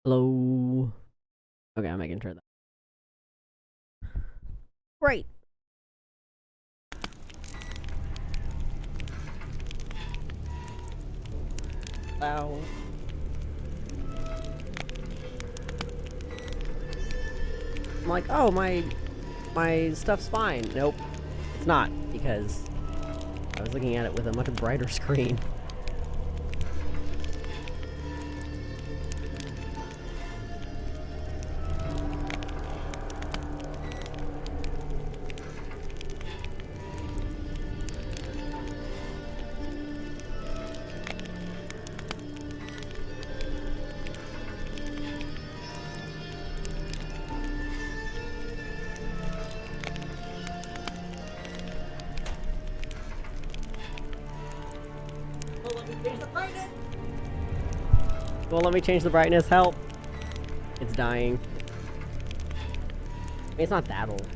Hello. Okay, I'm making sure that. Great. Wow. I'm like, oh, my stuff's fine. Nope, it's not, because I was looking at it with a much brighter screen. Well, let me change the brightness. Help! It's dying. I mean, it's not that old.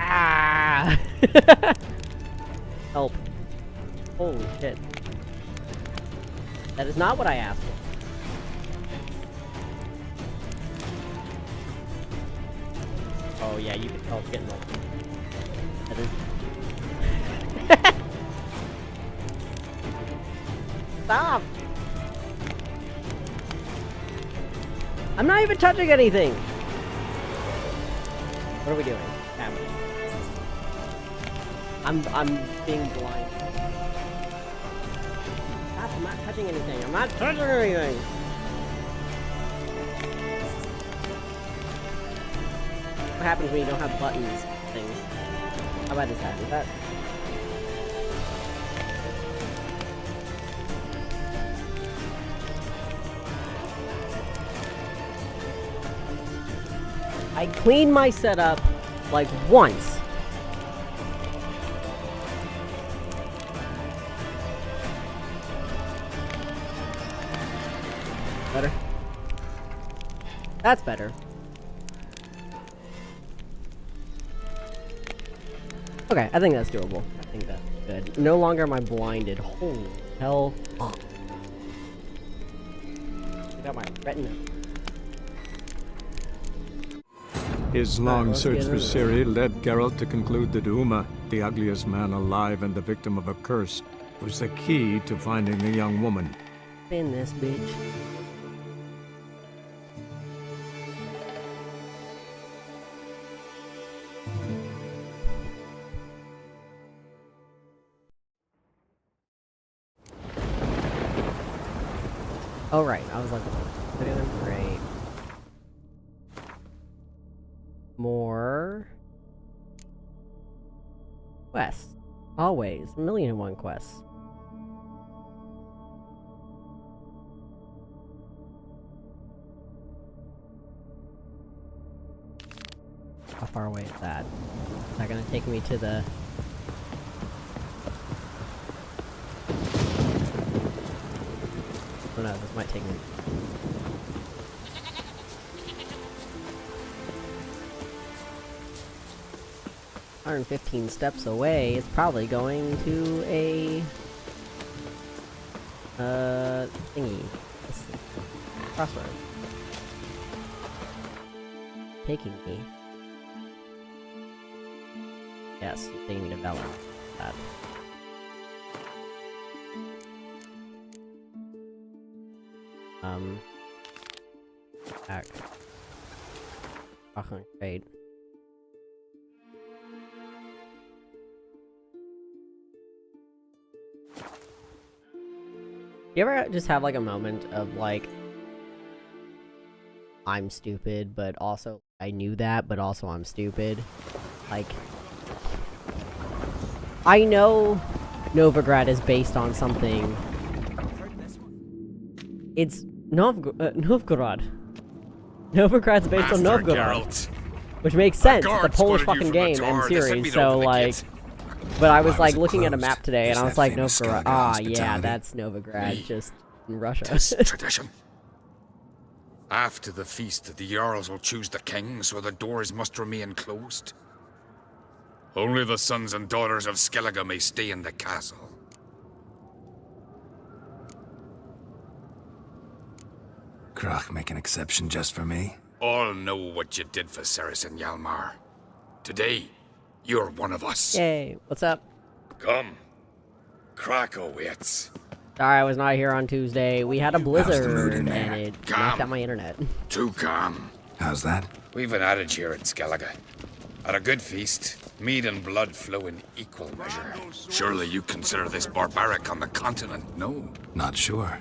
Ah! Help. Holy shit. That is not what I asked for. Oh yeah, you can tell it's getting old. That is... Stop! I'm not even touching anything! What are we doing? I'm being blind. Stop, I'm not touching anything. I'm not touching anything! What happens when you don't have buttons things? How bad is that? Is that... I cleaned my setup like once. Better? That's better. Okay, I think that's doable. I think that's good. No longer am I blinded. Holy hell. I got my retina. His long search for Ciri led Geralt to conclude that Uma, the ugliest man alive and the victim of a curse, was the key to finding the young woman. Spin this bitch. Oh right, I was like, great. More quests. Always. 1,000,001 quests. How far away is that? Is that gonna take me to the... Oh no, this might take me... 115 steps away, it's probably going to a... thingy. Crossroad. Taking me. Yes, taking me to Velen. That. Back. Trade. You ever just have like a moment of like, I'm stupid, but also I knew that, but also I'm stupid? Like, I know Novigrad is based on something. It's Novgorod. Novigrad's based on Novgorod. Which makes sense, it's a Polish fucking game and series, so like... But I was like looking at a map today and I was like, Novgorod. Ah, yeah, that's Novigrad, just in Russia. Tradition. After the feast, the Jarls will choose the king, so the doors must remain closed. Only the sons and daughters of Skellige may stay in the castle. Ugh, make an exception just for me? All know what you did for Ceres and Hjalmar. Today, you're one of us. Yay. What's up? Come. Krakow waits. Sorry, I was not here on Tuesday. We had a blizzard, mood in and there? it Calm. knocked out my internet. Too calm. How's that? We've an adage here in Skellige. At a good feast, mead and blood flow in equal measure. Surely you consider this barbaric on the continent, no? Not sure.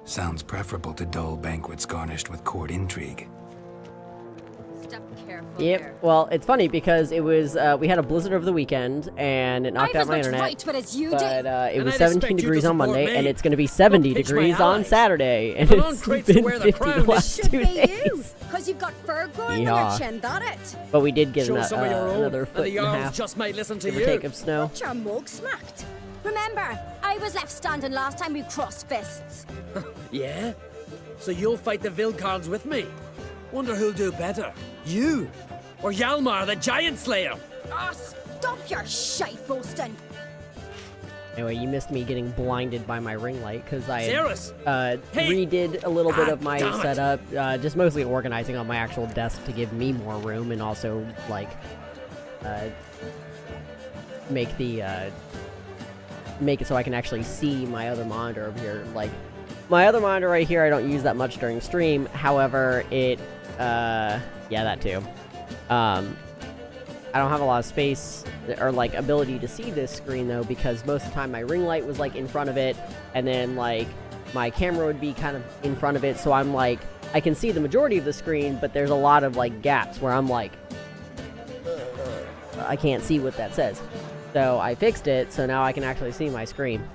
Sounds preferable to dull banquets garnished with court intrigue. Step careful Yep. here. Well, it's funny because it was we had a blizzard over the weekend and it knocked out my internet. But it It was I'd 17 expect you degrees to on support Monday, me. and it's going to be 70 Don't pitch my degrees on allies. Saturday, and Put on it's crates to been wear the 50 crown. the last should 2 be you, days. because you've got fur growing Yeah. on your chin, that it. But we did get Show some of your own, another and foot the and a Jarls half, just might listen to give or you. take, of snow. Your mug smacked. Remember, I was left standing last time we crossed fists. Yeah? So you'll fight the Vilcards with me? Wonder who'll do better, you or Hjalmar the Giant Slayer? Ah, stop your shite boasting. Anyway, you missed me getting blinded by my ring light because I Ceres! Hey! redid a little bit of my damn it. setup, just mostly organizing on my actual desk to give me more room and also like make it so I can actually see my other monitor over here. Like my other monitor right here, I don't use that much during stream. However, it yeah, that too. I don't have a lot of space or like ability to see this screen though, because most of the time my ring light was like in front of it, and then like my camera would be kind of in front of it, so I'm like, I can see the majority of the screen, but there's a lot of like gaps where I'm like, I can't see what that says. So I fixed it, so now I can actually see my screen.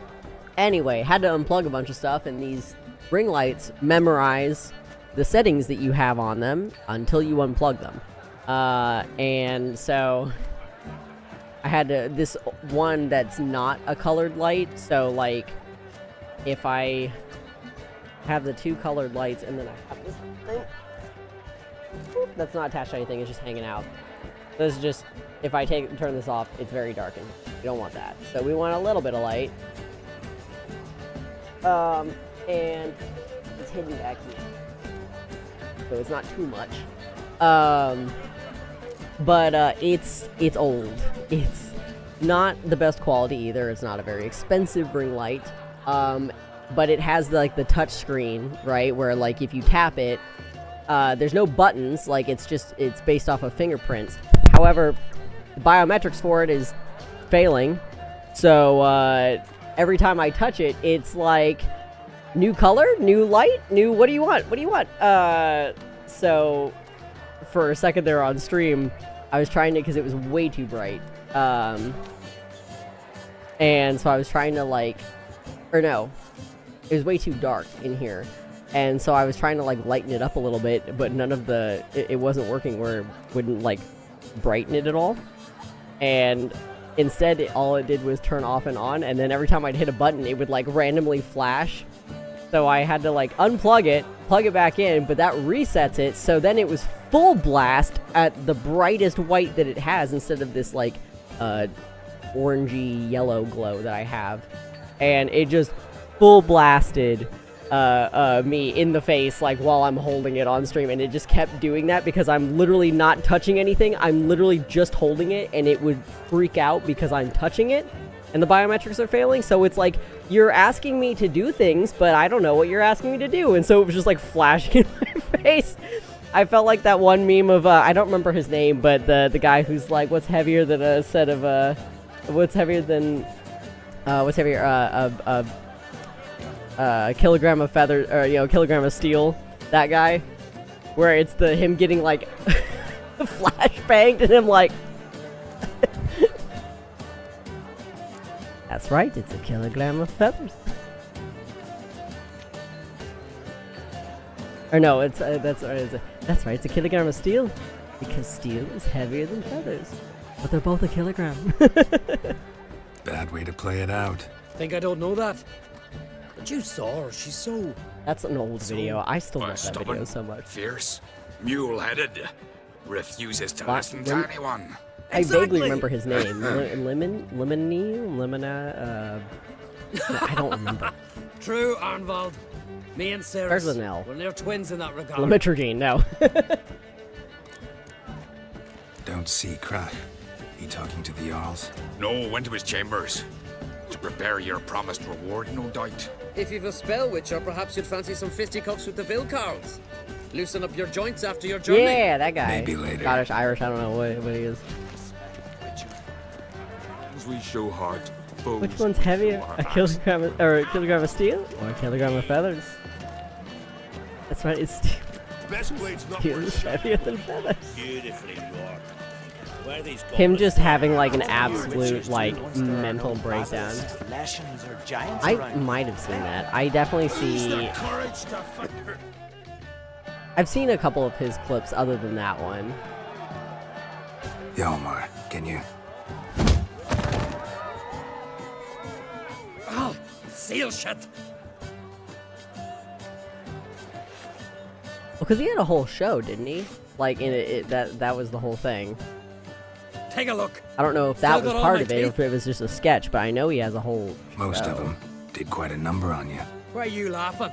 Anyway, had to unplug a bunch of stuff, and these ring lights memorize the settings that you have on them until you unplug them. And so I had this one that's not a colored light, so like if I have the 2 colored lights and then I have this thing that's not attached to anything, it's just hanging out. This is just, if I turn this off, it's very darkened. We don't want that. So we want a little bit of light. And it's hidden back here, so it's not too much. But it's old. It's not the best quality either. It's not a very expensive ring light. But it has like the touch screen, right? Where like if you tap it, there's no buttons. Like it's based off of fingerprints. However, the biometrics for it is failing. So every time I touch it, it's like new color, new light, new. What do you want? What do you want? So for a second there on stream, I was trying to, because it was way too bright. And so I was trying to like, or no, it was way too dark in here. And so I was trying to like lighten it up a little bit, but none of it wasn't working where it wouldn't like brighten it at all. And instead, all it did was turn off and on, and then every time I'd hit a button, it would like randomly flash. So I had to like unplug it, plug it back in, but that resets it, so then it was full blast at the brightest white that it has instead of this like orangey yellow glow that I have. And it just full blasted me in the face like while I'm holding it on stream, and it just kept doing that because I'm literally not touching anything. I'm literally just holding it, and it would freak out because I'm touching it and the biometrics are failing. So it's like, you're asking me to do things, but I don't know what you're asking me to do. And so it was just like flashing in my face. I felt like that one meme of I don't remember his name, but the guy who's like, what's heavier than a set of a kilogram of feather, or kilogram of steel, that guy, where it's him getting like flashbanged, and him like that's right, it's a kilogram of feathers. Or no, that's right, it's a kilogram of steel, because steel is heavier than feathers, but they're both a kilogram. Bad way to play it out. Think I don't know that? But you saw her, she's so... That's an old video. I still love that Stubborn, video so much. Fierce, mule-headed, refuses to What? listen to anyone. I vaguely remember his name. Lemony? I don't remember. True, Arnvald. Me and Sarah. Starts with an L. We're near twins in that regard. Limitrogene, no. Don't see Krach. He talking to the Jarls? No, went to his chambers. To prepare your promised reward, no doubt. If you've a spell witcher, perhaps you'd fancy some fisticuffs with the Vilcarls. Loosen up your joints after your journey. Yeah, that guy. Maybe later. Scottish, Irish, I don't know what he is. We show heart. Which one's heavier? A kilogram of steel or a kilogram of feathers? That's right, it's steel. Best blade's not Steel worth is shit. heavier than feathers. Beautifully wrought. Where these Him goblins just having like an are, absolute witches like do once there are mental no breakdown. brothers, lashings or giants I around. might have seen that. I definitely see. Courage to fight. I've seen a couple of his clips other than that one. Hjalmar, can you? Oh, seal shut. Well, because he had a whole show, didn't he? Like in it, that was the whole thing. Take a look. I don't know if that Still was got all part my of it or teeth? if it was just a sketch, but I know he has a whole. Most show. of them did quite a number on you. Why are you laughing?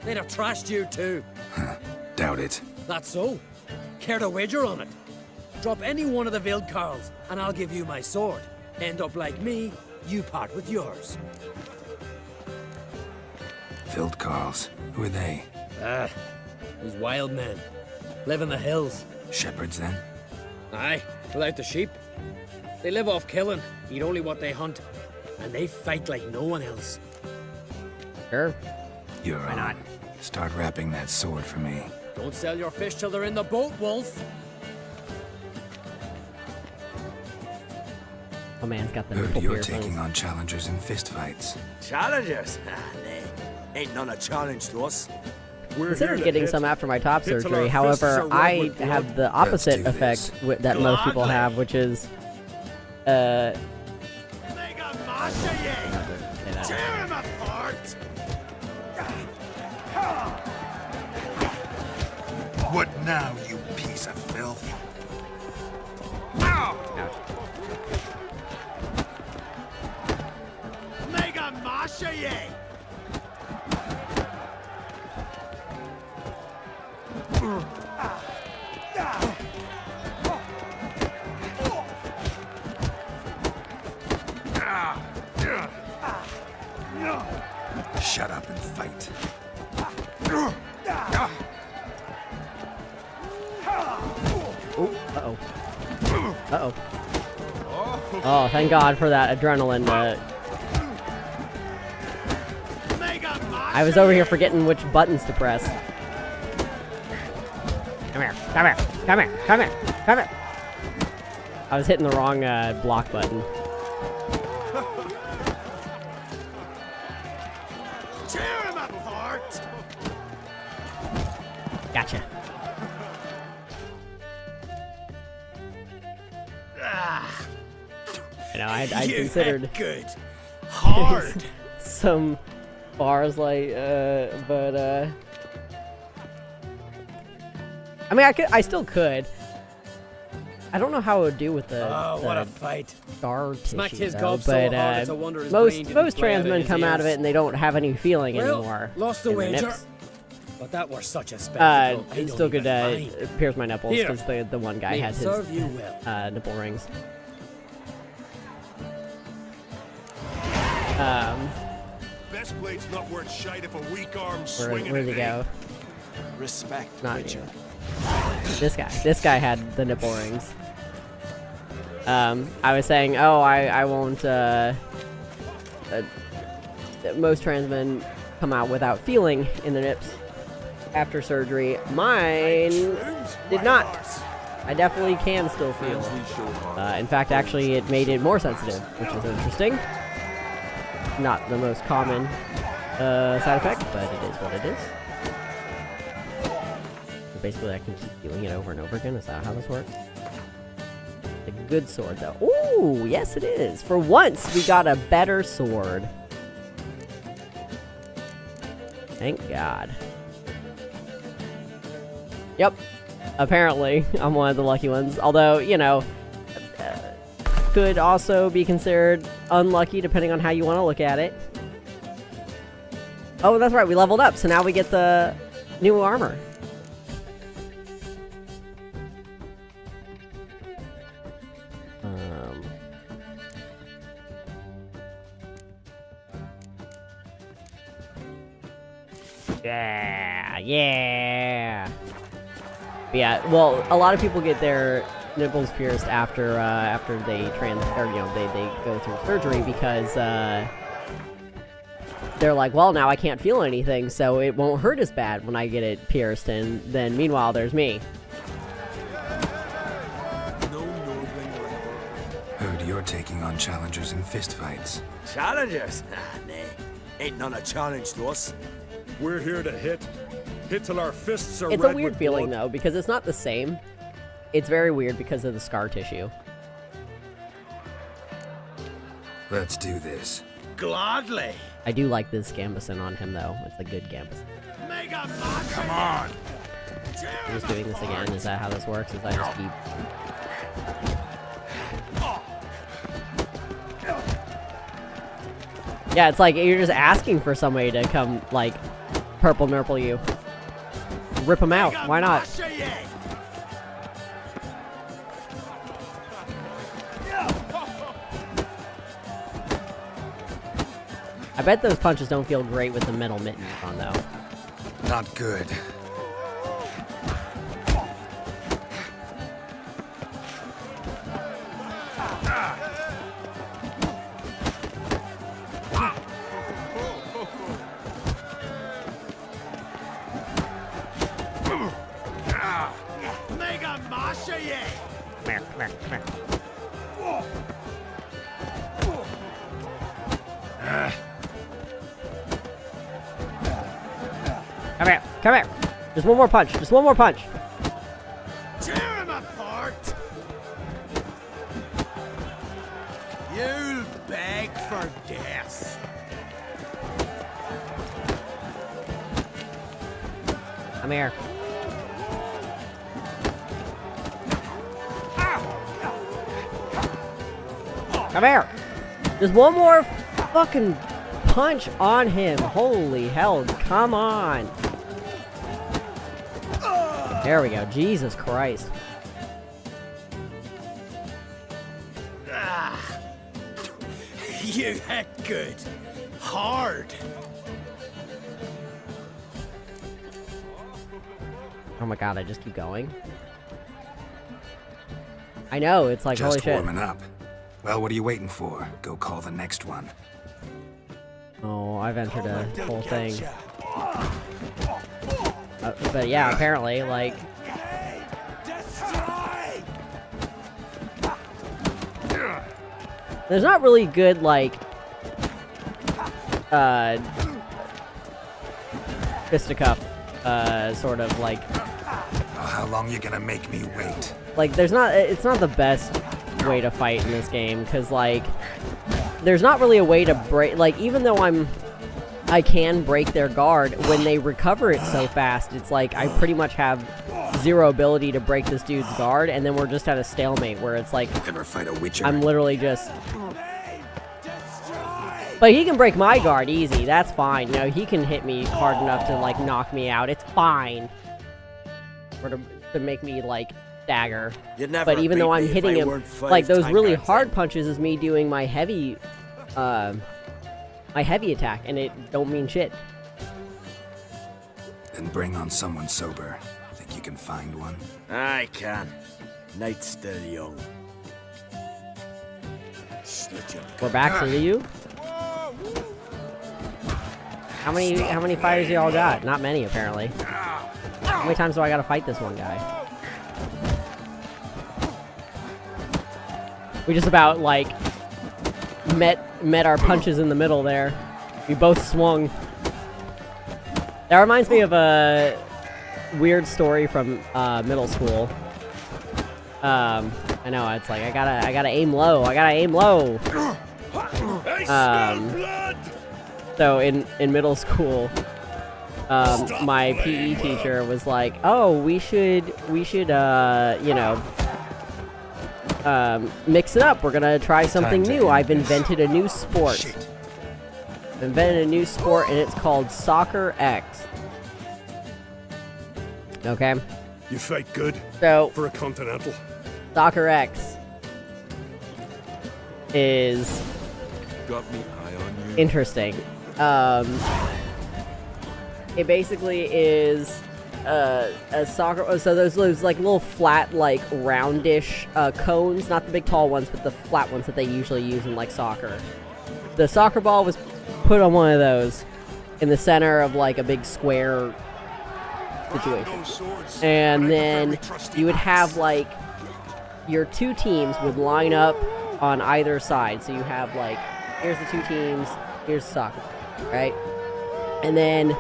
They'd have trashed you too. Doubt it. That's so. Care to wager on it? Drop any one of the Vilcarls, and I'll give you my sword. End up like me, you part with yours. Vilcarls. Who are they? Those wild men. Live in the hills. Shepherds, then? Aye, without the sheep. They live off killing, eat only what they hunt. And they fight like no one else. Sure. You're on. Start wrapping that sword for me. Don't sell your fish till they're in the boat, Wolf. Oh man's got the Heard nipple you're piercings. taking on challengers in fistfights. Challengers? Ah, nay. Ain't none a challenge to us. Considered getting some after my top Hit till surgery. our fists However, are red I with blood. have the opposite Let's do effect this. that most people Gladly. have, which is Mega Masha, ye! Tear him apart! What now, you piece of filth? Mega Masha, ye! Shut up and fight. uh-oh. Uh-oh. Oh, thank God for that adrenaline. Mega Masha! I was over here forgetting which buttons to press. Come here, come here, come here, come here, come here. I was hitting the wrong block button. Tear him apart! Gotcha. You know, I You considered had good. Hard! some bars like, but I mean, I still could. I don't know how it would do with the, Oh, what a the fight. scar Smacked tissue, his though, gob so but hard it's a wonder his most brain didn't most fly out of trans men his come out of ears. it and they don't have any feeling Well, anymore. lost the in the wager. nips. But that was such a spectacle. I It don't still could even mind. pierce my nipples Here. because the one guy May had it his serve you well. nipple rings. Best blade's not worth shite if a weak arm swinging Where'd he it go? Respect, Not Witcher. here. This guy had the nipple rings. I was saying, oh, I won't, most trans men come out without feeling in the nips after surgery. Mine did not. I definitely can still feel. In fact, actually, it made it more sensitive, which is interesting. Not the most common side effect, but it is what it is. So basically, I can keep feeling it over and over again. Is that how this works? A good sword, though. Ooh, yes, it is. For once, we got a better sword. Thank God. Yep. Apparently, I'm one of the lucky ones. Although, you know, could also be considered unlucky depending on how you want to look at it. Oh, that's right, we leveled up, so now we get the new armor. Yeah. But yeah, well, a lot of people get their nipples pierced after they they go through surgery because they're like, well, now I can't feel anything, so it won't hurt as bad when I get it pierced, and then meanwhile there's me. Heard you're taking on challengers in fistfights. Challengers? Ah, nah. Ain't none a challenge to us. We're here to hit. Hit till our fists are It's red a weird with feeling blood. though, because it's not the same. It's very weird because of the scar tissue. Let's do this. Gladly. I do like this Gambison on him though. It's a good Gambison. Come on. I'm just doing this again. Is that how this works? Is I just keep... Yeah, it's like you're just asking for somebody to come, like, purple nurple you. Rip them out. Why not? I bet those punches don't feel great with the metal mittens on, though. Not good. Come here, come here, come here. Come here, come here. Just one more punch, just one more punch. Tear him apart! You'll beg for death. Come here. Come here. Just one more fucking punch on him. Holy hell, come on. There we go. Jesus Christ. You hit good. Hard. Oh my god, I just keep going. I know, it's like, holy Just shit. warming up. Well, what are you waiting for? Go call the next one. Oh, I've entered a whole thing. But yeah, apparently, like... There's not really good, like... fisticuff, sort of, like... Oh, how long you gonna make me wait? Like, there's not... It's not the best way to fight in this game, because, like... There's not really a way to break... Like, even though I can break their guard, when they recover it so fast, it's like I pretty much have zero ability to break this dude's guard, and then we're just at a stalemate where it's like... Ever fight a witcher? I'm literally just... But he can break my guard easy, that's fine. You know, he can hit me hard enough to, like, knock me out. It's fine. Or to make me, like, stagger. But even though I'm hitting him, like, those really hard punches is me doing my heavy attack, and it don't mean shit. Then bring on someone sober. Think you can find one? I can. Night's still young. We're back to you. How many fighters y'all got? Not many, apparently. How many times do I gotta fight this one guy? We just about, like, met our punches in the middle there. We both swung. That reminds me of a weird story from middle school. I know, it's like I gotta aim low. I gotta aim low. So in middle school, my PE teacher was like, "Oh, we should you know, mix it up. We're gonna try something new. I've invented a new sport." invented a new sport, and it's called Soccer X. Okay? You fight good So, for a continental. Soccer X is Got me eye on you. interesting. It basically is a soccer. So those like little flat, like roundish cones, not the big tall ones, but the flat ones that they usually use in like soccer. The soccer ball was put on one of those in the center of like a big square situation, and then you would have like your two teams would line up on either side. So you have like, here's the two teams, here's soccer, right? And then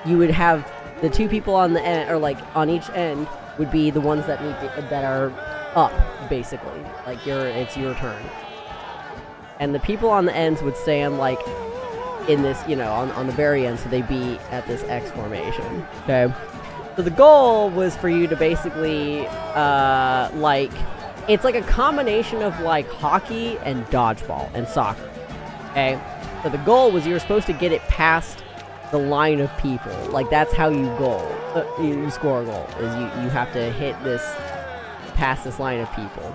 you would have the two people on the end, or like on each end, would be the ones that that are up, basically. Like it's your turn. And the people on the ends would stand like in this, you know, on the very end, so they'd be at this X formation. Okay. So the goal was for you to basically, like, it's like a combination of like hockey and dodgeball and soccer. Okay. So the goal was you were supposed to get it past the line of people. Like, that's how you you score a goal, is you have to hit this, past this line of people.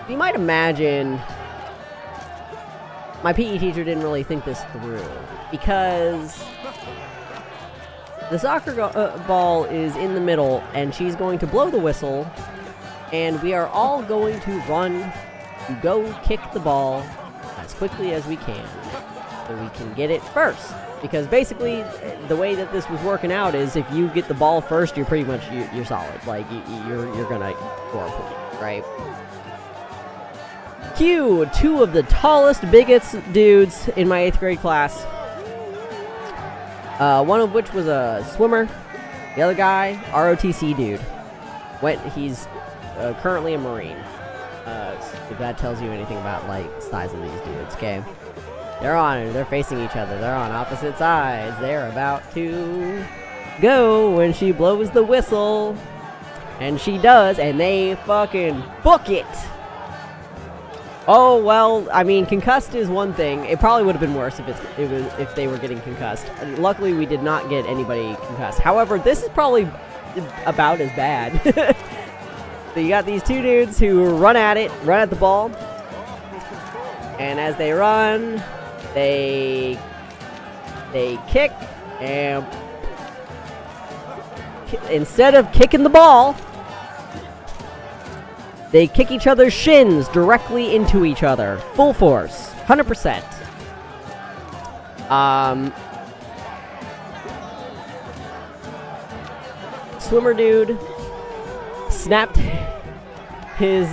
You might imagine my PE teacher didn't really think this through, because the soccer ball is in the middle, and she's going to blow the whistle, and we are all going to run to go kick the ball as quickly as we can, so we can get it first. Because basically, the way that this was working out is if you get the ball first, you're pretty much, you're solid. Like, you're gonna score a point, right? Cue two of the tallest, biggest dudes in my 8th grade class. One of which was a swimmer. The other guy, ROTC dude. He's currently a Marine. If that tells you anything about, like, the size of these dudes, okay? They're facing each other. They're on opposite sides. They're about to go when she blows the whistle. And she does, and they fucking book it! Oh, well, I mean, concussed is one thing. It probably would have been worse if they were getting concussed. Luckily, we did not get anybody concussed. However, this is probably about as bad. So you got these two dudes who run at the ball. And as they run, they kick, and instead of kicking the ball, they kick each other's shins directly into each other. Full force. 100%. Swimmer dude snapped his, is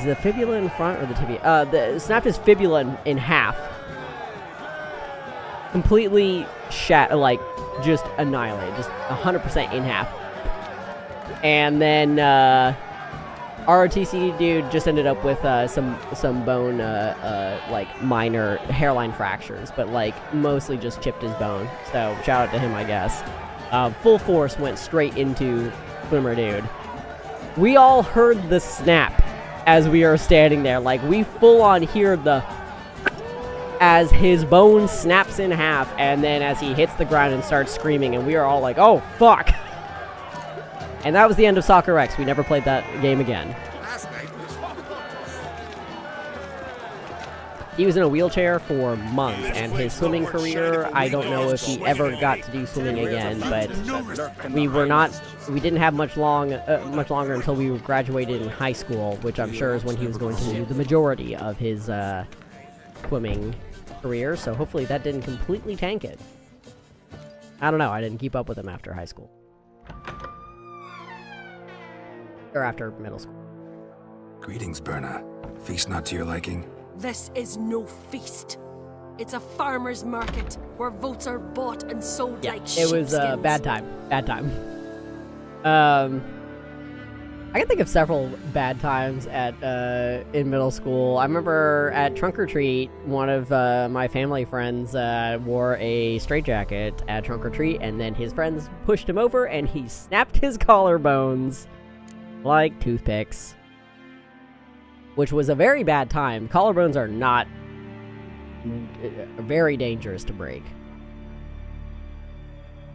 the fibula in front or the tibia? Snapped his fibula in half. Completely just annihilated. Just 100% in half. And then, ROTC dude just ended up with, some bone, like, minor hairline fractures, but, like, mostly just chipped his bone. So, shout out to him, I guess. Full force went straight into swimmer dude. We all heard the snap as we are standing there. Like, we full on hear as his bone snaps in half, and then as he hits the ground and starts screaming, and we are all like, oh, fuck! And that was the end of Soccer X. We never played that game again. He was in a wheelchair for months, and his swimming career, I don't know if he ever got to do swimming again, but we didn't have much longer until we graduated in high school, which I'm sure is when he was going to do the majority of his swimming career, so hopefully that didn't completely tank it. I don't know, I didn't keep up with him after high school. Or after middle school. Greetings, Berna. Feast not to your liking? This is no feast. It's a farmer's market where votes are bought and sold like it was sheepskins. Bad time. I can think of several bad times at in middle school. I remember at trunk or treat, one of my family friends wore a straitjacket at trunk or treat, and then his friends pushed him over, and he snapped his collarbones like toothpicks, which was a very bad time. Collarbones are not very dangerous to break.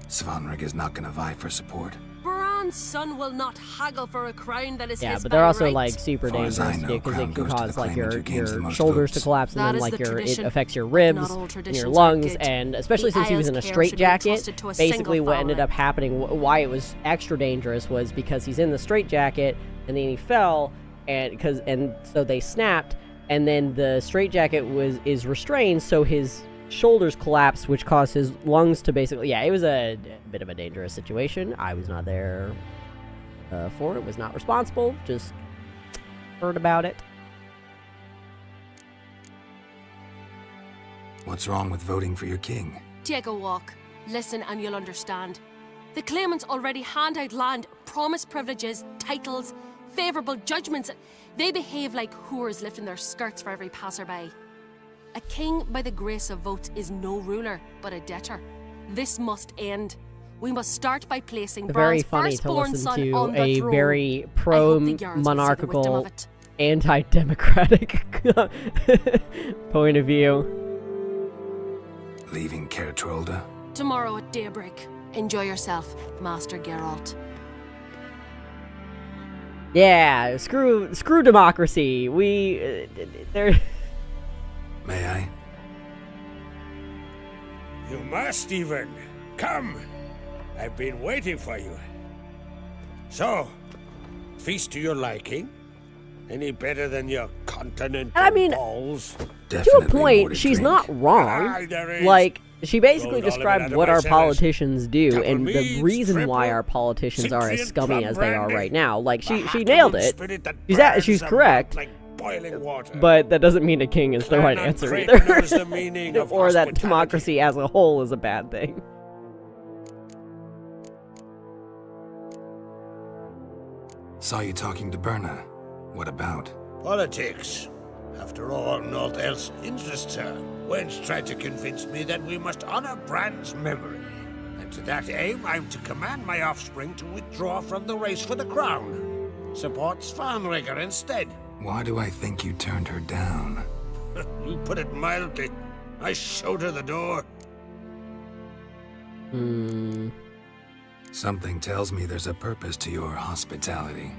Svanrig is not gonna vie for support. Baran's son will not haggle for a crown that is Yeah, his but they're by also right. like super Far as dangerous I know, because crown it can goes to the cause like claimant your who gains the most shoulders to votes. collapse, and That then is like the it tradition, affects your but ribs not all and your traditions are lungs, good. and especially The since he was in a Isles care should be straitjacket. entrusted to a Basically, single what ended family. up happening, why it was extra dangerous, was because he's in the straitjacket, and then he fell, and so they snapped, and then the straitjacket is restrained, so his shoulders collapsed, which caused his lungs to basically, it was a bit of a dangerous situation. I was not there for it, was not responsible, just heard about it. What's wrong with voting for your king? Take a walk. Listen and you'll understand. The claimants already hand out land, promise privileges, titles, favourable judgments. They behave like whores lifting their skirts for every passerby. A king by the grace of votes is no ruler, but a debtor. This must end. We must start by placing Very Bran's funny to firstborn listen son to on the a throne. very I hope the Jarls will see the wisdom pro-monarchical, of it. anti-democratic point of view. Leaving Caer Trolda? Tomorrow at daybreak. Enjoy yourself, Master Geralt. Yeah, screw democracy. There. May I? You must even. Come. I've been waiting for you. So, feast to your liking? Any better than your continental I mean, balls? To a Definitely more point, to she's drink. not wrong. Aye, there is. Like, she basically Rolled all of it described out of what my our cellars. politicians do, Couple and the meads, reason why triple, our politicians are as Cyprian scummy plum as they are brandy, right now. Like, she Mahakam nailed it. spirit that She's burns the correct. mouth like boiling water. But that doesn't mean a king is the right Clan answer Craig either. knows the meaning of Or that hospitality. democracy as a whole is a bad thing. Saw you talking to Berna. What about? Politics. After all, naught else interests her. Wench tried to convince me that we must honor Bran's memory. And to that aim, I'm to command my offspring to withdraw from the race for the crown. Support Svanrigger instead. Why do I think you turned her down? You put it mildly. I showed her the door. Something tells me there's a purpose to your hospitality.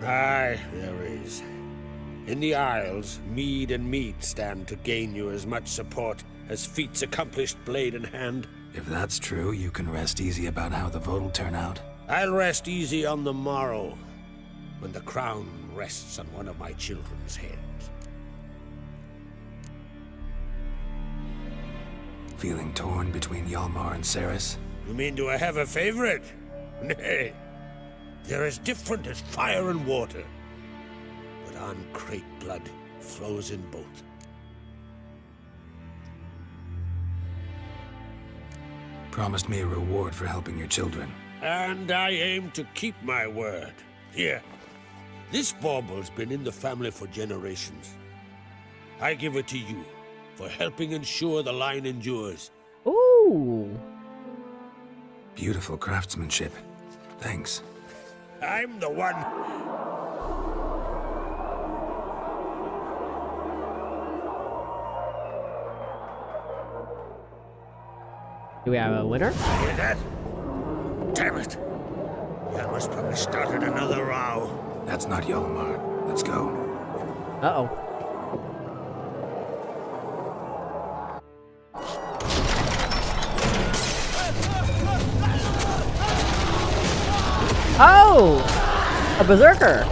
Aye, there is. In the Isles, mead and meat stand to gain you as much support as feat's accomplished blade in hand. If that's true, you can rest easy about how the vote will turn out. I'll rest easy on the morrow, when the crown rests on one of my children's heads. Feeling torn between Hjalmar and Ceres? You mean, do I have a favorite? Nay. They're as different as fire and water. But uncrate blood flows in both. Promised me a reward for helping your children. And I aim to keep my word. Here. This bauble's been in the family for generations. I give it to you for helping ensure the line endures. Ooh. Beautiful craftsmanship. Thanks. I'm the one. Do we have a winner? Hear that? Damn it. Yalmar's probably started another row. That's not Hjalmar. Let's go. Uh-oh. Oh! A berserker!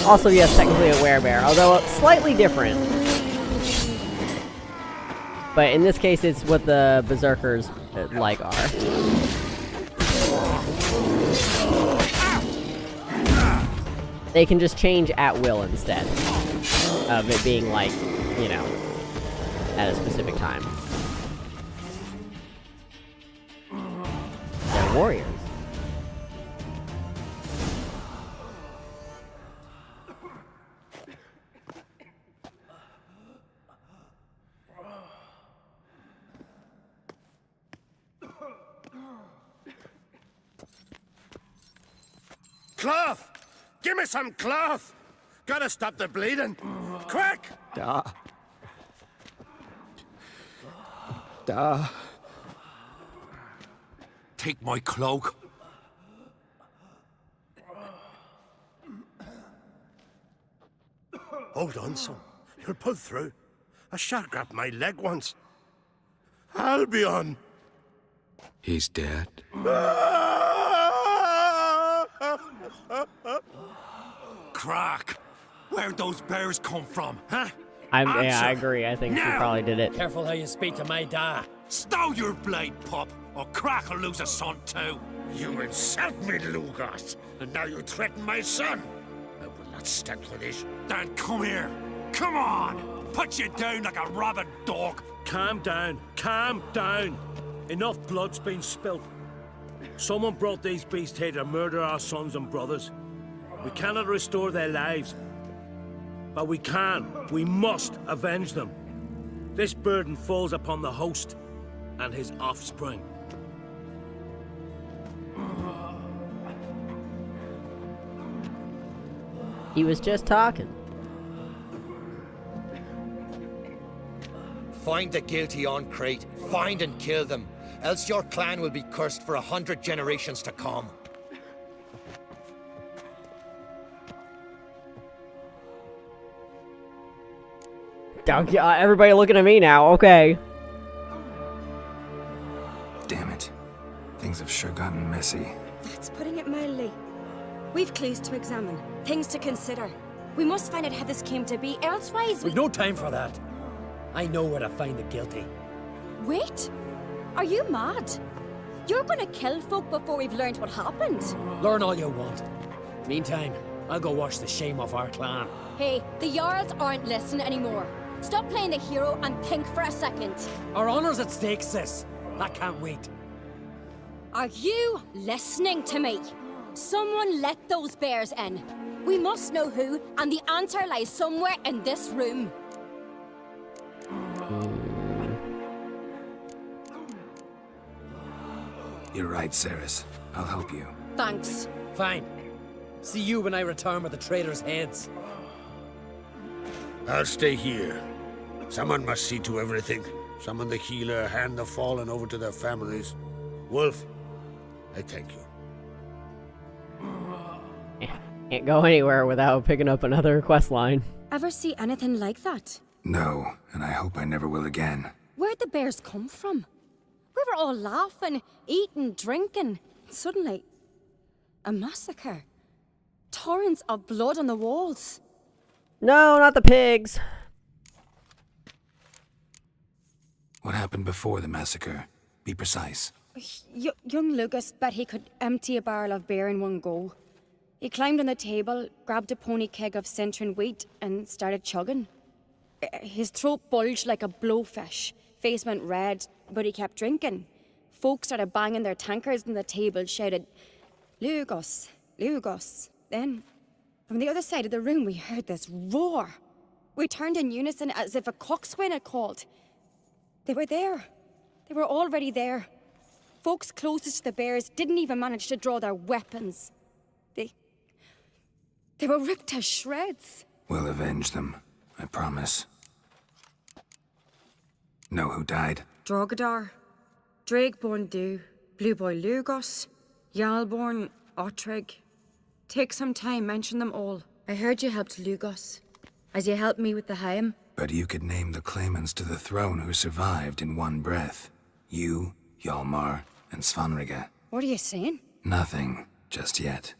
Also, yes, technically a werebear, although slightly different. But in this case, it's what the berserkers like are. They can just change at will instead of it being like, you know, at a specific time. They're warriors. Cloth! Give me some cloth! Gotta stop the bleeding. Quick! Take my cloak. Hold on, son. You'll pull through. A shark grabbed my leg once. Albion! He's dead. Crack! Where'd those bears come from, huh? Yeah, I agree. I think she probably did it. Careful how you speak to my da. Stow your blade, pup, or Crack will lose a son too. You insult me, Lugos, and now you threaten my son. I will not stand for this. Then come here. Come on! Put you down like a rabid dog. Calm down. Calm down. Enough blood's been spilt. Someone brought these beasts here to murder our sons and brothers. We cannot restore their lives. But we must avenge them. This burden falls upon the host and his offspring. He was just talking. Find the guilty on Crate. Find and kill them. Else your clan will be cursed for 100 generations to come. Everybody looking at me now, okay. Damn it. Things have sure gotten messy. That's putting it mildly. We've clues to examine, things to consider. We must find out how this came to be, elsewise We've no time for that. I know where to find the guilty. Wait! Are you mad? You're gonna kill folk before we've learned what happened? Learn all you want. Meantime, I'll go wash the shame off our clan. Hey, the Jarls aren't listening anymore. Stop playing the hero and think for a second. Our honor's at stake, sis. I can't wait. Are you listening to me? Someone let those bears in. We must know who, and the answer lies somewhere in this room. You're right, Ceres. I'll help you. Thanks. Fine. See you when I return with the traitors' heads. I'll stay here. Someone must see to everything. Summon the healer, hand the fallen over to their families. Wolf, I thank you. Can't go anywhere without picking up another quest line. Ever see anything like that? No, and I hope I never will again. Where'd the bears come from? We were all laughing, eating, drinking. Suddenly, a massacre. Torrents of blood on the walls. No, not the pigs. What happened before the massacre? Be precise. Young Lucas bet he could empty a barrel of beer in one go. He climbed on the table, grabbed a pony keg of Centron wheat, and started chugging. His throat bulged like a blowfish. Face went red, but he kept drinking. Folks started banging their tankards on the table, shouted, "Lugos, Lugos." Then, from the other side of the room, we heard this roar. We turned in unison as if a coxswain had called. They were there. They were already there. Folks closest to the bears didn't even manage to draw their weapons. They were ripped to shreds. We'll avenge them, I promise. Know who died? Drogadar, Drakeborn Du, Blue Boy Lugos, Jarlborn, Ottrig. Take some time, mention them all. I heard you helped Lugos, as you helped me with the Haim. But you could name the claimants to the throne who survived in one breath. You, Hjalmar, and Svanrige. What are you saying? Nothing, just yet.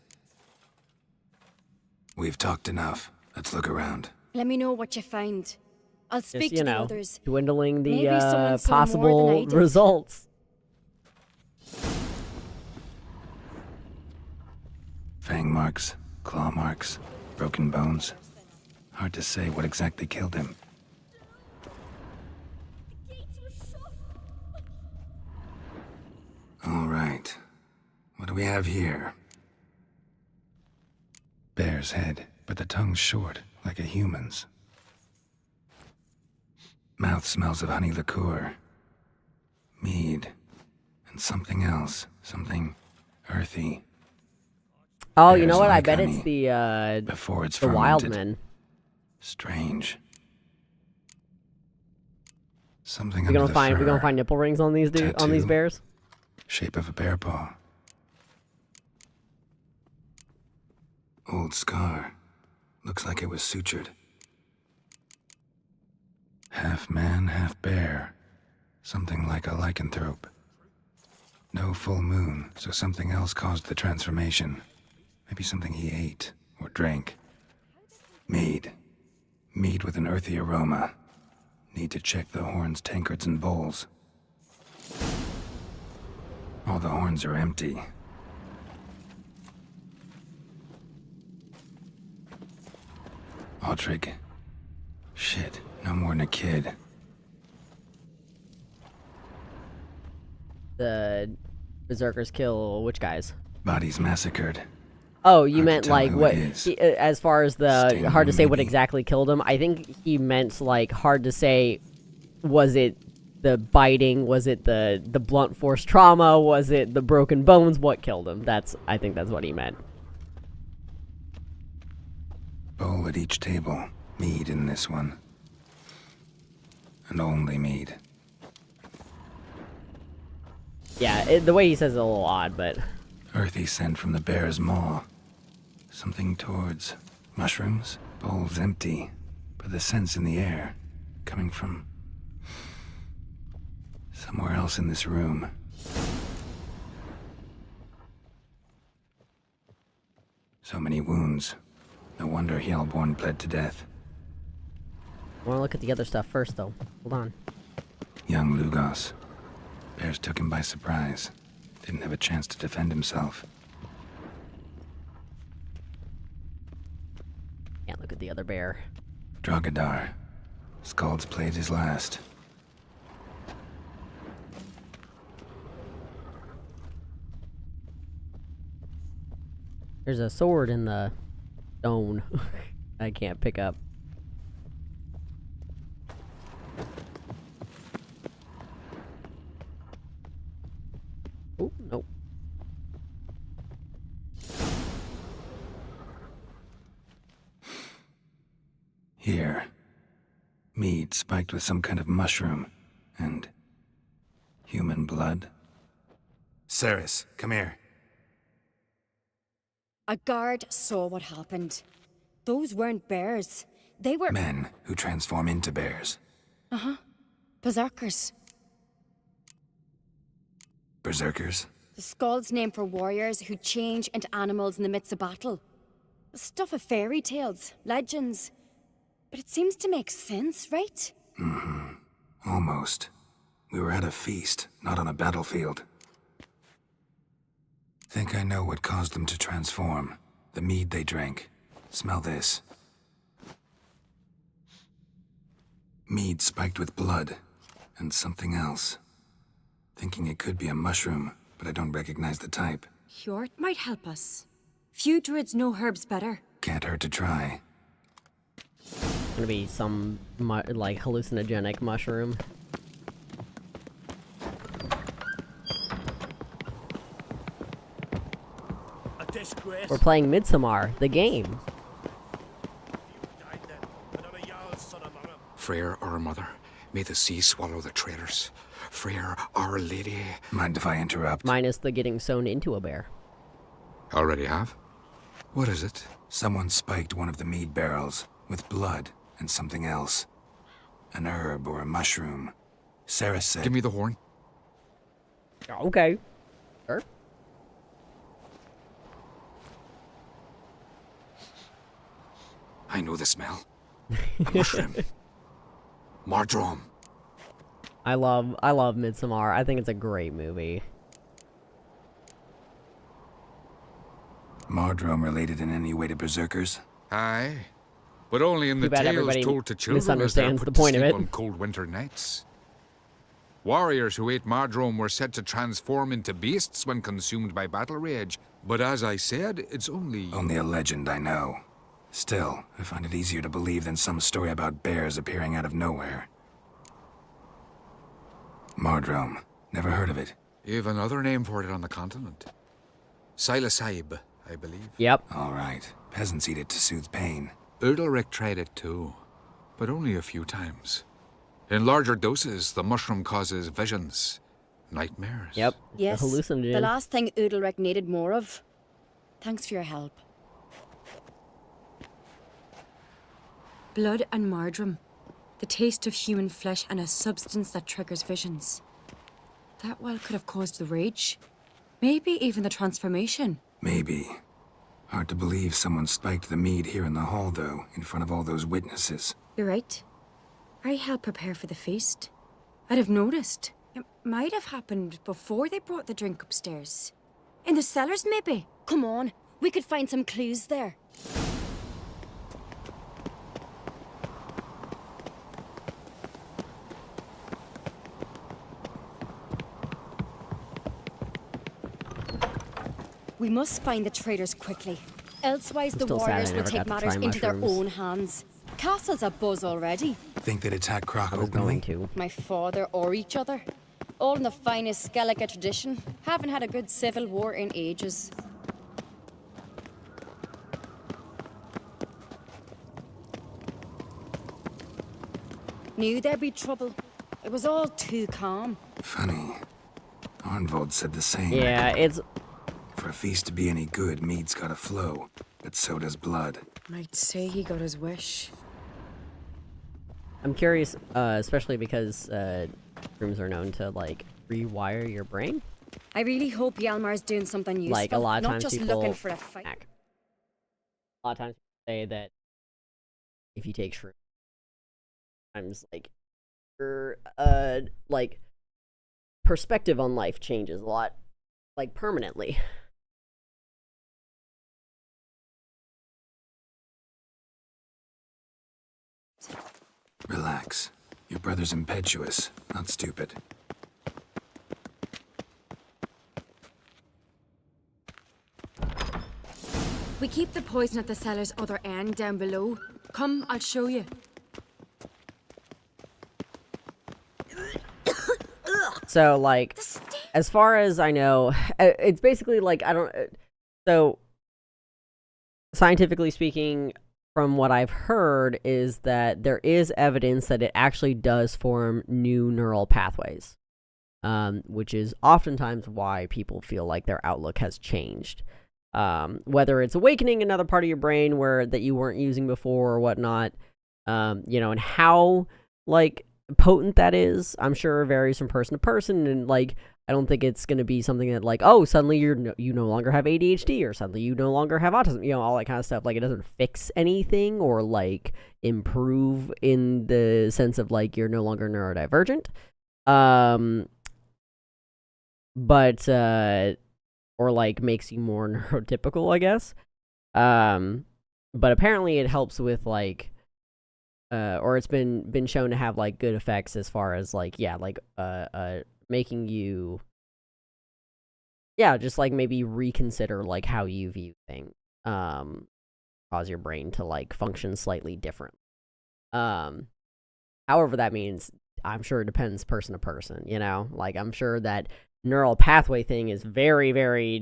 We've talked enough. Let's look around. Let me know what you find. I'll speak Just, to the others. Dwindling the Maybe someone saw more possible than I did. results. Fang marks, claw marks. Broken bones. Hard to say what exactly killed him. All right. What do we have here? Bear's head, but the tongue's short, like a human's. Mouth smells of honey liqueur. Mead. And something else. Something earthy. Oh, you know Bears what? I like bet honey it's the before it's the fermented. Wildmen. Strange. Something We're under gonna the find fur. we're gonna find nipple rings on these on these Tattoo. bears. Shape of a bear paw. Old scar. Looks like it was sutured. Half man, half bear. Something like a lycanthrope. No full moon, so something else caused the transformation. Maybe something he ate or drank. Mead. Mead with an earthy aroma. Need to check the horns, tankards, and bowls. All the horns are empty. Autrig. Shit, no more than a kid. The berserkers kill which guys? Bodies massacred. Oh, you Hard to meant tell like who what? it is. As far as the Sting, hard to say what maybe. exactly killed him. I think he meant like hard to say. Was it the biting? Was it the blunt force trauma? Was it the broken bones? What killed him? I think that's what he meant. Bowl at each table. Mead in this one. And only mead. Yeah, the way he says it a little odd, but Earthy scent from the bear's maw. Something towards mushrooms. Bowl's empty, but the scent's in the air. Coming from somewhere else in this room. So many wounds. No wonder Hellborn bled to death. I want to look at the other stuff first, though. Hold on. Young Lugos. Bears took him by surprise. Didn't have a chance to defend himself. Can't look at the other bear. Drogadar. Skald's played his last. There's a sword in the stone. I can't pick up. Oh, nope. Here. Mead spiked with some kind of mushroom. And human blood. Ceres, come here. A guard saw what happened. Those weren't bears. They were Men who transform into bears. berserkers. Berserkers. The Skald's name for warriors who change into animals in the midst of battle. The stuff of fairy tales, legends. But it seems to make sense, right? Almost. We were at a feast, not on a battlefield. Think I know what caused them to transform. The mead they drank. Smell this. Mead spiked with blood. And something else. Thinking it could be a mushroom, but I don't recognize the type. Hjort might help us. Few druids know herbs better. Can't hurt to try. Gonna be some like hallucinogenic mushroom. A disgrace. We're playing Midsommar, the game. Freyr, our mother, may the sea swallow the traitors. Freyr, our lady. Mind if I interrupt? Minus the getting sewn into a bear. Already have? What is it? Someone spiked one of the mead barrels with blood and something else. An herb or a mushroom. Sarah said... Give me the horn. Okay. Sure. I know the smell. A mushroom. Mardrome. I love Midsommar. I think it's a great movie. Mardrome related in any way to berserkers? Aye, but only in the Too bad tales everybody told to children as they're misunderstands put the to point of sleep it. on cold winter nights. Warriors who ate Mardrome were said to transform into beasts when consumed by battle rage, but as I said, it's only... Only a legend, I know. Still, I find it easier to believe than some story about bears appearing out of nowhere. Mardrome. Never heard of it. You've another name for it on the continent. Silasaib, I believe. Yep. All right. Peasants eat it to soothe pain. Udalric tried it too, but only a few times. In larger doses, the mushroom causes visions, nightmares. Yep. Yes, The hallucinogen. the last thing Udalric needed more of. Thanks for your help. Blood and Mardrome. The taste of human flesh and a substance that triggers visions. That well could have caused the rage. Maybe even the transformation. Maybe. Hard to believe someone spiked the mead here in the hall, though, in front of all those witnesses. You're right. I helped prepare for the feast. I'd have noticed. It might have happened before they brought the drink upstairs. In the cellars, maybe. Come on, we could find some clues there. We must find the traitors quickly. Elsewise, the still sad I warriors will never take got to matters try into their mushrooms. own hands. Castle's a buzz already. Think they'd attack Croc I was openly? going to. My father or each other. All in the finest Skellige tradition. Haven't had a good civil war in ages. Knew there'd be trouble. It was all too calm. Funny. Arnvold said the same. Yeah, it's... For a feast to be any good, mead's gotta flow, but so does blood. I'd say he got his wish. I'm curious, especially because rooms are known to, like, rewire your brain. I really hope Hjalmar's doing something useful, Like, a lot of not times just people... looking for a fight. A lot of times people say that if you take shrooms, sometimes, like, your, like, perspective on life changes a lot, like, permanently. Relax. Your brother's impetuous, not stupid. We keep the poison at the cellar's other end down below. Come, I'll show you. So, like, as far as I know, it's basically, like, I don't... So, scientifically speaking, from what I've heard, is that there is evidence that it actually does form new neural pathways, which is oftentimes why people feel like their outlook has changed. Whether it's awakening another part of your brain that you weren't using before or whatnot, you know, and how, like, potent that is, I'm sure varies from person to person, and, like, I don't think it's going to be something that, like, oh, suddenly you no longer have ADHD, or suddenly you no longer have autism, you know, all that kind of stuff. Like, it doesn't fix anything or, like, improve in the sense of, like, you're no longer neurodivergent. But, or, like, makes you more neurotypical, I guess. But apparently it helps with, like, or it's been shown to have, like, good effects as far as, like, yeah, like, making you, yeah, just, like, maybe reconsider, like, how you view things, cause your brain to, like, function slightly different. However that means, I'm sure it depends person to person, you know? Like, I'm sure that neural pathway thing is very, very,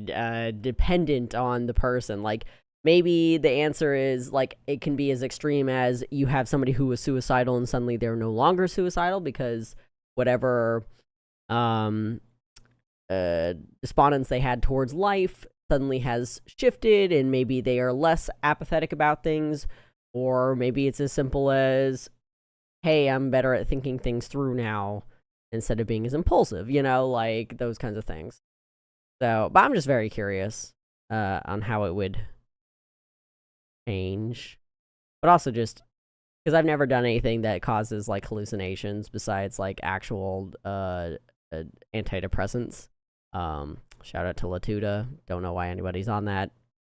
dependent on the person. Like, maybe the answer is, like, it can be as extreme as you have somebody who was suicidal and suddenly they're no longer suicidal because whatever despondence they had towards life suddenly has shifted, and maybe they are less apathetic about things, or maybe it's as simple as, hey, I'm better at thinking things through now instead of being as impulsive, you know, like those kinds of things. So, but I'm just very curious on how it would change, but also just because I've never done anything that causes, like, hallucinations besides, like, actual antidepressants. Shout out to Latuda. Don't know why anybody's on that.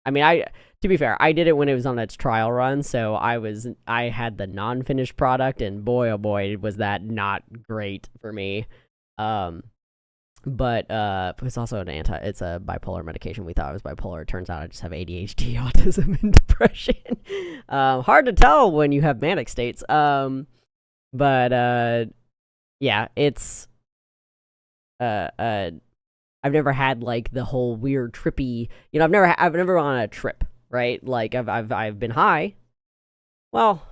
I mean, to be fair, I did it when it was on its trial run, so I had the non-finished product, and boy, oh boy, was that not great for me. But it's also it's a bipolar medication. We thought it was bipolar. It turns out I just have ADHD, autism, and depression. Hard to tell when you have manic states. But yeah, it's I've never had like the whole weird trippy, I've never gone on a trip, right? Like I've been high. Well,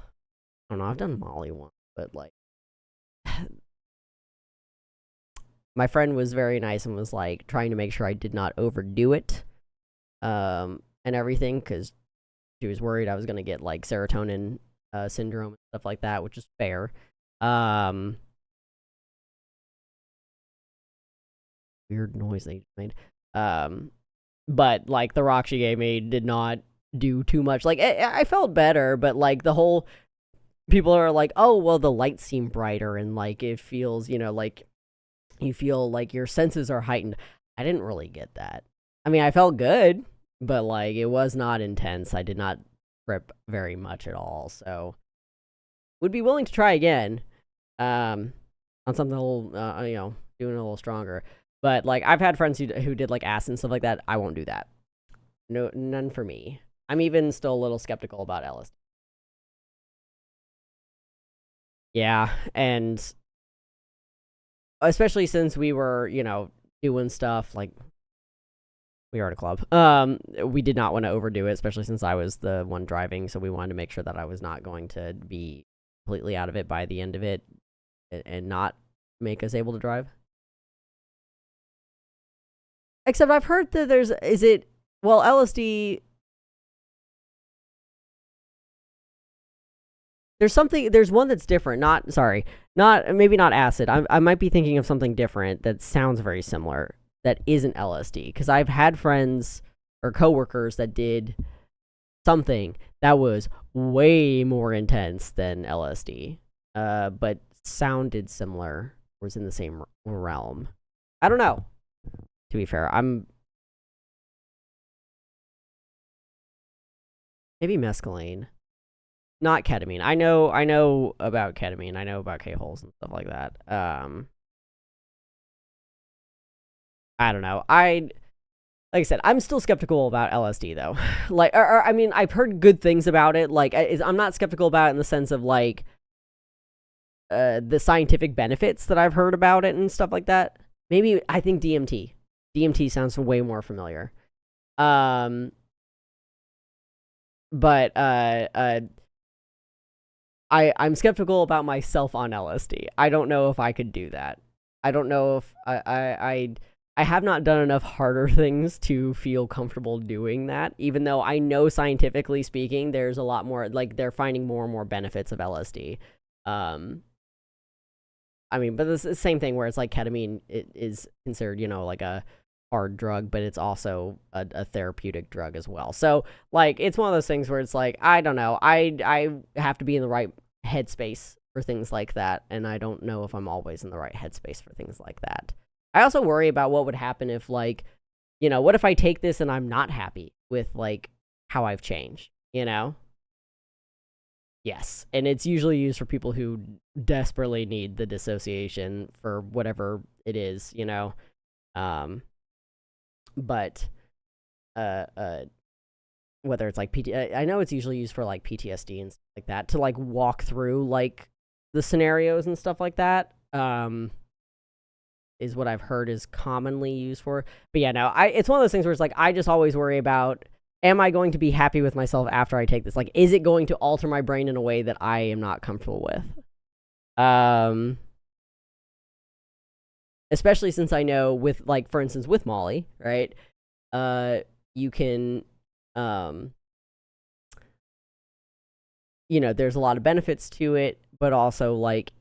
I don't know, I've done Molly once, but like my friend was very nice and was like trying to make sure I did not overdo it, and everything, because she was worried I was gonna get like serotonin syndrome and stuff like that, which is fair. Weird noise they made. But like the rock she gave me did not do too much. Like I felt better, but like the whole people are like, oh well, the lights seem brighter and like it feels, like you feel like your senses are heightened. I didn't really get that. I mean, I felt good, but like it was not intense. I did not trip very much at all. So would be willing to try again, on something a little, doing a little stronger. But like I've had friends who did like acid and stuff like that. I won't do that. No, none for me. I'm even still a little skeptical about LSD. Yeah, and especially since we were, doing stuff like we were at a club. We did not want to overdo it, especially since I was the one driving, so we wanted to make sure that I was not going to be completely out of it by the end of it and not make us able to drive. Except I've heard that LSD, there's one that's different, maybe not acid. I might be thinking of something different that sounds very similar that isn't LSD, because I've had friends or coworkers that did something that was way more intense than LSD, but sounded similar, was in the same realm. I don't know. To be fair, maybe mescaline, not ketamine. I know about ketamine. I know about K-holes and stuff like that. I don't know. Like I said, I'm still skeptical about LSD though. Like, I mean, I've heard good things about it. Like, I'm not skeptical about it in the sense of like the scientific benefits that I've heard about it and stuff like that. Maybe I think DMT. DMT sounds way more familiar. But I'm skeptical about myself on LSD. I don't know if I could do that. I don't know if I have not done enough harder things to feel comfortable doing that, even though I know scientifically speaking there's a lot more, like they're finding more and more benefits of LSD. I mean, but it's the same thing where it's like ketamine is considered, like a hard drug, but it's also a therapeutic drug as well. So like it's one of those things where it's like, I don't know, I have to be in the right headspace for things like that, and I don't know if I'm always in the right headspace for things like that. I also worry about what would happen if like, what if I take this and I'm not happy with like how I've changed, Yes, and it's usually used for people who desperately need the dissociation for whatever it is, but whether it's like I know it's usually used for like PTSD and stuff like that, to like walk through like the scenarios and stuff like that, is what I've heard is commonly used for. But yeah, no, it's one of those things where it's like I just always worry about, am I going to be happy with myself after I take this? Like, is it going to alter my brain in a way that I am not comfortable with? Especially since I know with, like, for instance, with Molly, right? You can, there's a lot of benefits to it, but also, like,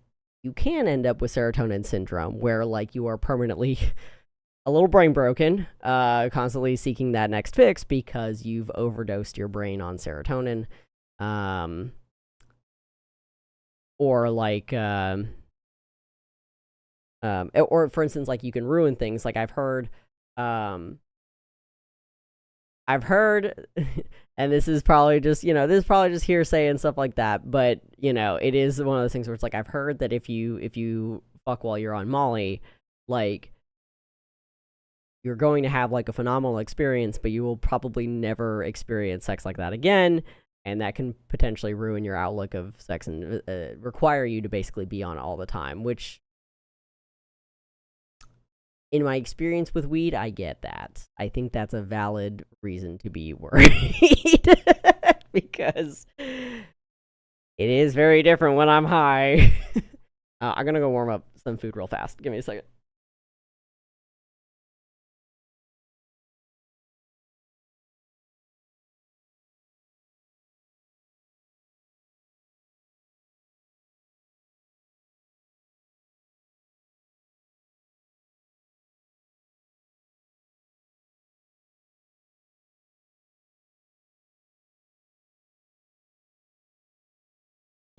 you can end up with serotonin syndrome, where, like, you are permanently a little brain broken, constantly seeking that next fix because you've overdosed your brain on serotonin, or like, or for instance, like you can ruin things. Like I've heard, I've heard, and this is probably just, this is probably just hearsay and stuff like that, but, it is one of those things where it's like, I've heard that if you fuck while you're on Molly, like, you're going to have, like, a phenomenal experience, but you will probably never experience sex like that again, and that can potentially ruin your outlook of sex and require you to basically be on all the time, which, in my experience with weed, I get that. I think that's a valid reason to be worried. Because it is very different when I'm high. I'm gonna go warm up some food real fast. Give me a second.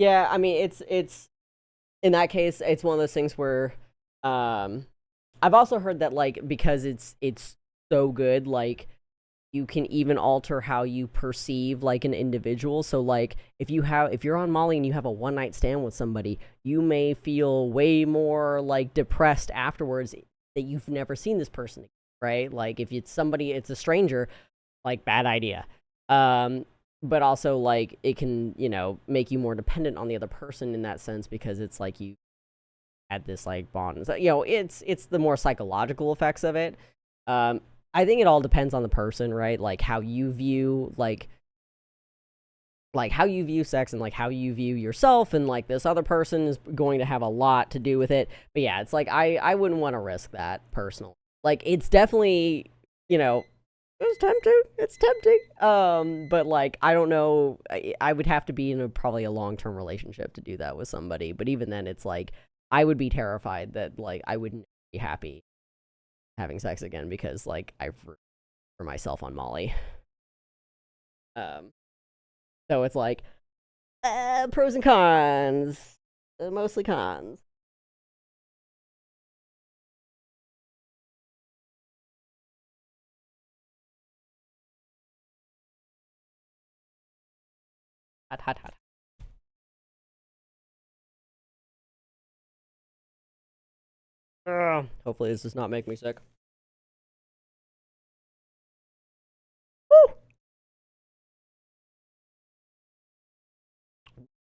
Yeah, I mean, it's in that case, it's one of those things where, I've also heard that, like, because it's so good, like, you can even alter how you perceive, like, an individual. So, like, if you're on Molly and you have a one-night stand with somebody, you may feel way more, like, depressed afterwards that you've never seen this person, right? Like, if it's a stranger, like, bad idea. But also, like, it can, make you more dependent on the other person in that sense, because it's like you had this, like, bond. So, it's the more psychological effects of it. I think it all depends on the person, right? Like, how you view, like how you view sex, and, like, how you view yourself, and, like, this other person is going to have a lot to do with it. But yeah, it's like, I wouldn't want to risk that personally. Like, it's definitely, it's tempting. But, like, I don't know, I would have to be in probably a long-term relationship to do that with somebody. But even then, it's like, I would be terrified that, like, I wouldn't be happy having sex again, because, like, I for myself on Molly. So it's like, pros and cons. Mostly cons. Hot, hot, hot. Hopefully this does not make me sick. Woo!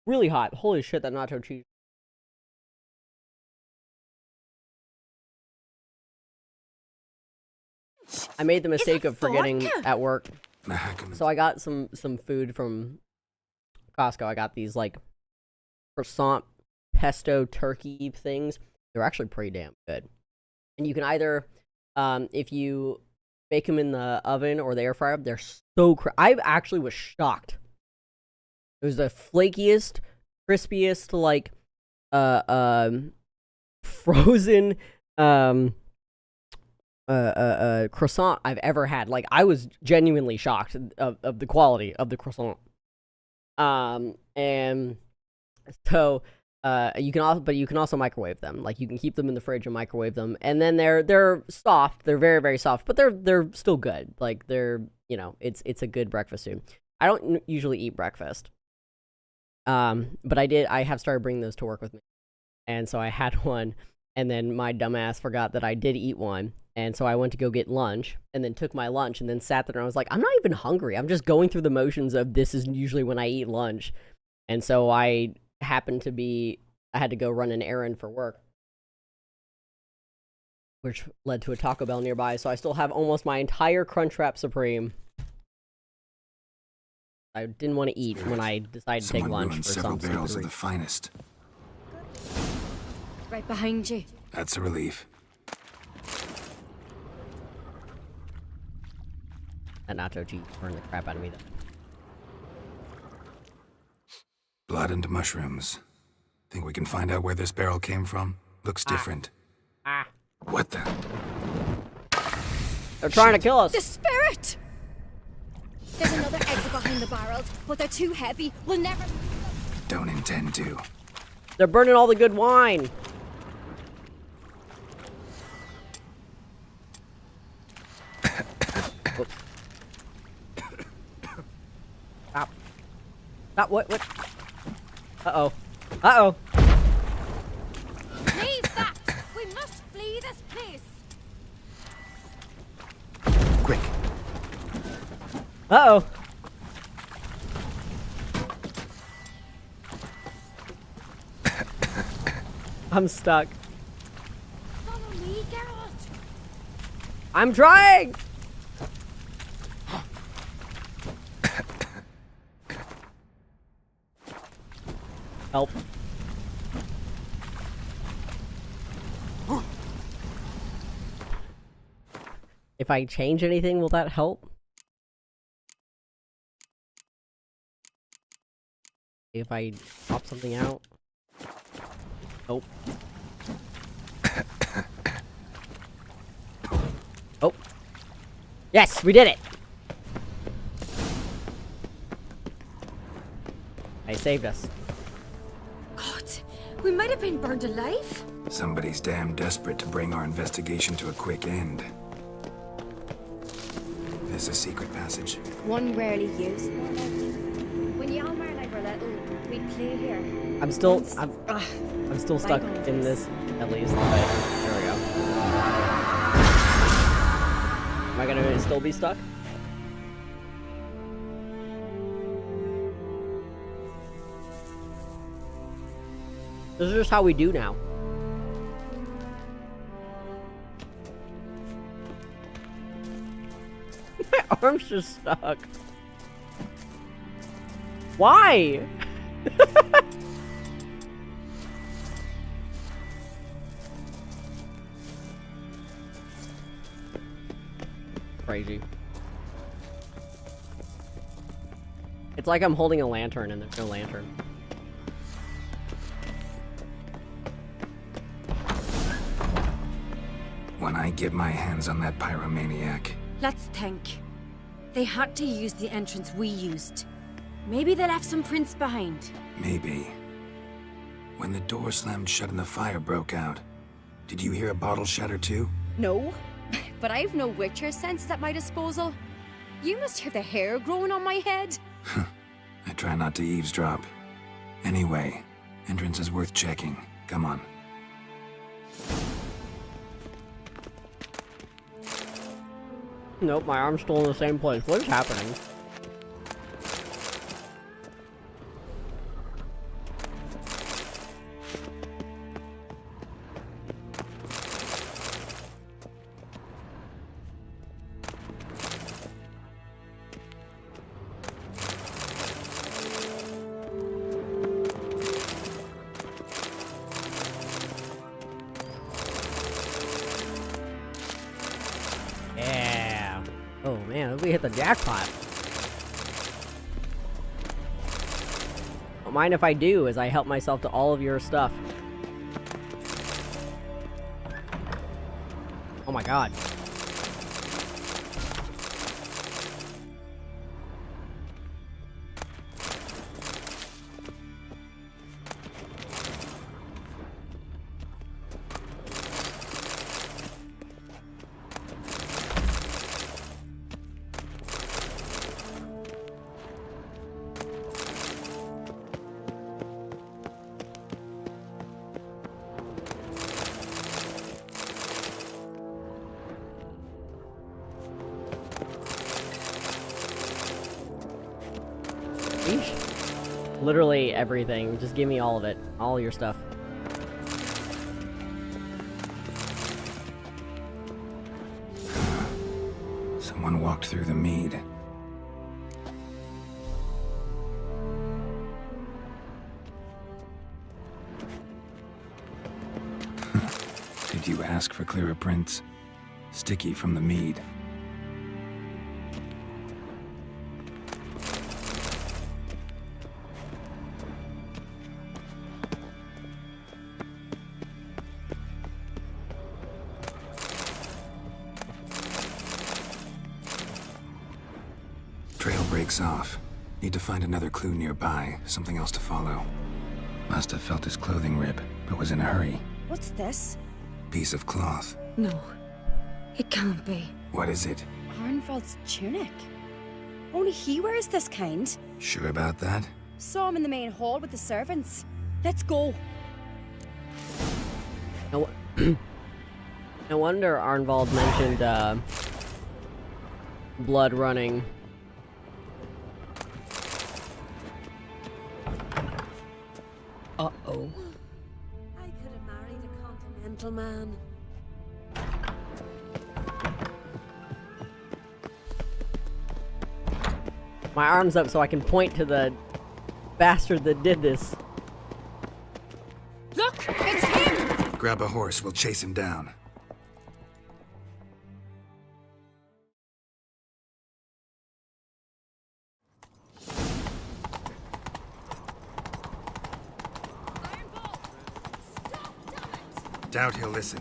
Really hot. Holy shit, that nacho cheese. I made the mistake of forgetting at work. So I got some food from Costco. I got these, like, croissant pesto turkey things. They're actually pretty damn good. And you can either, if you bake them in the oven or the air fryer, they're so I actually was shocked. It was the flakiest, crispiest, like, frozen, croissant I've ever had. Like, I was genuinely shocked of the quality of the croissant. And so, you can also microwave them. Like, you can keep them in the fridge and microwave them, and then they're soft. They're very, very soft, but they're still good. Like, they're, it's a good breakfast food. I don't usually eat breakfast. But I have started bringing those to work with me. And so I had one, and then my dumbass forgot that I did eat one. And so I went to go get lunch, and then took my lunch, and then sat there, and I was like, I'm not even hungry. I'm just going through the motions of this is usually when I eat lunch. And so I had to go run an errand for work, which led to a Taco Bell nearby. So I still have almost my entire Crunchwrap Supreme. I didn't want to eat when I decided to take lunch for several some barrels of reason. the finest. Right behind you. That's a relief. That nacho cheese burned the crap out of me, though. Blood and mushrooms. Think we can find out where this barrel came from? Looks different. What the? They're trying to kill us. The spirit! There's another exit behind the barrels, but they're too heavy. We'll never... Don't intend to. They're burning all the good wine. Not what? Uh-oh. Uh-oh. Leave that! We must flee this place! Quick. Uh-oh. I'm stuck. Follow me, Geralt! I'm trying! Help. If I change anything, will that help? If I pop something out? Nope. Oh. Yes, we did it! They saved us. God, we might have been burned alive. Somebody's damn desperate to bring our investigation to a quick end. There's a secret passage. One rarely used. When Yalmar and I were little, we'd play here. I'm still stuck in this, at least. But there we go. Am I gonna still be stuck? This is just how we do now. My arm's just stuck. Why? Crazy. It's like I'm holding a lantern and there's no lantern. When I get my hands on that pyromaniac. Let's think. They had to use the entrance we used. Maybe they left some prints behind. Maybe. When the door slammed shut and the fire broke out, did you hear a bottle shatter too? No, but I've no Witcher sense at my disposal. You must hear the hair growing on my head. I try not to eavesdrop. Anyway, entrance is worth checking. Come on. Nope, my arm's still in the same place. What is happening? Oh man, we hit the jackpot. Don't mind if I do, as I help myself to all of your stuff. Oh my god. Literally everything. Just give me all of it. All your stuff. Someone walked through the mead. Did you ask for clearer prints? Sticky from the mead. Trail breaks off. Need to find another clue nearby, something else to follow. Must have felt his clothing rip, but was in a hurry. What's this? Piece of cloth. No, it can't be. What is it? Arnvald's tunic. Only he wears this kind. Sure about that? Saw him in the main hall with the servants. Let's go. No, no wonder Arnvald mentioned blood running. Uh-oh. I could have married a continental man. My arm's up so I can point to the bastard that did this. Look, it's him! Grab a horse, we'll chase him down. Doubt he'll listen.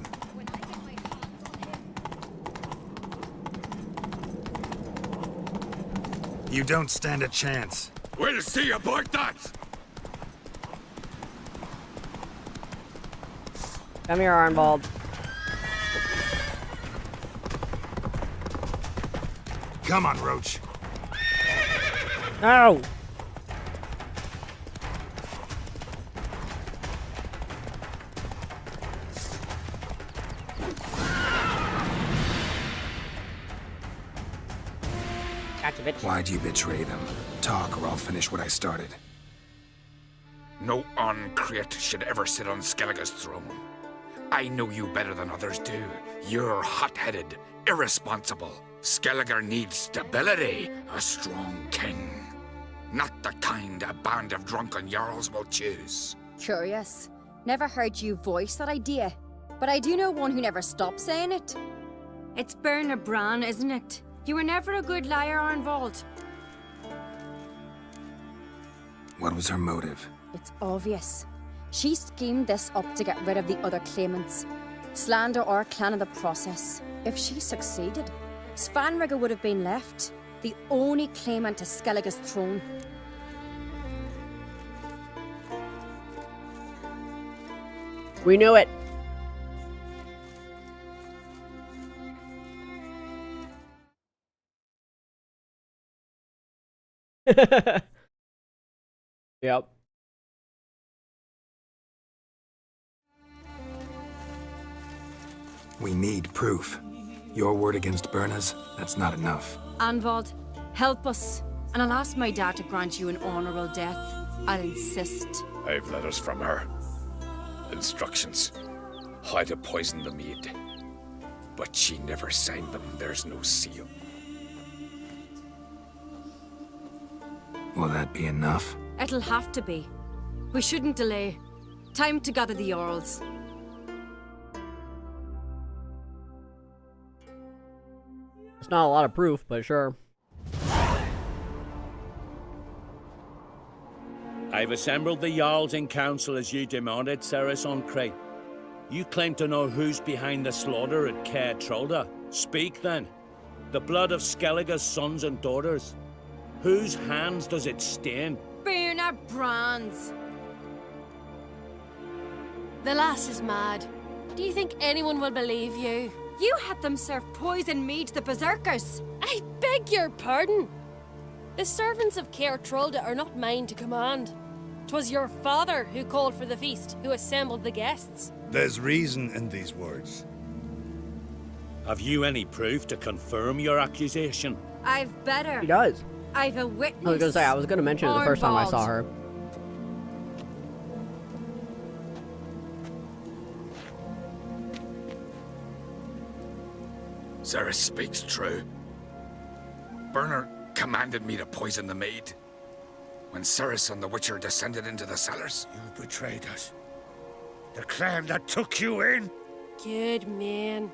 You don't stand a chance. We'll see about that! Come here, Arnvald. Come on, Roach. No! Gotcha, bitch. Why'd you betray them? Talk, or I'll finish what I started. No Oncrate should ever sit on Skellige's throne. I know you better than others do. You're hot-headed, irresponsible. Skellige needs stability, a strong king. Not the kind a band of drunken jarls will choose. Curious. Never heard you voice that idea. But I do know one who never stops saying it. It's Berna Bran, isn't it? You were never a good liar, Arnvald. What was her motive? It's obvious. She schemed this up to get rid of the other claimants. Slander our clan in the process. If she succeeded, Svanrige would have been left, the only claimant to Skellige's throne. We knew it. Yep. We need proof. Your word against Berna's, that's not enough. Arnvald, help us, and I'll ask my dad to grant you an honorable death. I'll insist. I've letters from her. Instructions. How to poison the mead. But she never signed them. There's no seal. Will that be enough? It'll have to be. We shouldn't delay. Time to gather the Jarls. It's not a lot of proof, but sure. I've assembled the Jarls in council as you demanded, Ceres Oncrate. You claim to know who's behind the slaughter at Caer Trolda. Speak then. The blood of Skellige's sons and daughters. Whose hands does it stain? Berna Bran's. The lass is mad. Do you think anyone will believe you? You had them serve poison mead to the berserkers. I beg your pardon. The servants of Caer Trolda are not mine to command. 'Twas your father who called for the feast, who assembled the guests. There's reason in these words. Have you any proof to confirm your accusation? I've better. He does. I've a witness. I was gonna say, I was gonna mention it the first time I saw her. Ceres speaks true. Berna commanded me to poison the maid. When Ceres and the Witcher descended into the cellars. You betrayed us. The clan that took you in. Good man.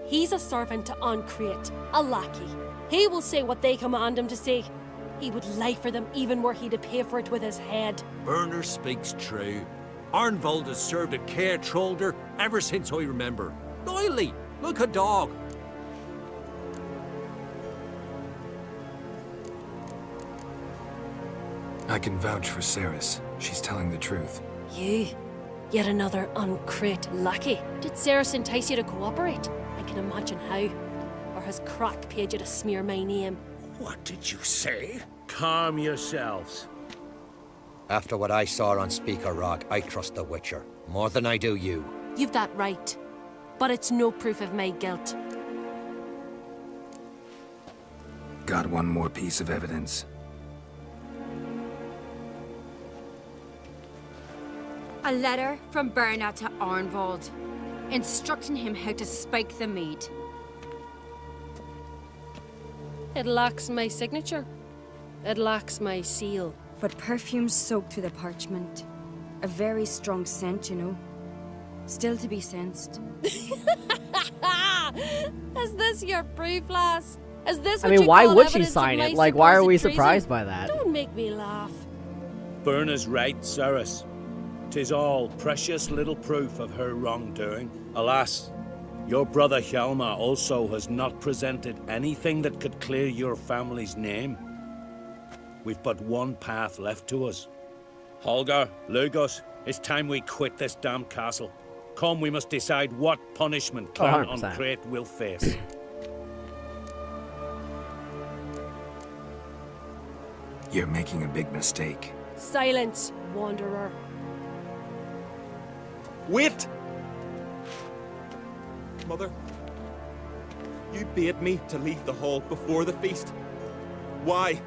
He's a servant to Oncrate, a lackey. He will say what they command him to say. He would lie for them even were he to pay for it with his head. Berner speaks true. Arnvald has served at Caer Trolder ever since I remember. Loyally, like a dog. I can vouch for Ceres. She's telling the truth. You? Yet another Oncrate lackey. Did Ceres entice you to cooperate? I can imagine how. Or has Crack paid you to smear my name? What did you say? Calm yourselves. After what I saw on Speaker Rock, I trust the Witcher more than I do you. You've that right. But it's no proof of my guilt. Got one more piece of evidence. A letter from Berna to Arnvald, instructing him how to spike the mead. It lacks my signature. It lacks my seal. But perfume soaked through the parchment. A very strong scent, you know. Still to be sensed. Is this your proof, lass? Is this I what mean, you why call would she evidence of sign my it? Like, why are we supposed surprised treason? by that? Don't make me laugh. Berna's right, Cerys. 'Tis all precious little proof of her wrongdoing. Alas, your brother Hjalmar also has not presented anything that could clear your family's name. We've but one path left to us. Holger, Lugos, it's time we quit this damn castle. Come, we must decide what punishment Clan 100%. Uncrate will face. You're making a big mistake. Silence, wanderer. Wait! Mother, you bade me to leave the hall before the feast. Why?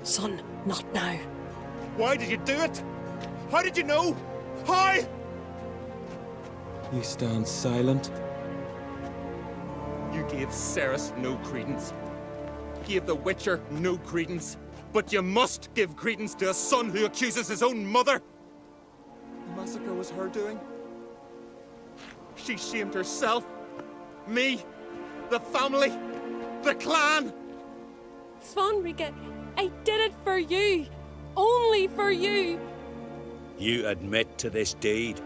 Son, not now. Why did you do it? How did you know? How? You stand silent. You gave Cerys no credence. Gave the Witcher no credence. But you must give credence to a son who accuses his own mother. The massacre was her doing. She shamed herself, me, the family, the clan. Svanrika, I did it for you. Only for you. You admit to this deed.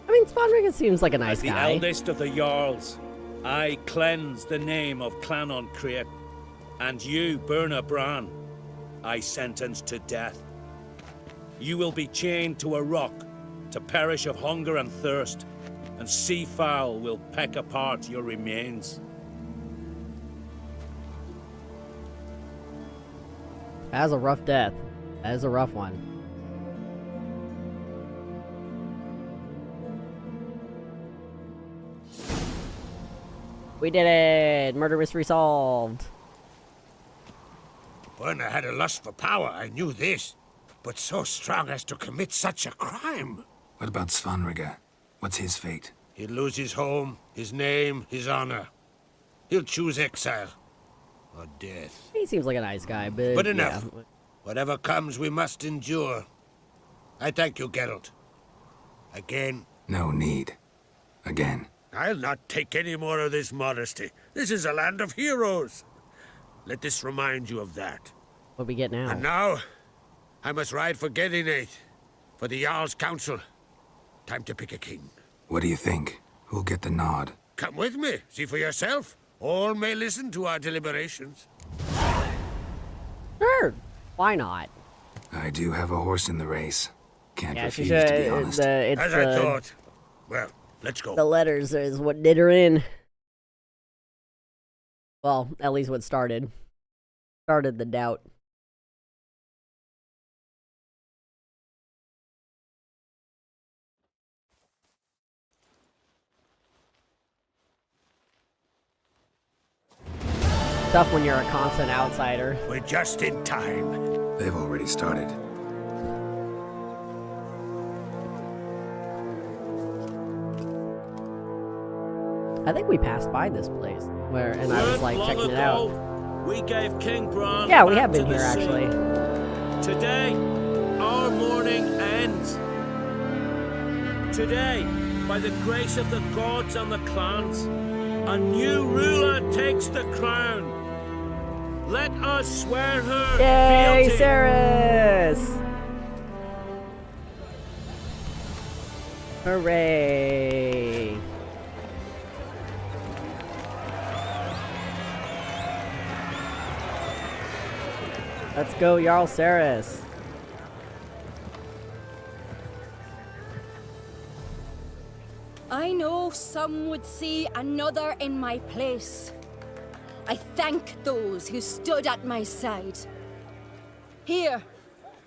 I mean, Svanrika seems like a nice As the guy. eldest of the Jarls, I cleanse the name of Clan Uncrate, and you, Berna Bran, I sentence to death. You will be chained to a rock to perish of hunger and thirst, and sea fowl will peck apart your remains. That's a rough death. That is a rough one. We did it! Murder mystery solved. Berna had a lust for power, I knew this. But so strong as to commit such a crime. What about Svanrika? What's his fate? He'll lose his home, his name, his honor. He'll choose exile. Or death. He seems like a nice guy, but But enough. yeah. Whatever comes, we must endure. I thank you, Geralt. Again. No need. Again. I'll not take any more of this modesty. This is a land of heroes. Let this remind you of that. What we get now? And now, I must ride for Gedinate, for the Jarl's Council. Time to pick a king. What do you think? Who'll get the nod? Come with me, see for yourself. All may listen to our deliberations. Sure. Why not? I do have a horse in the race. Can't Yeah, refuse, she's to be honest. As I thought. Well, let's go. The letters is what did her in. Well, at least what started the doubt. Tough when you're a constant outsider. We're just in time. They've already started. I think we passed by this place and I was like Long checking it ago, out. We gave King Bran Yeah, we back have been to the here sea. actually. Today, our mourning ends. Today, by the grace of the gods and the clans, a new ruler takes the crown. Let us swear her Yay, fealty. Cerys! Hooray! Let's go, Jarl Cerys. I know some would see another in my place. I thank those who stood at my side. Here,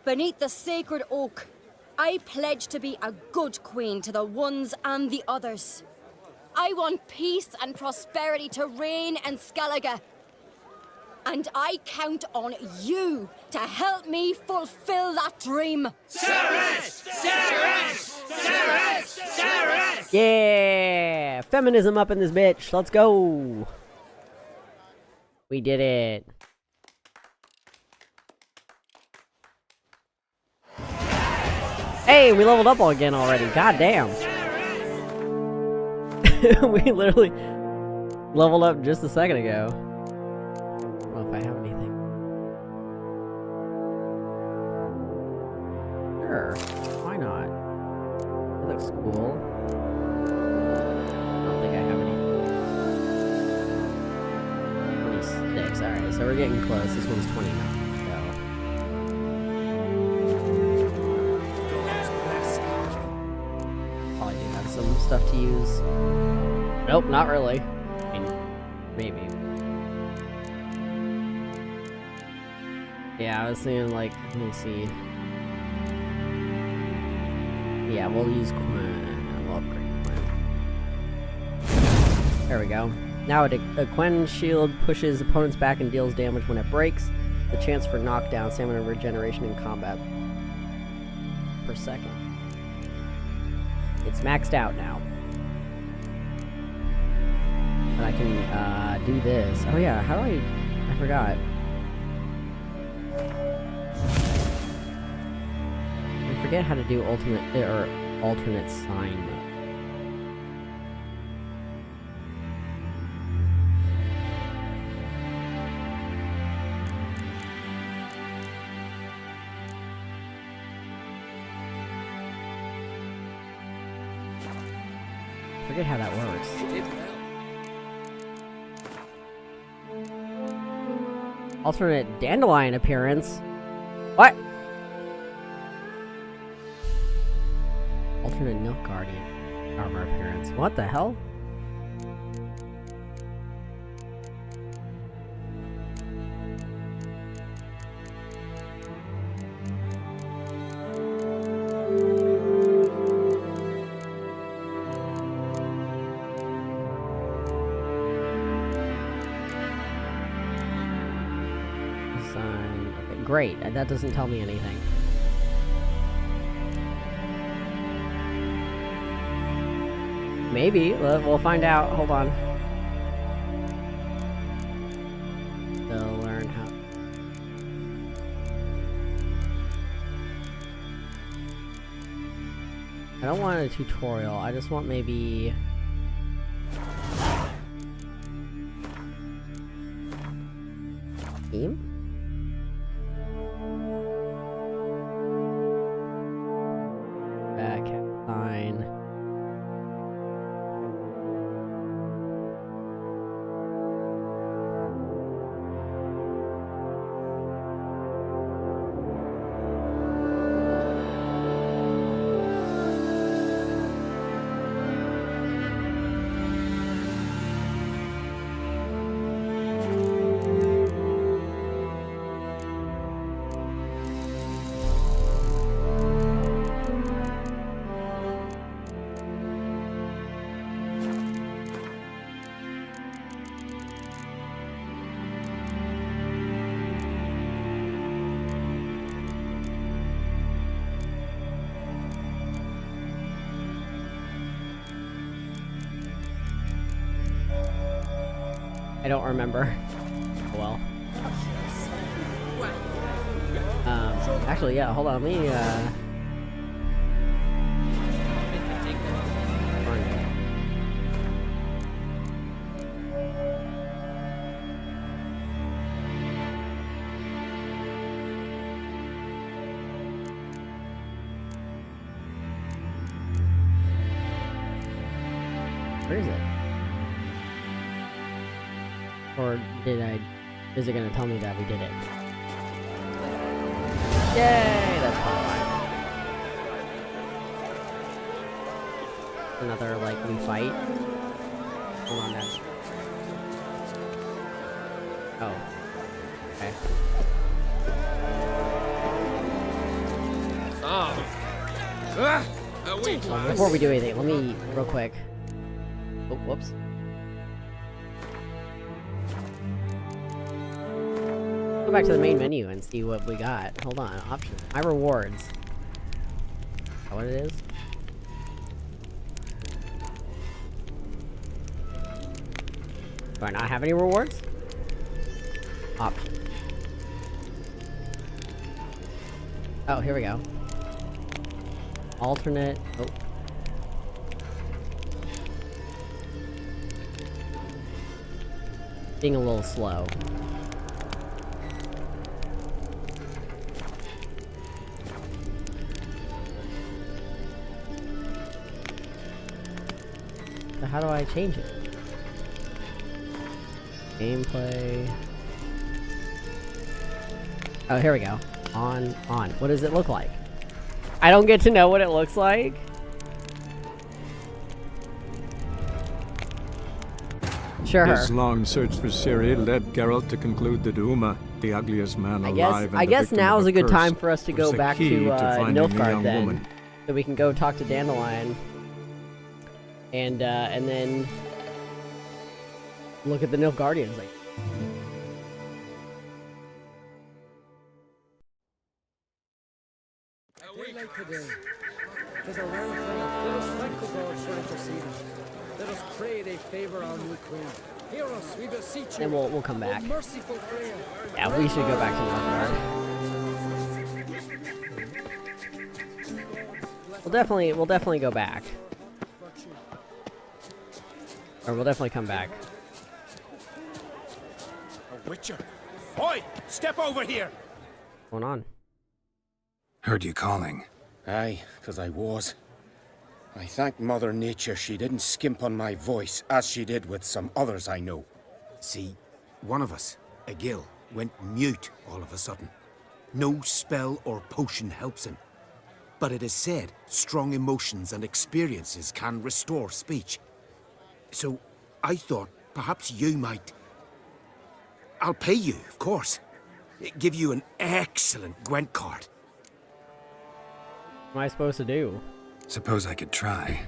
beneath the sacred oak, I pledge to be a good queen to the ones and the others. I want peace and prosperity to reign in Skellige. And I count on you to help me fulfill that dream. Ceres! Ceres! Ceres! Ceres! Yeah! Feminism up in this bitch. Let's go. We did it. Hey, we leveled up again already. God damn. We literally leveled up just a second ago. I don't know if I have anything. Sure. Why not? It looks cool. I don't think I have any. 26. Alright, so we're getting close. This one's 29. Some stuff to use. Nope, not really. I mean, maybe. Yeah, I was thinking like, let me see. Yeah, we'll use Quen. We'll upgrade Quen. There we go. Now a Quen shield pushes opponents back and deals damage when it breaks. The chance for knockdown, stamina regeneration in combat per second. It's maxed out now. But I can do this. Oh yeah, how do I forgot. I forget how to do ultimate or alternate sign mode. I forget how that works. Alternate dandelion appearance? What? Alternate Nilfgaardian armor appearance. What the hell? Great, that doesn't tell me anything. Maybe, we'll find out. Hold on. They'll learn how. I don't want a tutorial, I just want maybe... Team? Fine. I don't remember. Well. Actually, yeah, hold on, let me, where is it? Or is it gonna tell me that we did it? Yay! That's fine. Another, like, we fight. Hold on, guys. Oh. Okay. Before we do anything, let me real quick. Oh, whoops. Go back to the main menu and see what we got. Hold on, options. My rewards. Is that what it is? Do I not have any rewards? Options. Oh, here we go. Alternate. Oh. Being a little slow. So how do I change it? Gameplay. Oh, here we go. On. What does it look like? I don't get to know what it looks like. Sure. His long search for Ciri led Geralt to conclude that Uma, the ugliest man alive, I guess now is a good time for us to go back to Nilfgaard then, woman. so we can go talk to Dandelion, and then look at the Nilfgaardians. Like, today. Tis a rare thing. Let us thank the gods for interceding. Let us pray they favor our new queen. Hear us, we beseech you. and we'll come back. Merciful prayer. Yeah, we should go back to Nilfgaard. We'll definitely go back. Or we'll definitely come back. A witcher. Oi! Step over here! What's going on? Heard you calling. Aye, 'cause I was. I thank Mother Nature she didn't skimp on my voice, as she did with some others I know. See, one of us, a gill, went mute all of a sudden. No spell or potion helps him. But it is said strong emotions and experiences can restore speech. So, I thought perhaps you might... I'll pay you, of course. Give you an excellent Gwent card. What am I supposed to do? Suppose I could try,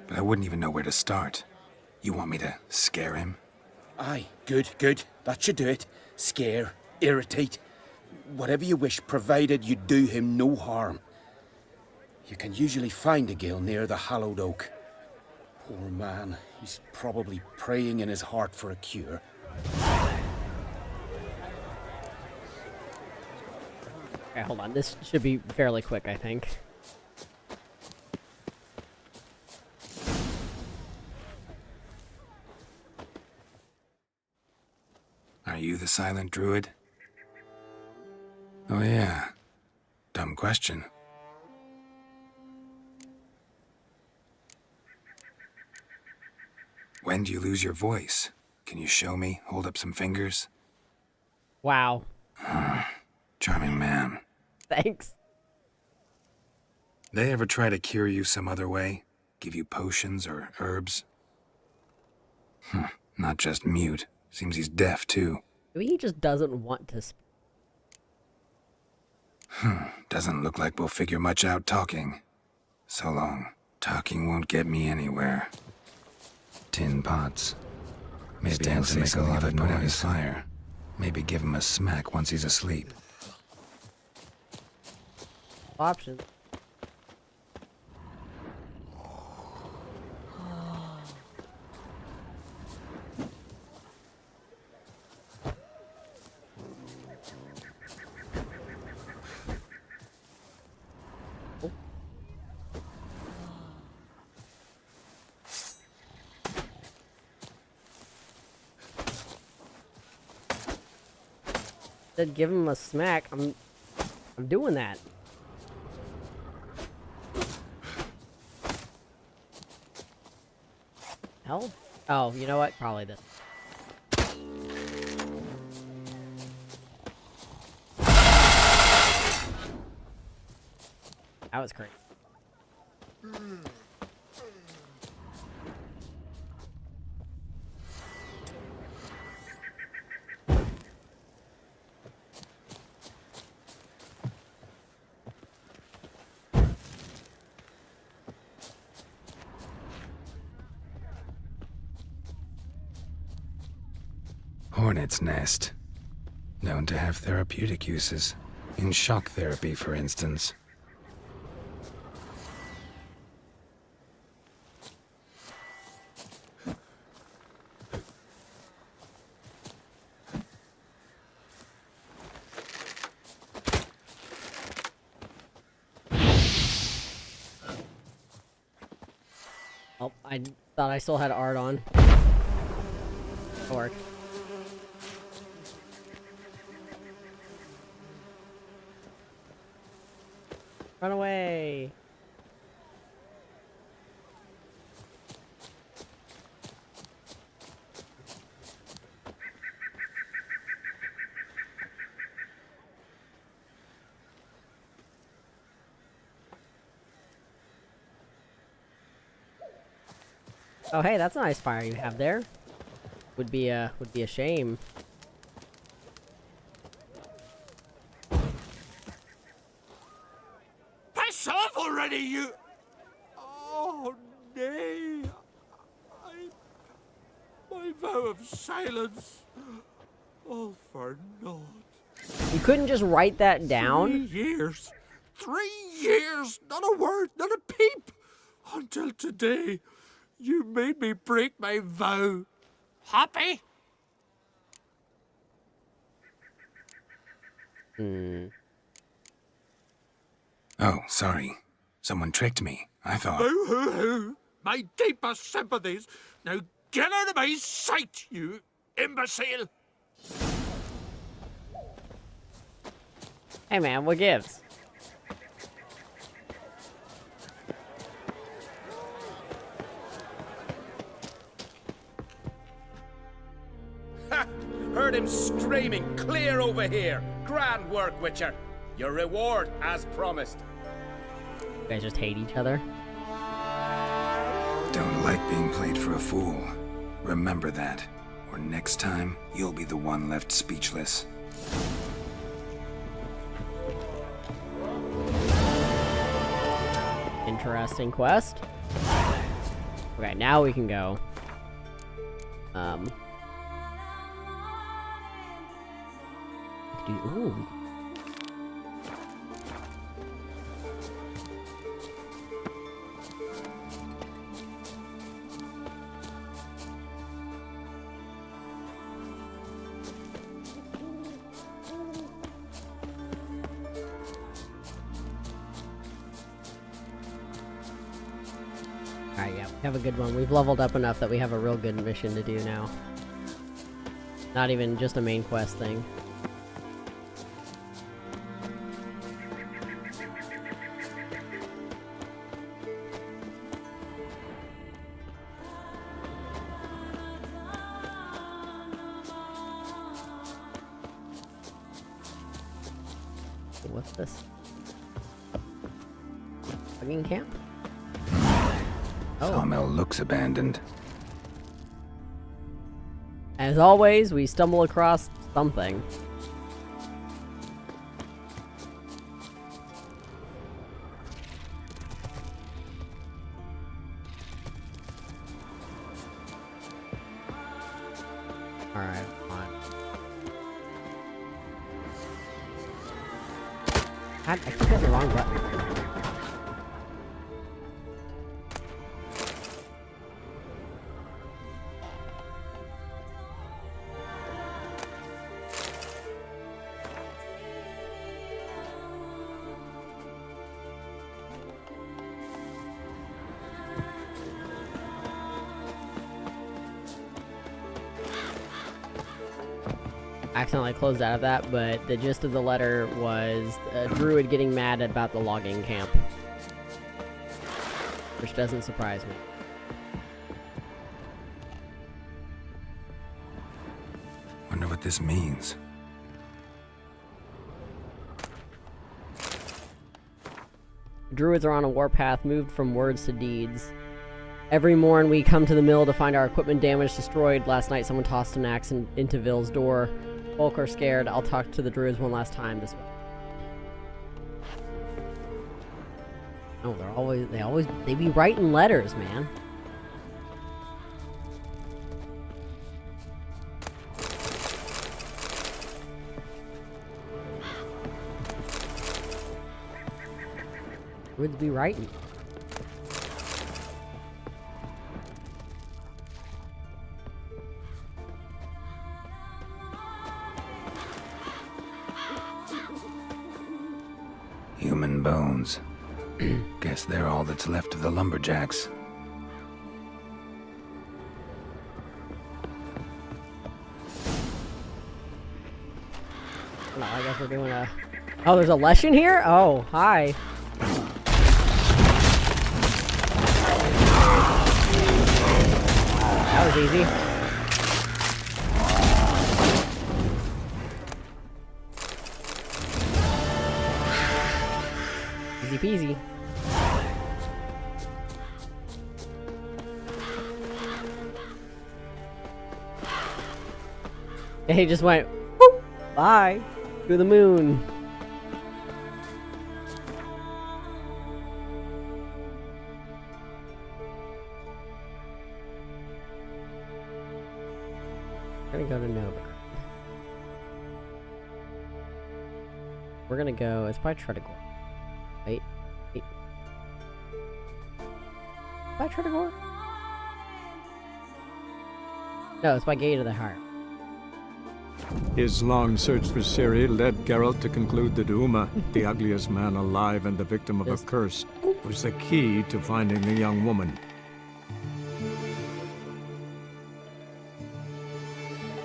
but I wouldn't even know where to start. You want me to scare him? Aye, good. That should do it. Scare, irritate, whatever you wish, provided you do him no harm. You can usually find a gill near the hallowed oak. Poor man, he's probably praying in his heart for a cure. Okay, hold on. This should be fairly quick, I think. Are you the silent druid? Oh yeah. Dumb question. When do you lose your voice? Can you show me? Hold up some fingers? Wow. Charming man. Thanks. They ever try to cure you some other way? Give you potions or herbs? Not just mute. Seems he's deaf, too. Maybe he just doesn't want to speak. Doesn't look like we'll figure much out talking. So long. Talking won't get me anywhere. Tin pots. Maybe I'll say something if I put out his fire. Maybe give him a smack once he's asleep. Options. Said give him a smack. I'm doing that. Hell? Oh, you know what? Probably this. That was great. Hornet's nest. Known to have therapeutic uses. In shock therapy, for instance. Oh, I thought I still had art on. Work. Run away! Oh hey, that's a nice fire you have there. Would be a shame. Piss off already, you... Oh, nay. My vow of silence. All for naught. You couldn't just write that down? 3 years. 3 years. Not a word, not a peep. Until today, you made me break my vow. Happy? Oh, sorry. Someone tricked me. I thought... Boo-hoo-hoo. My deepest sympathies. Now get out of my sight, you imbecile. Hey man, what gives? Ha! Heard him screaming clear over here. Grand work, Witcher. Your reward, as promised. You guys just hate each other? Don't like being played for a fool. Remember that. Or next time, you'll be the one left speechless. Interesting quest. Okay, now we can go. Ooh. Alright, yeah, we have a good one. We've leveled up enough that we have a real good mission to do now. Not even just a main quest thing. What's this? Logging camp? Sawmill looks abandoned. As always, we stumble across something. Alright, fine. I keep hitting the wrong button. Accidentally closed out of that, but the gist of the letter was a druid getting mad about the logging camp. Which doesn't surprise me. Wonder what this means. Druids are on a warpath, moved from words to deeds. Every morn we come to the mill to find our equipment damaged, destroyed. Last night someone tossed an axe into Ville's door. Folk are scared. I'll talk to the druids one last time this way. Oh, they be writing letters, man. Would be right. Human bones. Guess they're all that's left of the lumberjacks. No, I guess we're doing a... Oh, there's a lesson here? Oh, hi. That was easy. Easy peasy. And he just went, whoop, bye, to the moon. We're gonna go to Novigrad. We're gonna go, it's by Tredegor. Wait. By Tredegor? No, it's by Gate of the Heart. His long search for Ciri led Geralt to conclude that Uma, the ugliest man alive and the victim of a curse, was the key to finding the young woman.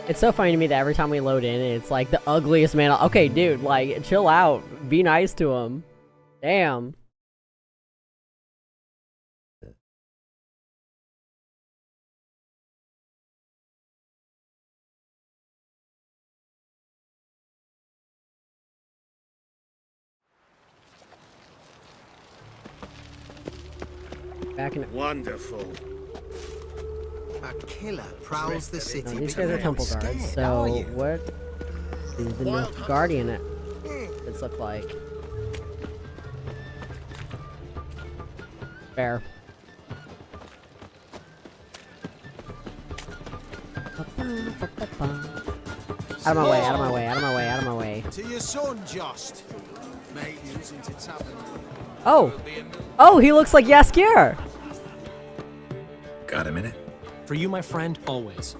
It's so funny to me that every time we load in, it's like the ugliest man. Okay, dude, like, chill out. Be nice to him. Damn. Back in. Wonderful. A killer prowls the city. No, these guys are temple guards. So what is the Nilfgaardian it's look like? Fair. Out of my way, out of my way, out of my way, out of my way. To your son, Jost. Maidens into tavern. Oh! Oh, he looks like Jaskier! Got a minute? For you, my friend, always.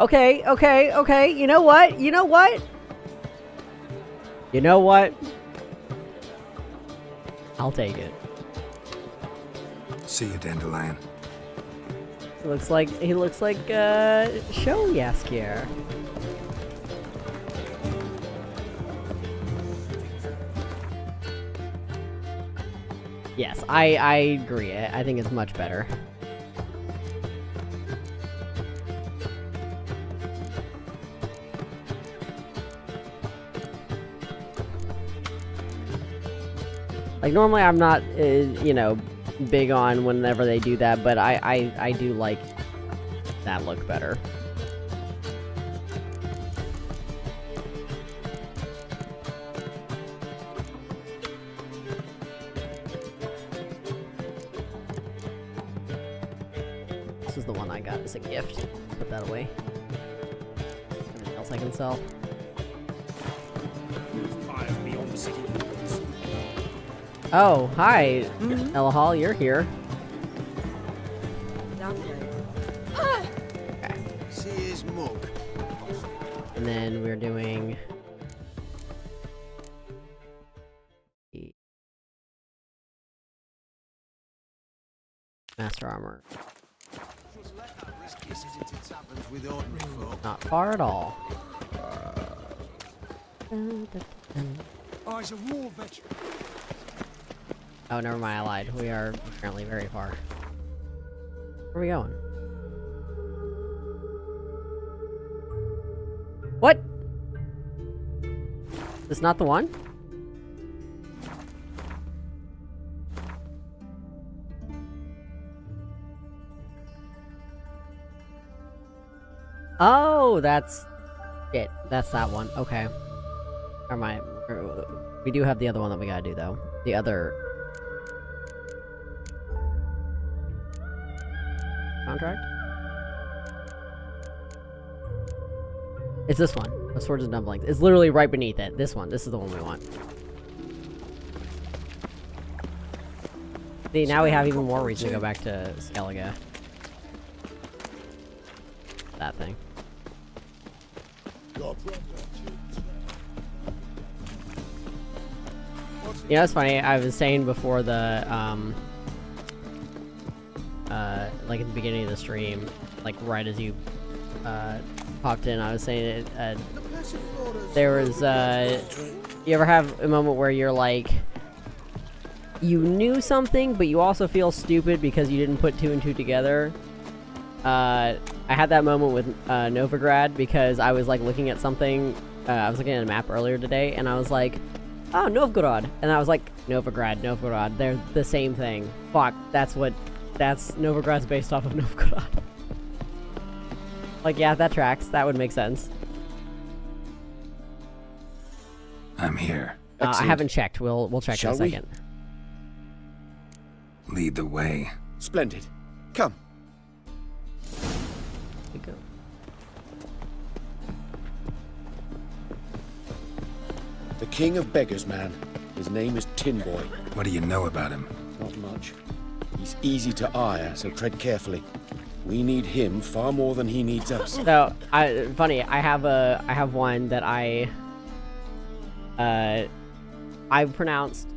Okay, okay, okay. You know what? You know what? You know what? I'll take it. See you, Dandelion. He looks like show Jaskier. Yes, I agree. I think it's much better. Like, normally I'm not, you know, big on whenever they do that, but I do like that look better. This is the one I got as a gift. Put that away. Anything else I can sell? Oh, hi, Ella Hall, you're here. Okay. See his mug. And then we're doing... Master Armor. Not far at all. Oh, he's a war veteran. Oh, never mind, I lied. We are apparently very far. Where are we going? What? This not the one? Oh, that's it. That's that one. Okay. Never mind. We do have the other one that we gotta do, though. The other... contract? It's this one. The Swords and Dumplings. It's literally right beneath it. This one. This is the one we want. See, now we have even more reason to go back to Skellige. That thing. You know, it's funny, I was saying before the, like at the beginning of the stream, like right as you, popped in, I was saying it, there was, you ever have a moment where you're like, you knew something, but you also feel stupid because you didn't put two and two together? I had that moment with, Novigrad, because I was, like, looking at something, I was looking at a map earlier today, and I was like, oh, Novigrad, and I was like, Novigrad, they're the same thing. Fuck, Novigrad's based off of Novigrad. Like, yeah, that tracks, that would make sense. I'm here. I haven't checked, we'll check in a second. Lead the way. Splendid. Come. We go. The king of beggars, man. His name is Tin Boy. What do you know about him? Not much. He's easy to ire, so tread carefully. We need him far more than he needs us. So, funny, I have one that I've pronounced,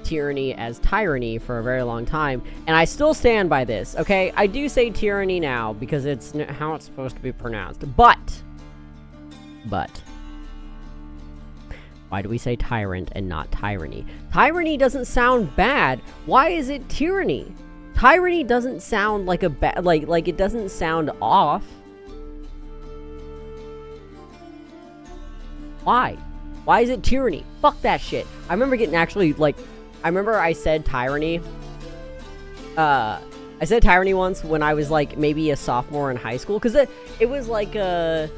tyranny as tyranny for a very long time, and I still stand by this, okay? I do say tyranny now because it's how it's supposed to be pronounced, but why do we say tyrant and not tyranny? Tyranny doesn't sound bad. Why is it tyranny? Tyranny doesn't sound like a bad, like it doesn't sound off. Why? Why is it tyranny? Fuck that shit. I remember getting actually, like, I remember I said tyranny. I said tyranny once when I was, like, maybe a sophomore in high school. Because it was like a...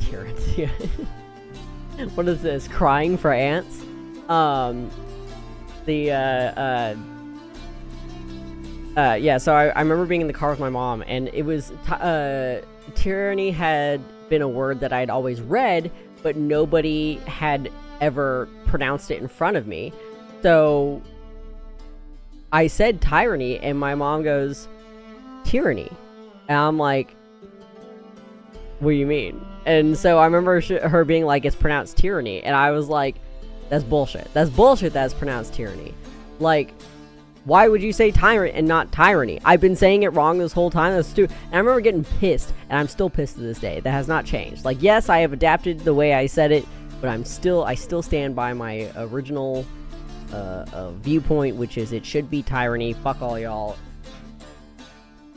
Tyranny. What is this? Crying for ants? Yeah, so I remember being in the car with my mom, and it was... tyranny had been a word that I'd always read, but nobody had ever pronounced it in front of me. So I said tyranny, and my mom goes, tyranny. And I'm like, what do you mean? And so I remember her being like, it's pronounced tyranny. And I was like, that's bullshit. That's bullshit that's pronounced tyranny. Like, why would you say tyrant and not tyranny? I've been saying it wrong this whole time. That's stupid. And I remember getting pissed, and I'm still pissed to this day. That has not changed. Like, yes, I have adapted the way I said it, but I still stand by my original viewpoint, which is it should be tyranny. Fuck all y'all.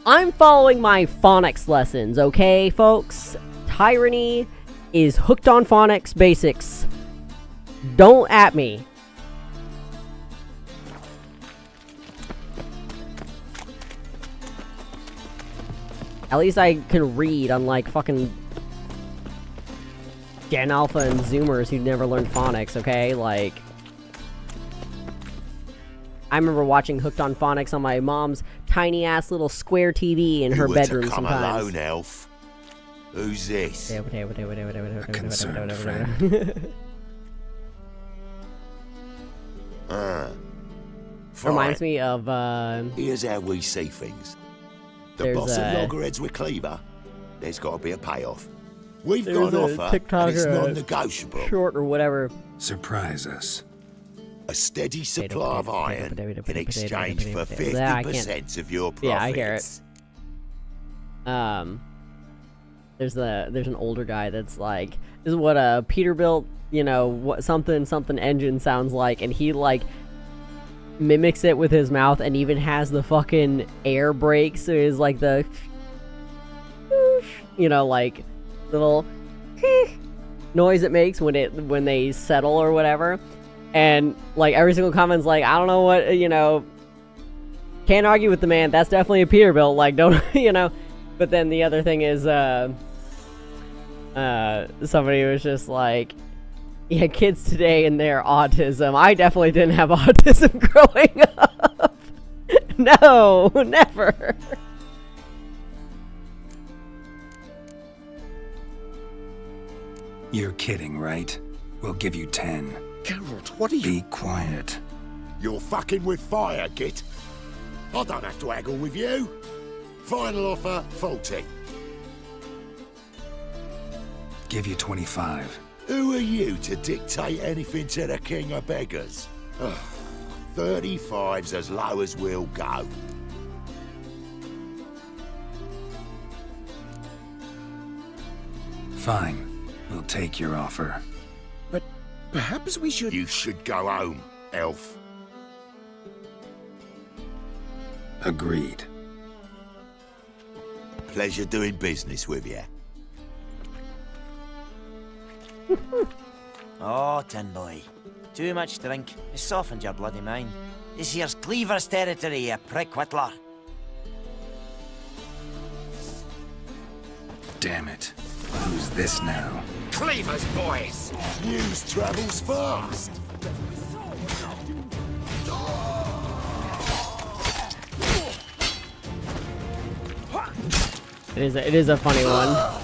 I'm following my phonics lessons, okay, folks? Tyranny is hooked on phonics basics. Don't at me. At least I can read, unlike fucking Gen Alpha and Zoomers who never learned phonics, okay? Like, I remember watching Hooked on Phonics on my mom's tiny-ass little square TV in her bedroom sometimes. Alone, elf. Who's this? A concerned friend. Reminds me of, Here's how we see things. The boss of loggerheads with Cleaver, there's got to be a payoff. We've got an offer, and it's non-negotiable. Short or whatever. Surprise us. A steady supply of iron in exchange for 50% of your profits. Yeah, I hear it. There's an older guy that's like, this is what a Peterbilt, you know, what something engine sounds like, and he like mimics it with his mouth and even has the fucking air brakes. So it's like the, you know, like little noise it makes when they settle or whatever. And like every single comment's like, I don't know what, you know, can't argue with the man. That's definitely a Peterbilt. Like, don't, you know. But then the other thing is, somebody was just like, yeah, kids today and their autism. I definitely didn't have autism growing up. No, never. You're kidding, right? We'll give you 10. Geralt, what are you... Be quiet. You're fucking with fire, Git. I don't have to haggle with you. Final offer, 40. Give you 25. Who are you to dictate anything to the king of beggars? 35's as low as we'll go. Fine. We'll take your offer. But perhaps we should... You should go home, elf. Agreed. Pleasure doing business with you. Oh, Tin Boy. Too much drink. It's softened your bloody mind. This here's Cleaver's territory, you prick whittler. Damn it. Who's this now? Cleaver's boys! News travels fast. It is a funny one.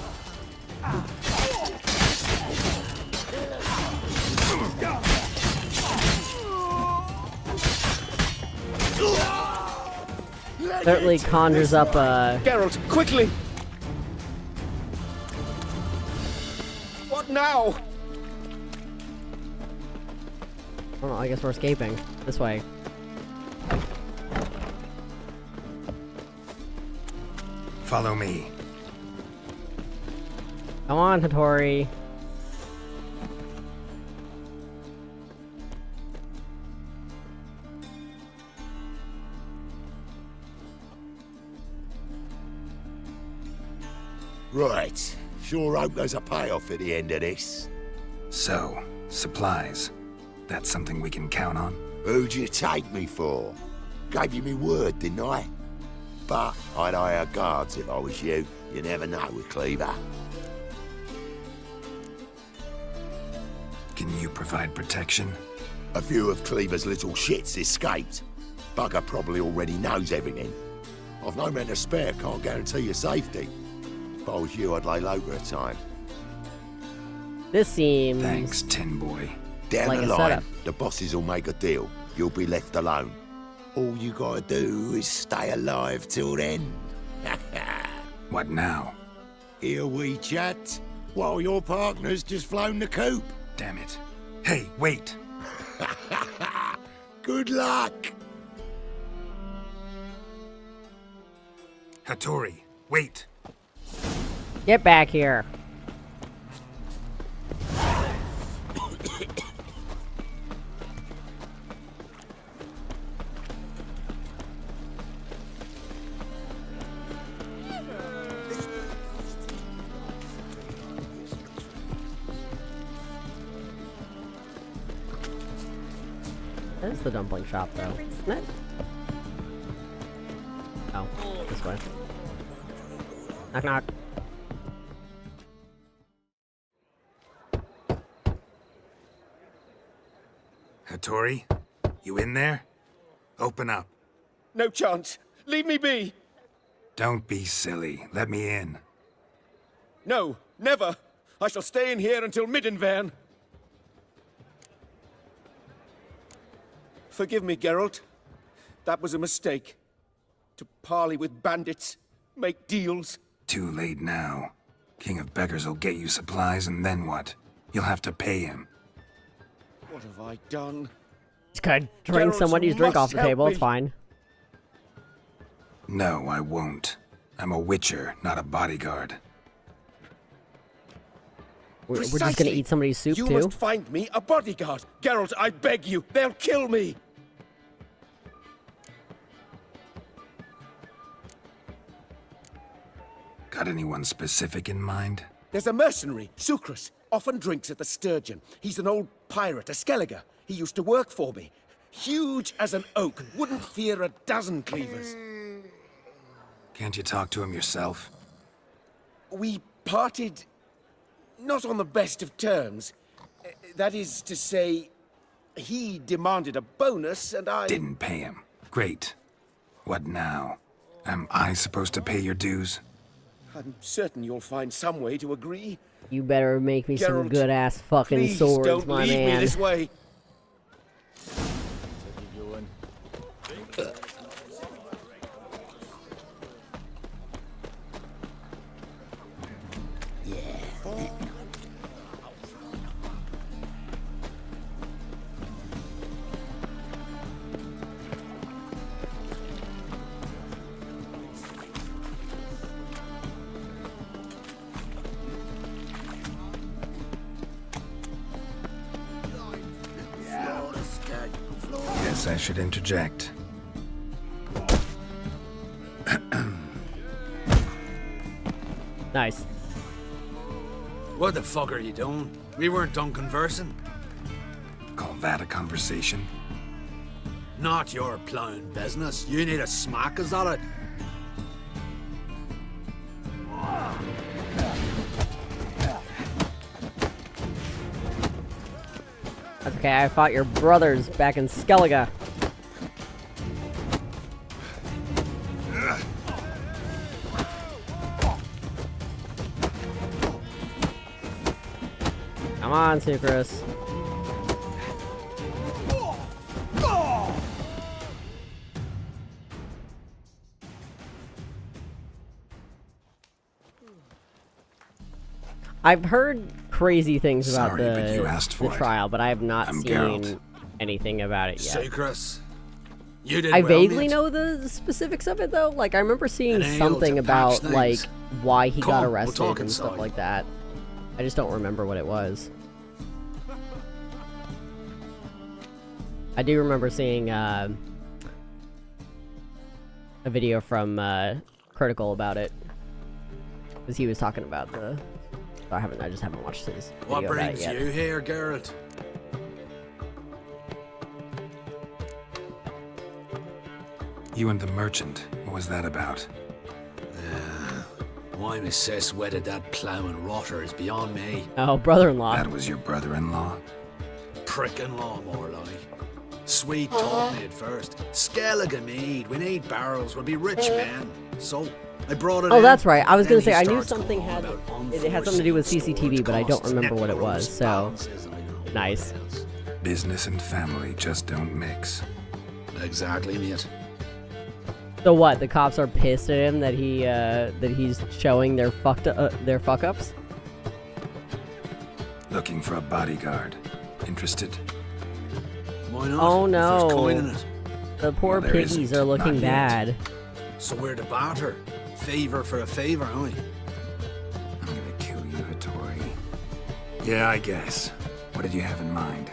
Certainly conjures up a... Geralt, quickly! What now? I don't know, I guess we're escaping. This way. Follow me. Come on, Hattori. Right. Sure hope there's a payoff at the end of this. So, supplies. That's something we can count on? Who'd you take me for? Gave you me word, didn't I? But I'd hire guards if I was you. You never know with Cleaver. Can you provide protection? A few of Cleaver's little shits escaped. Bugger probably already knows everything. I've no men to spare, can't guarantee your safety. If I was you, I'd lay low for a time. This seems... Thanks, Tin Boy. Down like the a line, setup. the bosses will make a deal. You'll be left alone. All you gotta do is stay alive till then. What now? Here we chat, while your partner's just flown the coop. Damn it. Hey, wait! Good luck! Hattori, wait! Get back here. That is the dumpling shop, though, isn't it? Oh, this way. Knock knock. Hattori, you in there? Open up. No chance. Leave me be. Don't be silly. Let me in. No, never. I shall stay in here until Middenvern. Forgive me, Geralt. That was a mistake. To parley with bandits, make deals. Too late now. King of Beggars will get you supplies, and then what? You'll have to pay him. What have I done? Just gotta drink somebody's drink off the table, it's fine. No, I won't. I'm a witcher, not a bodyguard. We're just gonna eat somebody's soup, you too? You must find me a bodyguard. Geralt, I beg you. They'll kill me. Got anyone specific in mind? There's a mercenary, Sucrus. Often drinks at the Sturgeon. He's an old pirate, a Skelliger. He used to work for me. Huge as an oak. Wouldn't fear a dozen cleavers. Can't you talk to him yourself? We parted... not on the best of terms. That is to say, he demanded a bonus, and I... Didn't pay him. Great. What now? Am I supposed to pay your dues? I'm certain you'll find some way to agree. You better make me some Geralt, good-ass fucking please swords, don't my leave man. me this way. Perhaps I should interject. Nice. What the fuck are you doing? We weren't done conversing. Call that a conversation? Not your plowing business. You need a smack, is that it? That's okay, I fought your brothers back in Skellige. Come on, Sucrus. I've heard crazy things about Sorry, but you asked for the it. trial, but I have not I'm seen Geralt. anything about it yet. Sucrus. You did I well, vaguely mate. know the specifics of it though. Like I remember seeing An ale something to patch about like things. why he Come got on, we'll arrested talk and stuff inside. like that. I just don't remember what it was. I do remember seeing a video from Critical about it, because he was talking about the. I just haven't watched his video What about it brings yet. you here, Geralt? You and the merchant, what was that about? Why my sis wedded that ploughing rotter is beyond me. Oh, brother-in-law. That was your brother-in-law? Prick-in-law, more like. Sweet taught me at first. Skellige mead, we need barrels, we'll be rich men. So, I brought it Oh, in. that's right. I was Then gonna say he I knew starts something going on had about it had something to do with unforeseen CCTV, but I don't costs, remember what it was. net So balances, and nice. Business and family just don't mix. Exactly, mate. So what? The cops are pissed at him that he's showing their their fuck ups. Looking for a bodyguard. Interested? Why not? Oh If there's coin in no! it. The poor Well, there piggies isn't. are looking Not yet. bad. So we're the barter. Favor for a favor, aren't we? I'm gonna kill you, Hattori. Yeah, I guess. What did you have in mind?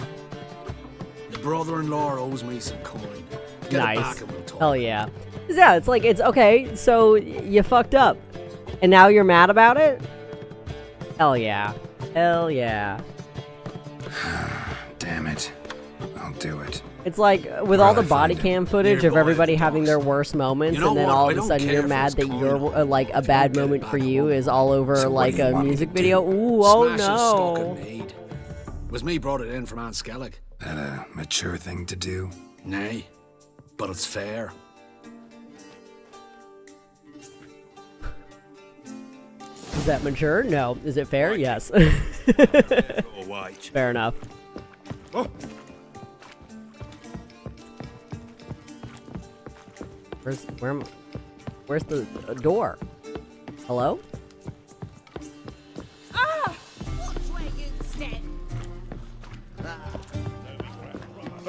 Your brother-in-law owes me some coin. Get it Nice. back and we'll talk. Hell yeah. Yeah, it's like it's okay. So you fucked up, and now you're mad about it. Hell yeah. Hell yeah. Damn it. I'll do it. It's like with Where'll all the I body find it? cam footage of Nearby everybody at the having docks. their worst moments, You know and then what? all I of a don't sudden care you're if mad it's that coin. your like a bad Get it moment back for and you we'll- is all over So what like do you a want me music to video. do? Ooh, oh Smash his stock no. and mead. Was me brought it in from Aunt Skellig. That a mature thing to do? Nay, but it's fair. Is that mature? No. Is it fair? Yes. Fair enough. Where's the door? Hello?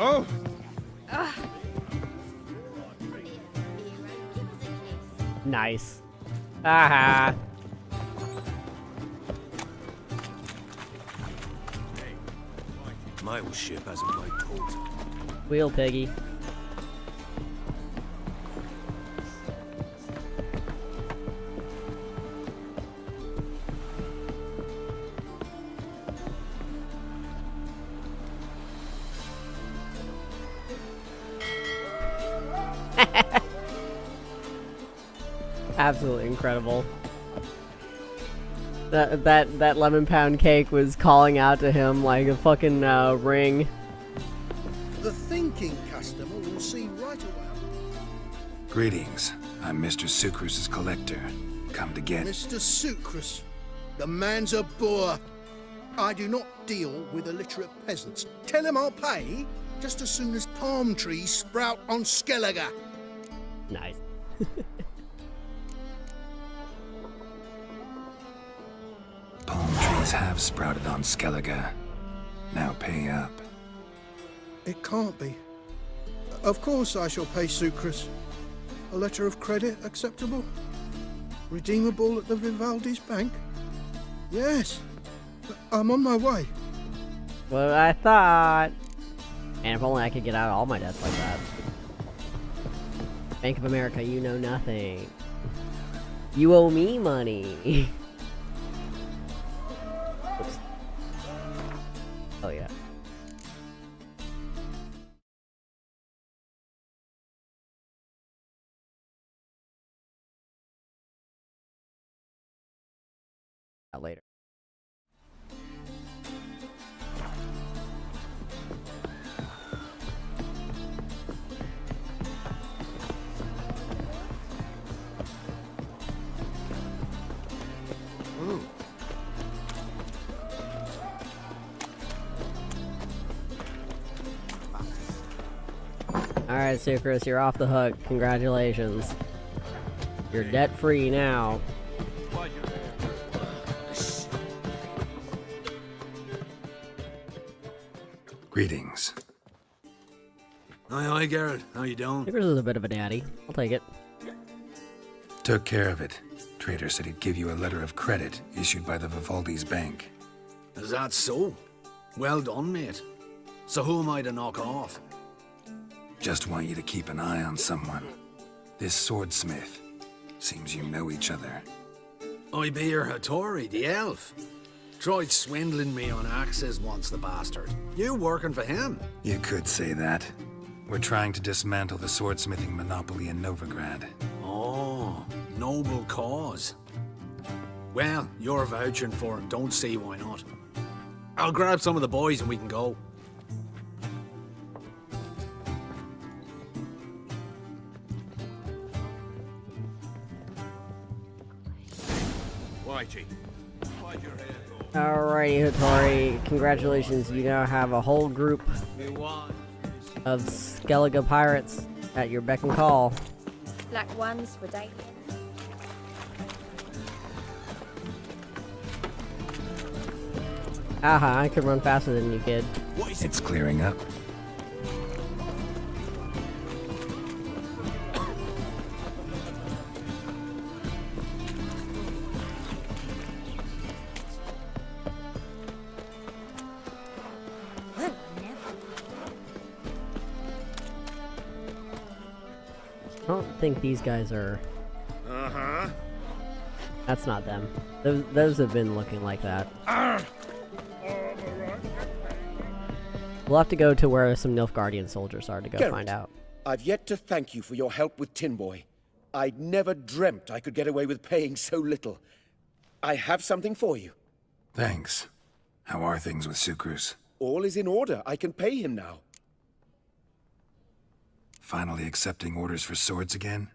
Oh, Nice. Aha. My old ship hasn't my port. Wheel piggy. Absolutely incredible. That lemon pound cake was calling out to him like a fucking ring. The thinking customer will see right away. Greetings. I'm Mr. Sucrus's collector. Come to get... Mr. Sucrus, the man's a boor. I do not deal with illiterate peasants. Tell him I'll pay just as soon as palm trees sprout on Skellige. Nice. Palm trees have sprouted on Skellige. Now pay up. It can't be. Of course I shall pay Sucrus. A letter of credit acceptable? Redeemable at the Vivaldi's bank? Yes. I'm on my way. What I thought. And if only I could get out of all my debts like that. Bank of America, you know nothing. You owe me money. Oops. Oh yeah. Later. Alright, Sucrus, you're off the hook. Congratulations. You're debt-free now. Greetings. Aye, Geralt. How you doing? Sucrus is a bit of a daddy. I'll take it. Took care of it. Trader said he'd give you a letter of credit issued by the Vivaldi's bank. Is that so? Well done, mate. So who am I to knock off? Just want you to keep an eye on someone. This swordsmith. Seems you know each other. I be your Hattori, the elf. Tried swindling me on access once, the bastard. You working for him? You could say that. We're trying to dismantle the swordsmithing monopoly in Novigrad. Oh, noble cause. Well, you're vouching for it. Don't see why not. I'll grab some of the boys and we can go. Whitey, why'd your hair go? Alrighty, Hattori. Congratulations, you now have a whole group of Skellige pirates at your beck and call. Black ones for dating. Aha, I could run faster than you, kid. It's clearing up. I don't think these guys are... Uh-huh. That's not them. Those have been looking like that. We'll have to go to where some Nilfgaardian soldiers are to go Geralt, find out. I've yet to thank you for your help with Tin Boy. I'd never dreamt I could get away with paying so little. I have something for you. Thanks. How are things with Sucrus? All is in order. I can pay him now. Finally accepting orders for swords again?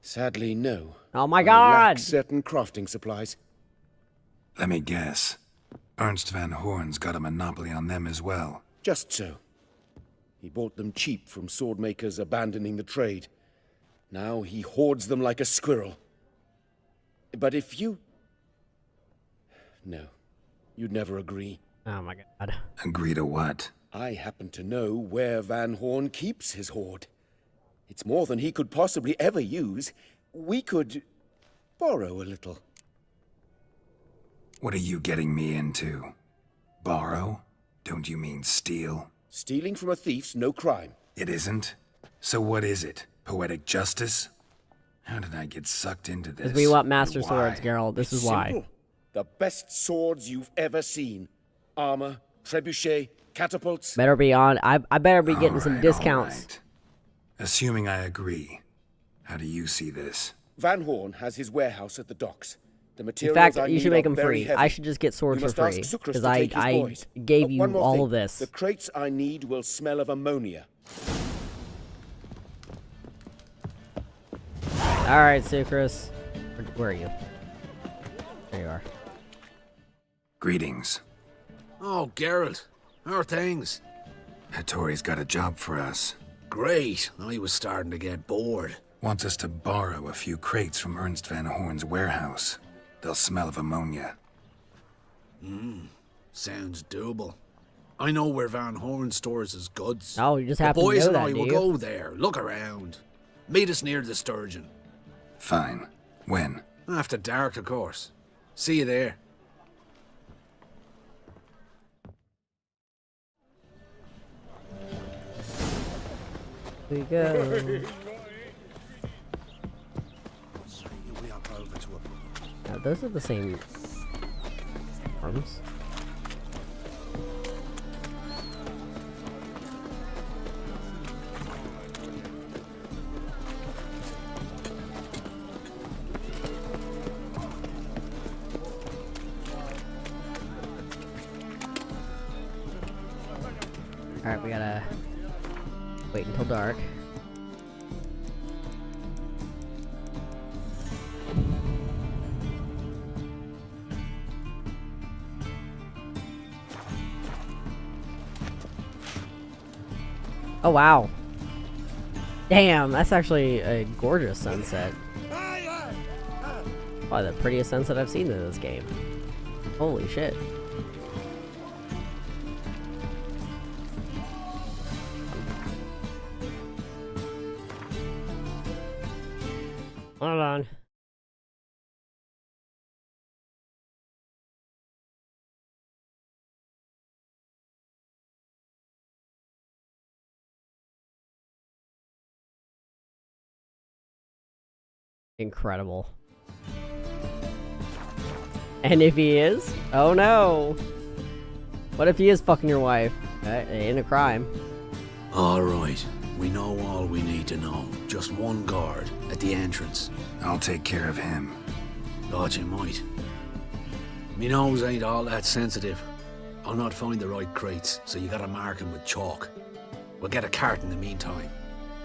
Sadly, no. Oh my I god! lack certain crafting supplies. Let me guess. Ernst van Horn's got a monopoly on them as well. Just so. He bought them cheap from swordmakers abandoning the trade. Now he hoards them like a squirrel. But if you... No. You'd never agree. Oh my god. Agree to what? I happen to know where Van Horn keeps his hoard. It's more than he could possibly ever use. We could borrow a little. What are you getting me into? Borrow? Don't you mean steal? Stealing from a thief's no crime. It isn't? So what is it? Poetic justice? How did I get sucked into this? Because we want master And swords, why? Geralt. This is why. Simple. The best swords you've ever seen. Armor, trebuchet, catapults. Better be on. I better be getting some Alright, discounts. alright. Assuming I agree, how do you see this? Van Horn has his warehouse at the docks. The In materials fact, I you should need make are them very free. heavy. I should just get swords You for must free. ask Sucrus Because to take his I boys. gave you One more all thing. of this. The crates I need will smell of ammonia. Alright, Sucrus. Where are you? There you are. Greetings. Oh, Geralt. How are things? Hattori's got a job for us. Great. I was starting to get bored. Wants us to borrow a few crates from Ernst van Horn's warehouse. They'll smell of ammonia. Sounds doable. I know where Van Horn stores his goods. Oh, you just The happen to boys know and that, I do will you? go there, look around. Meet us near the Sturgeon. Fine. When? After dark, of course. See you there. We go. Now, those are the same arms. Alright, we gotta wait until dark. Oh wow. Damn, that's actually a gorgeous sunset. Probably the prettiest sunset I've seen in this game. Holy shit. Hold on. Incredible. And if he is? Oh no! What if he is fucking your wife? Ain't a crime. Alright, we know all we need to know. Just one guard at the entrance. I'll take care of him. Thought you might. Me nose ain't all that sensitive. I'll not find the right crates, so you gotta mark him with chalk. We'll get a cart in the meantime.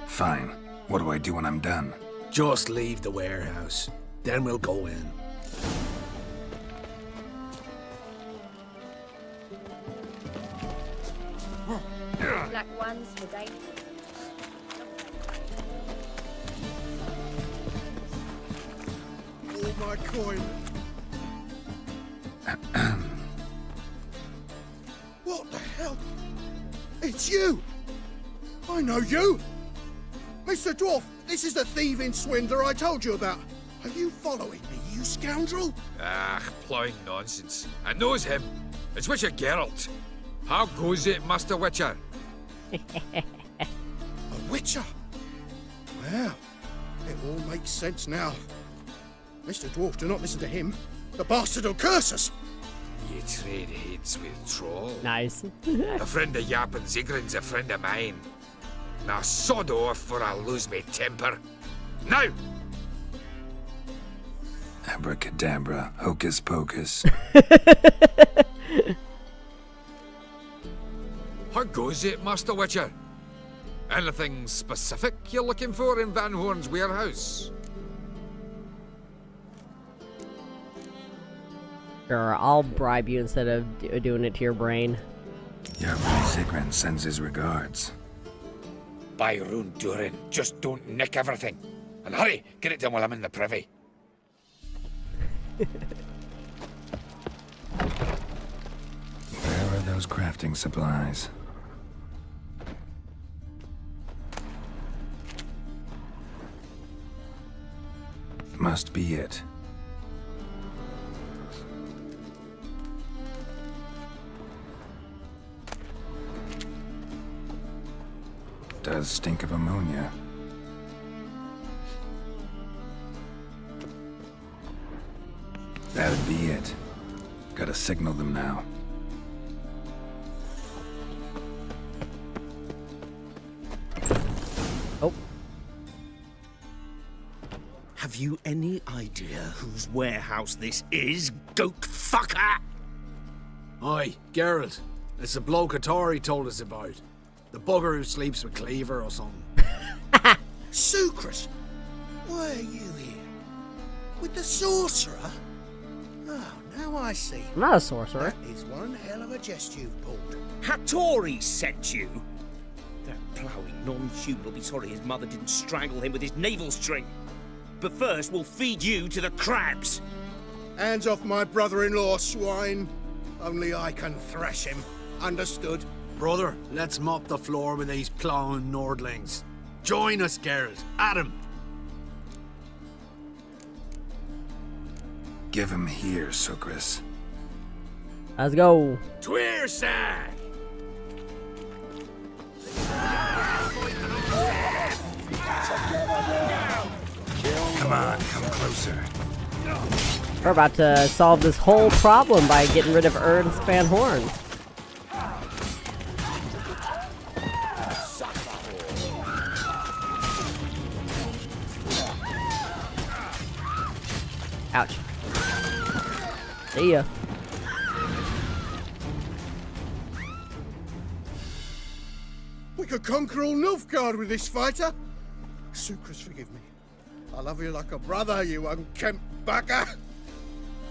Fine. What do I do when I'm done? Just leave the warehouse. Then we'll go in. Black ones for day. All my coin. What the hell? It's you! I know you! Mr. Dwarf, this is the thieving swindler I told you about. Are you following me, you scoundrel? Ah, plowing nonsense. I knows him. It's Witcher Geralt. How goes it, Master Witcher? A witcher? Well, it all makes sense now. Mr. Dwarf, do not listen to him. The bastard will curse us. You trade heads with troll. Nice. A friend of Yap and Zigrin's a friend of mine. Now sod off or I'll lose my temper. Now! Abracadabra, hocus pocus. How goes it, Master Witcher? Anything specific you're looking for in Van Horn's warehouse? Sure, I'll bribe you instead of doing it to your brain. Your Zigrin sends his regards. By Rune Durin, just don't nick everything. And hurry, get it done while I'm in the privy. Where are those crafting supplies? Must be it. Does stink of ammonia. That'd be it. Gotta signal them now. Oh. Have you any idea whose warehouse this is, goat fucker? Aye, Geralt. It's the bloke Atari told us about. The bugger who sleeps with Cleaver or something. Sucrus, why are you here? With the sorcerer? Oh, now I see. I'm not a sorcerer. That is one hell of a jest you've pulled. Hattori sent you? That ploughing non-human will be sorry his mother didn't strangle him with his navel string. But first, we'll feed you to the crabs. Hands off my brother-in-law, swine. Only I can thrash him. Understood? Brother, let's mop the floor with these ploughing Nordlings. Join us, Geralt. Adam. Give him here, Sucrus. Let's go. Tweerside! Come on, come closer. We're about to solve this whole problem by getting rid of Ernst Van Horn. Ouch. See ya. We could conquer all Novigrad with this fighter. Sucrus, forgive me. I love you like a brother, you unkempt bugger.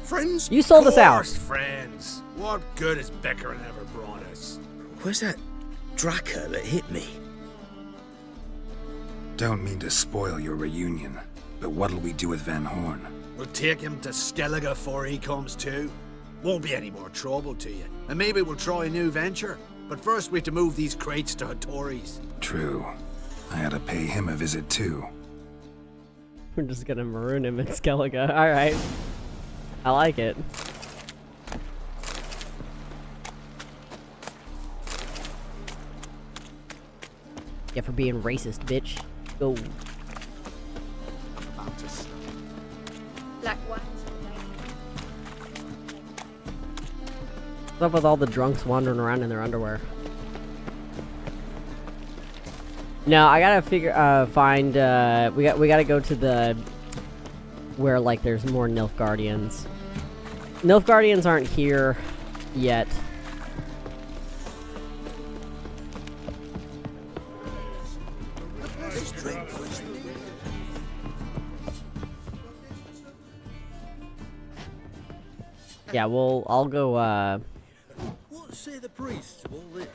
Friends? You sold us out. Friends. What good has Beckering ever brought us? Where's that Draka that hit me? Don't mean to spoil your reunion, but what'll we do with Van Horn? We'll take him to Skellige before he comes to. Won't be any more trouble to you. And maybe we'll try a new venture. But first we have to move these crates to Hattori's. True. I ought to pay him a visit too. We're just gonna maroon him in Skellige. Alright. I like it. Yeah, for being racist, bitch. Go. Like what? What's up with all the drunks wandering around in their underwear? No, I gotta find, we gotta go to the, where, like, there's more Nilfgaardians. Nilfgaardians aren't here yet. Yeah, I'll go, What say the priests of all this?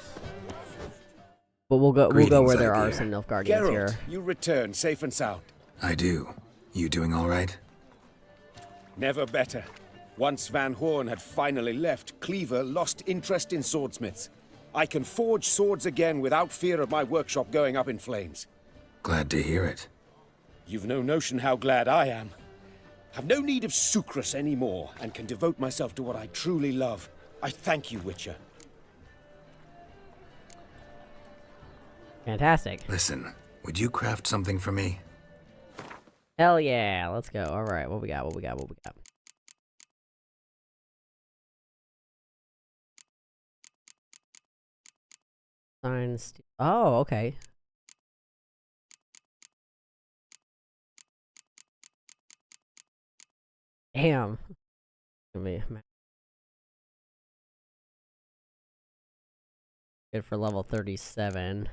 but we'll go Greetings, where there are Idea. some Nilfgaardians Geralt, here. you return safe and sound. I do. You doing all right? Never better. Once Van Horn had finally left, Cleaver lost interest in swordsmiths. I can forge swords again without fear of my workshop going up in flames. Glad to hear it. You've no notion how glad I am. I've no need of Sucrus anymore, and can devote myself to what I truly love. I thank you, Witcher. Fantastic. Listen, would you craft something for me? Hell yeah, let's go. Alright, what we got? Signs. Oh, okay. Damn. Good for level 37.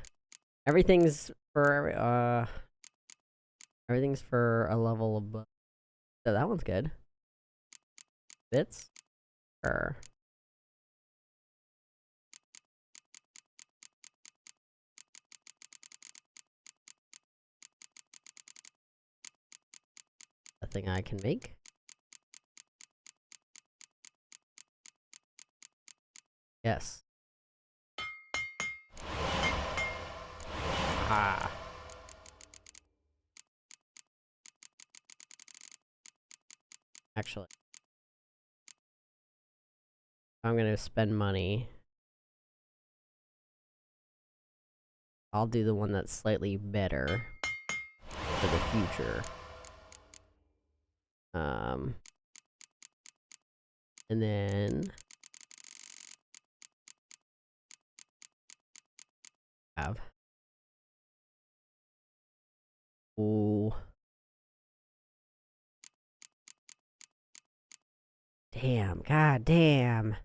Everything's for a level above. So that one's good. Bits? Or a thing I can make. Yes. Ah. Actually, I'm gonna spend money. I'll do the one that's slightly better for the future. And then have. Ooh. Damn, god damn.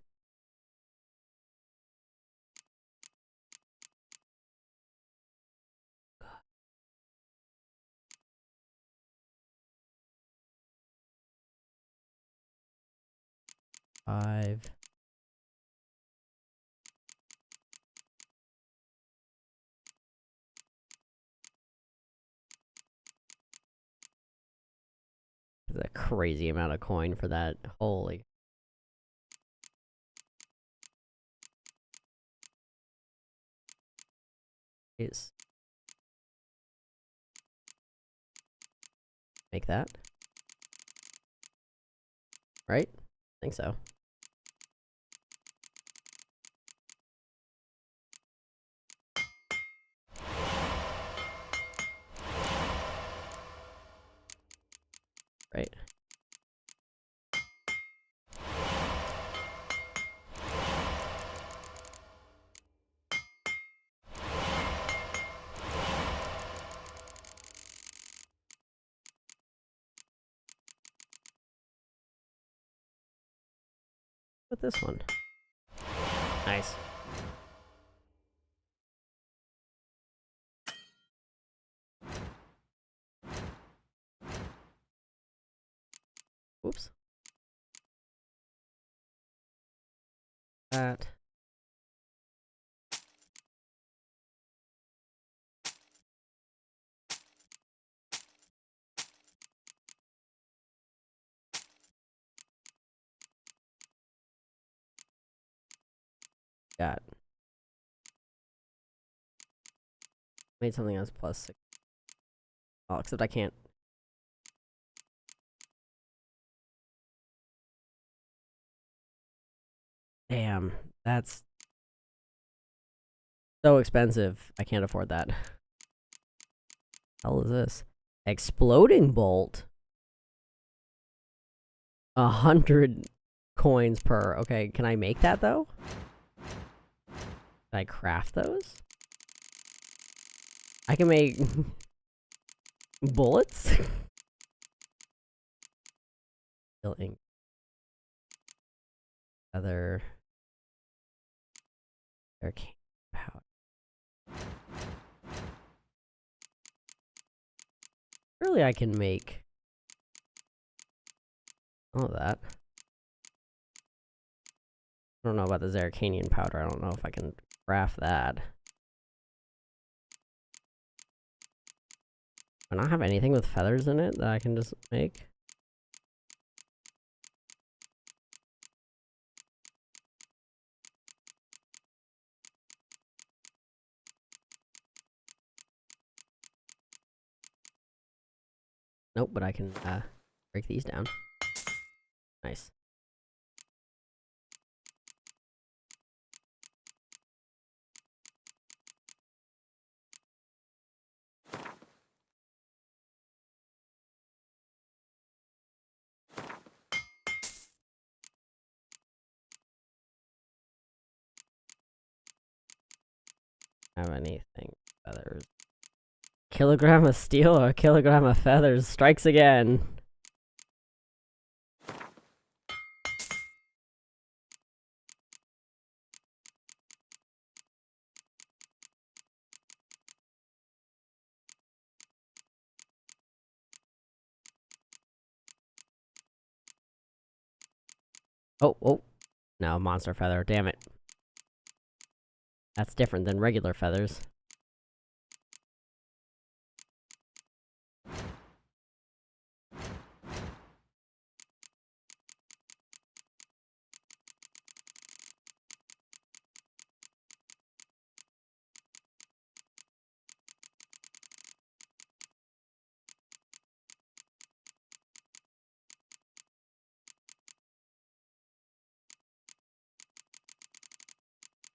Five. That's a crazy amount of coin for that. Holy. Is make that. Right? I think so. right? With this one. Nice. Oops. That. Got. Made something else +6. Oh, except I can't. Damn, that's so expensive. I can't afford that. Hell is this? Exploding bolt. 100 coins per. Okay, can I make that though? Can I craft those? I can make bullets? Ink. Other arcane powder. Really, I can make all of that. I don't know about the Zeracanian powder. I don't know if I can craft that. Do I not have anything with feathers in it that I can just make? Nope, but I can break these down. Nice. Have anything feathers? Kilogram of steel or a kilogram of feathers strikes again. Oh, no, monster feather, damn it. That's different than regular feathers.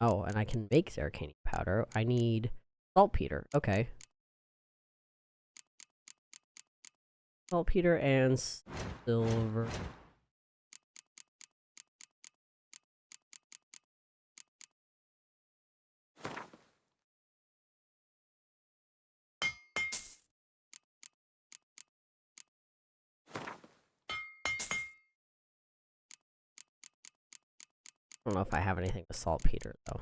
Oh, and I can make Zeracanian powder. I need saltpeter. Okay. Saltpeter and silver. I don't know if I have anything with saltpeter, though.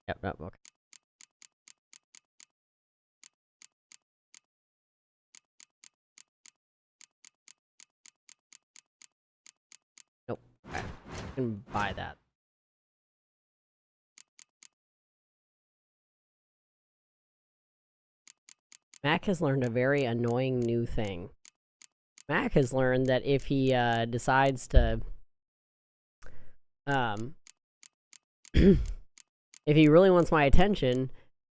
Yep, nope, okay. Nope. Okay. I can buy that. Mac has learned a very annoying new thing. Mac has learned that if he decides to if he really wants my attention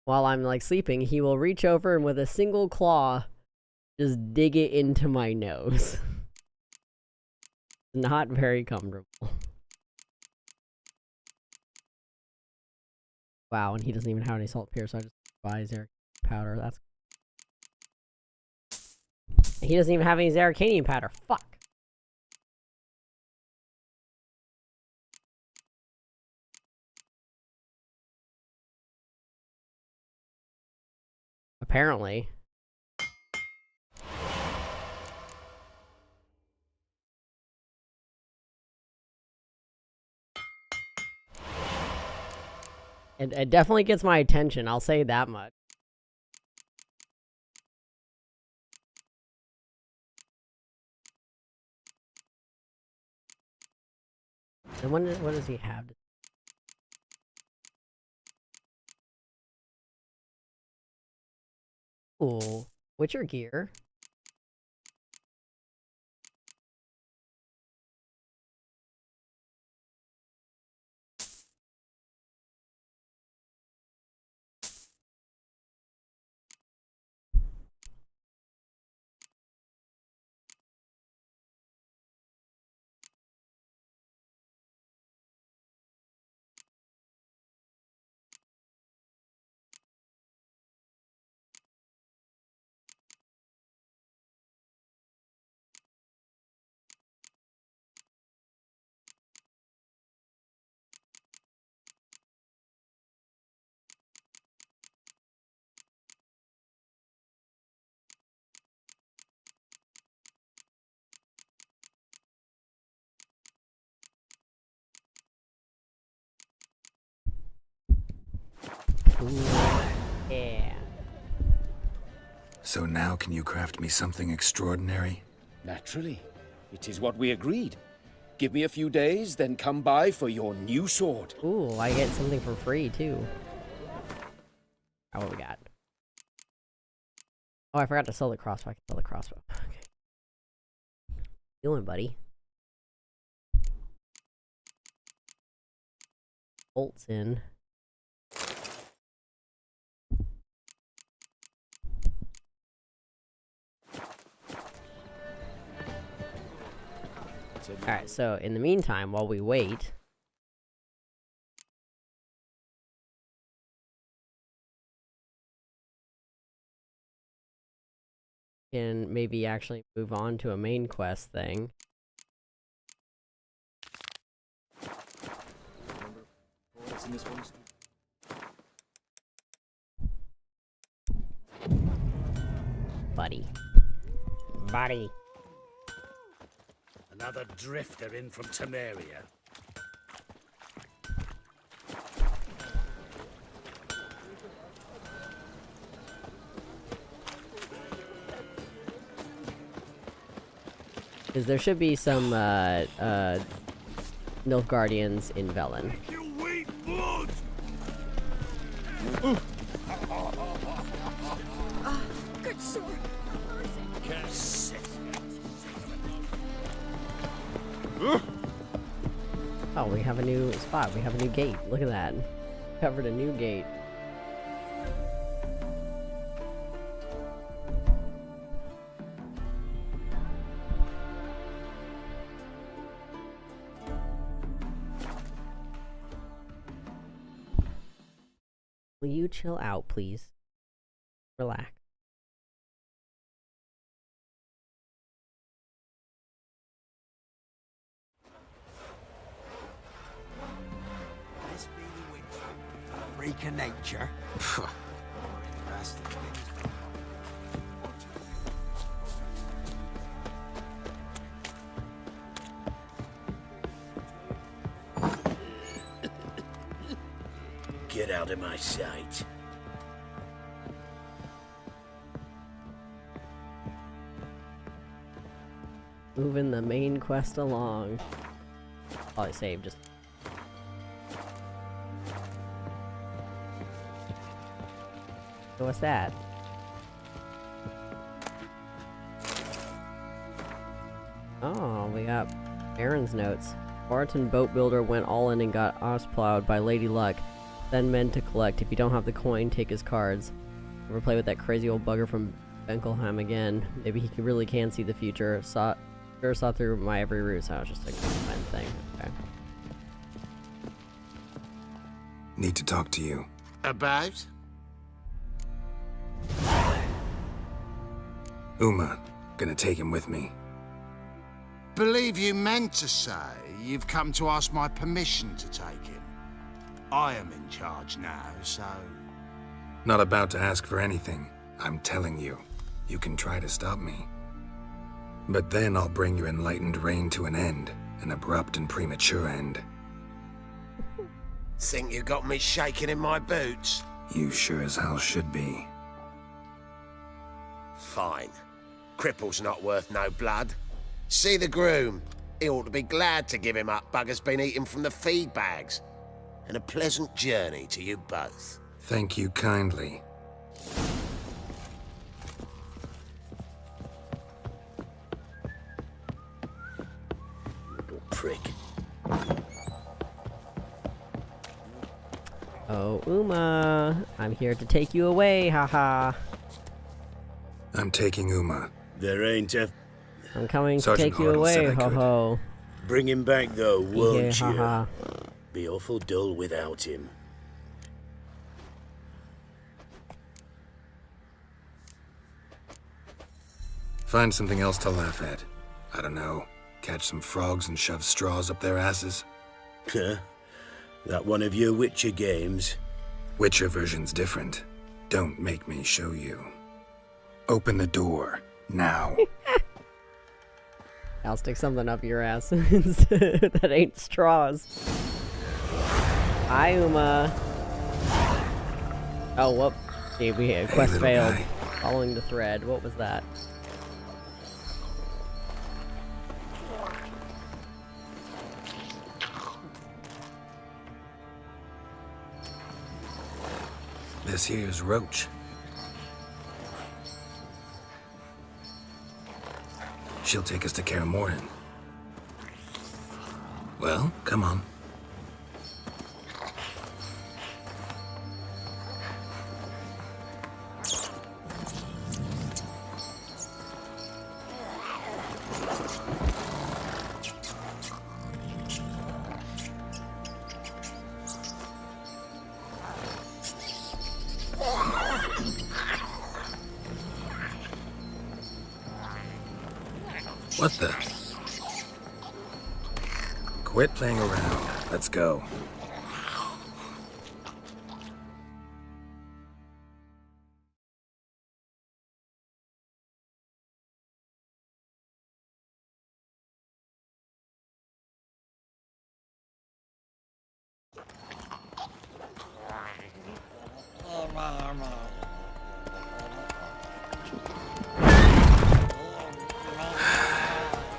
while I'm like sleeping, he will reach over and with a single claw just dig it into my nose. Not very comfortable. Wow, and he doesn't even have any saltpeter, so I just buy Zeracanium powder. That's... He doesn't even have any Zeracanium powder. Fuck. Apparently. It definitely gets my attention, I'll say that much. And what does he have? Ooh, Witcher gear. Ooh, yeah. So now can you craft me something extraordinary? Naturally. It is what we agreed. Give me a few days, then come by for your new sword. Ooh, I get something for free, too. Alright, what we got? Oh, I forgot to sell the crossbow. I can sell the crossbow. Okay. Doing, buddy? Bolts in. Alright, so in the meantime, while we wait... can maybe actually move on to a main quest thing. Buddy. Buddy. Another drifter in from Temeria. Because there should be some, Nilfgaardians in Velen. Good sword. Oh, we have a new spot. We have a new gate. Look at that. Covered a new gate. Will you chill out, please? Relax. This be the witch. A freak of nature. More interesting things from Get out of my sight. Moving the main quest along. Probably save just. So what's that? Oh, we got Aaron's notes. Barton boat builder went all in and got plowed by Lady Luck. Then men to collect. If you don't have the coin, take his cards. Never play with that crazy old bugger from Benkelheim again. Maybe he really can see the future. Saw through my every ruse. So I was just like, fine thing. Okay. Need to talk to you. About? Uma. Gonna take him with me. Believe you meant to say you've come to ask my permission to take him. I am in charge now, so... Not about to ask for anything. I'm telling you. You can try to stop me. But then I'll bring your enlightened reign to an end. An abrupt and premature end. Think you got me shaking in my boots? You sure as hell should be. Fine. Cripple's not worth no blood. See the groom. He ought to be glad to give him up. Bugger's been eating from the feed bags. And a pleasant journey to you both. Thank you kindly. Prick. Oh, Uma. I'm here to take you away, haha. I'm taking Uma. There ain't a... I'm coming Sergeant to take you Hartle said away, I could. ho-ho. Bring him back, though, won't Yeah, you? haha. Be awful dull without him. Find something else to laugh at. I don't know. Catch some frogs and shove straws up their asses. Huh? That one of your Witcher games? Witcher version's different. Don't make me show you. Open the door. Now. I'll stick something up your ass that ain't straws. Hi, Uma. Oh, whoop. Okay, we had quest failed. Guy. Following the thread. What was that? This here's Roach. She'll take us to Kaer Morhen. Well, come on. What the? Quit playing around. Let's go.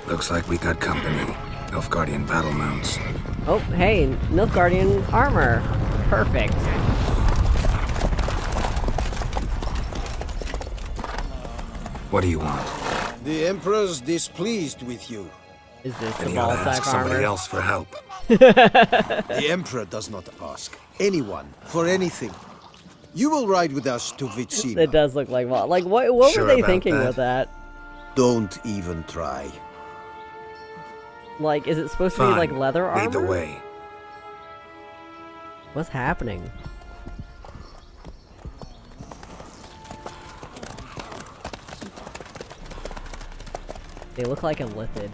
Looks like we got company. Nilfgaardian battle mounts. Oh, hey, Nilfgaardian armor. Perfect. What do you want? The Emperor's displeased with you. Is this Then the you ought ball to ask sack somebody armor? else for help. The Emperor does not ask anyone for anything. You will ride with us to Vitsima. It does look like ball. Like, what Sure were they about thinking that? with that? Don't even try. Like, is it supposed to be like leather armor? Lead the way. What's happening? They look like a lithid.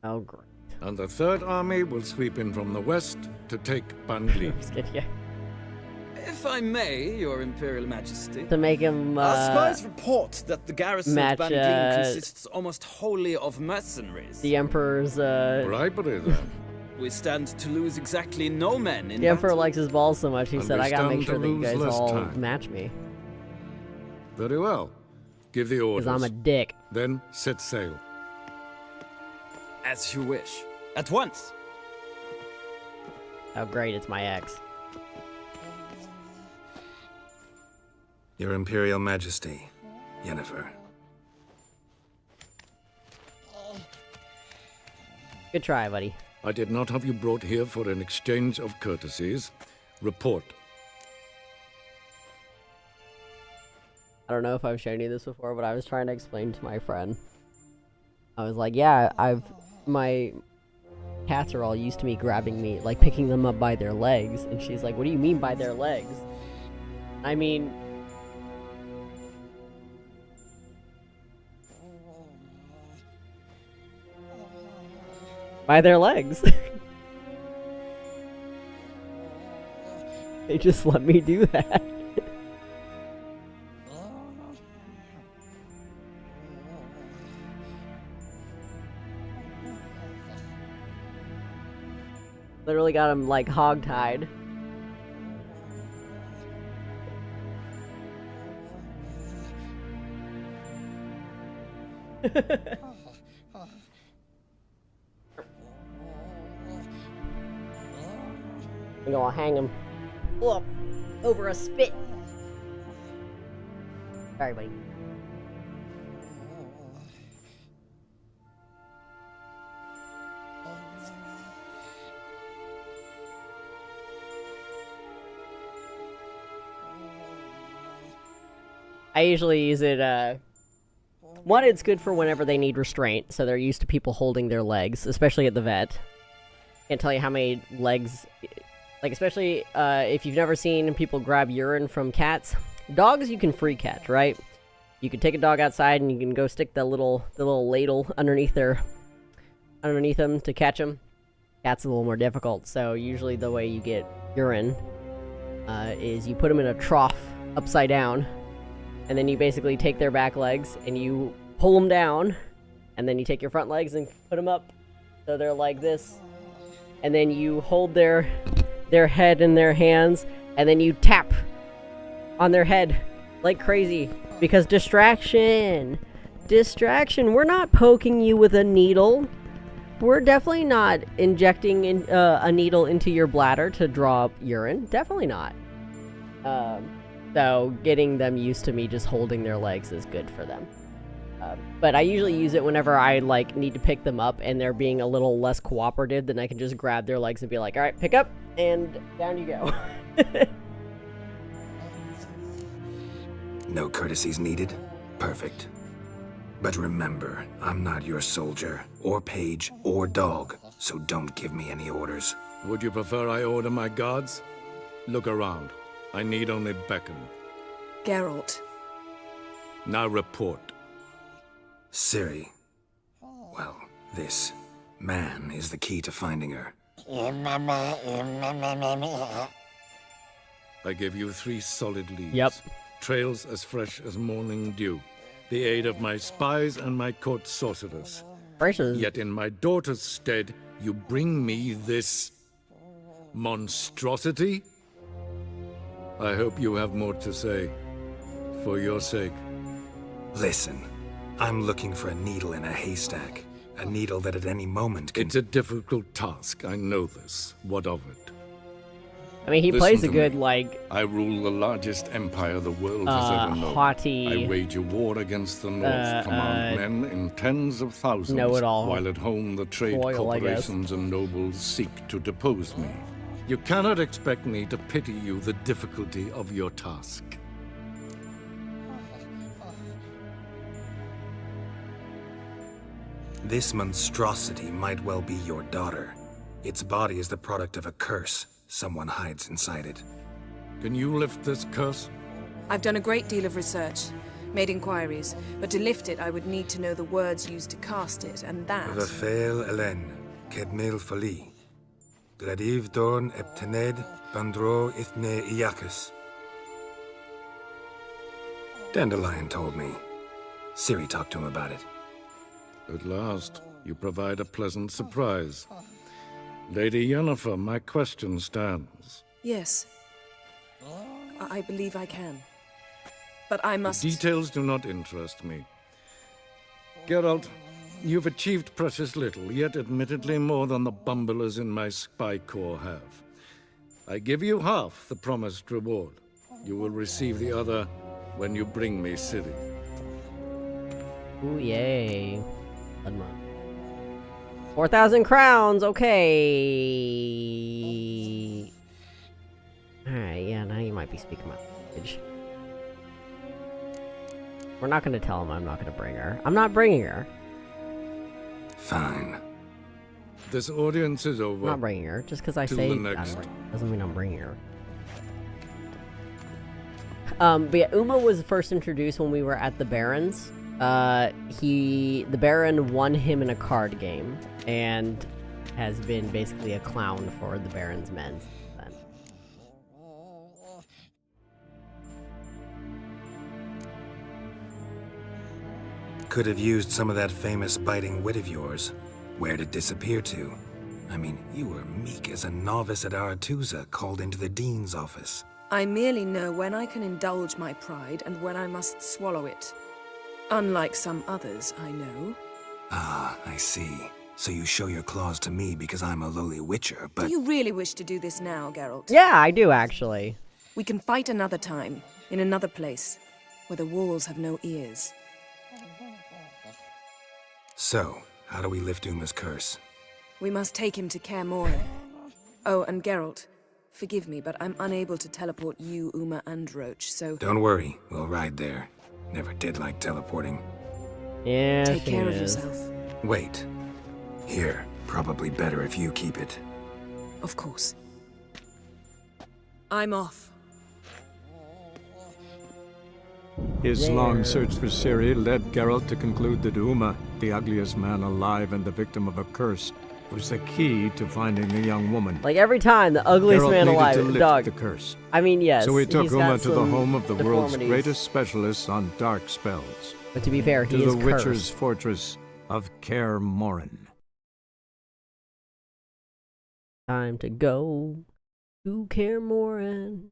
Oh, great. And the Third Army will sweep in from the west to take Bangli. Just kidding, yeah. If I may, Your Imperial Majesty. To make him, Our spies report that the garrison match, of Bangling consists almost wholly of mercenaries. the Emperor's, Bribery, then. We stand to lose exactly no men in The Emperor battle. likes his balls so much, he And said, we I gotta stand make to sure that you lose guys less all time. match me. Very well. Give the orders. Because I'm a dick. Then set sail. As you wish. At once. Oh, great, it's my ex. Your Imperial Majesty, Yennefer. Good try, buddy. I did not have you brought here for an exchange of courtesies. Report. I don't know if I've shown you this before, but I was trying to explain to my friend. I was like, yeah, my cats are all used to me grabbing me, like picking them up by their legs. And she's like, what do you mean by their legs? I mean... by their legs. They just let me do that. Literally got him like hog-tied. I'm gonna hang him up over a spit. Sorry, buddy. I usually use it, one, it's good for whenever they need restraint, so they're used to people holding their legs, especially at the vet. Can't tell you how many legs, like, especially, if you've never seen people grab urine from cats. Dogs you can free catch, right? You can take a dog outside and you can go stick the little ladle underneath them to catch them. Cats a little more difficult, so usually the way you get urine, is you put them in a trough upside down, and then you basically take their back legs and you pull them down, and then you take your front legs and put them up so they're like this, and then you hold their head in their hands, and then you tap on their head like crazy, because distraction, we're not poking you with a needle, we're definitely not injecting a needle into your bladder to draw up urine, definitely not. So getting them used to me just holding their legs is good for them. But I usually use it whenever I like need to pick them up and they're being a little less cooperative, then I can just grab their legs and be like, alright, pick up, and down you go. No courtesies needed? Perfect. But remember, I'm not your soldier, or page, or dog, so don't give me any orders. Would you prefer I order my guards? Look around. I need only beckon. Geralt. Now report. Ciri. Well, this man is the key to finding her. I give you 3 solid leads. Yep. Trails as fresh as morning dew. The aid of my spies and my court sorcerers. Precious. Yet in my daughter's stead, you bring me this monstrosity? I hope you have more to say. For your sake. Listen, I'm looking for a needle in a haystack. A needle that at any moment can... It's a difficult task, I know this. What of it? I mean, he Listen plays a to good, me. like... I rule the largest empire the world has ever known. haughty... I wage a war against the North, command men in tens of thousands, know-it-all. while at home the trade Royal, I guess. corporations and nobles seek to depose me. You cannot expect me to pity you the difficulty of your task. This monstrosity might well be your daughter. Its body is the product of a curse. Someone hides inside it. Can you lift this curse? I've done a great deal of research, made inquiries, but to lift it I would need to know the words used to cast it, and that... Vafel Elen, Kedmil Fali. Gladiv Dorn Eptened, Bandro Ithne Iacus. Dandelion told me. Ciri talked to him about it. At last, you provide a pleasant surprise. Lady Yennefer, my question stands. Yes. I believe I can. but I must... Details do not interest me. Geralt, you've achieved precious little, yet admittedly more than the bumblers in my spy corps have. I give you half the promised reward. You will receive the other when you bring me Ciri. Ooh, yay. Blood month. 4,000 crowns, okay. Alright, yeah, now you might be speaking my language. We're not gonna tell him I'm not gonna bring her. I'm not bringing her. Fine. This audience is over. I'm not bringing her. Just because I say doesn't mean I'm bringing her. But yeah, Uma was first introduced when we were at the Baron's. The Baron won him in a card game, and has been basically a clown for the Baron's men since then. Could have used some of that famous biting wit of yours. Where'd it disappear to? I mean, you were meek as a novice at Aretusa called into the Dean's office. I merely know when I can indulge my pride and when I must swallow it. Unlike some others I know. Ah, I see. So you show your claws to me because I'm a lowly witcher, but... Do you really wish to do this now, Geralt? Yeah, I do, actually. We can fight another time, in another place, where the walls have no ears. So, how do we lift Uma's curse? We must take him to Kaer Morhen. Oh, and Geralt, forgive me, but I'm unable to teleport you, Uma, and Roach, so... Don't worry, we'll ride there. Never did like teleporting. Yeah, take care of yourself. Wait. Here, probably better if you keep it. Of course. I'm off. His long search for Ciri led Geralt to conclude that Uma, the ugliest man alive and the victim of a curse, was the key to finding the young woman. Like every time, the ugliest Geralt man needed alive. to lift Dog. the curse. I mean, yes. So he took he's Uma got to the some home of the world's deformities. greatest specialists on dark spells. But to be fair, he to is the Witcher's cursed. fortress of Kaer Morhen. Time to go to Kaer Morhen.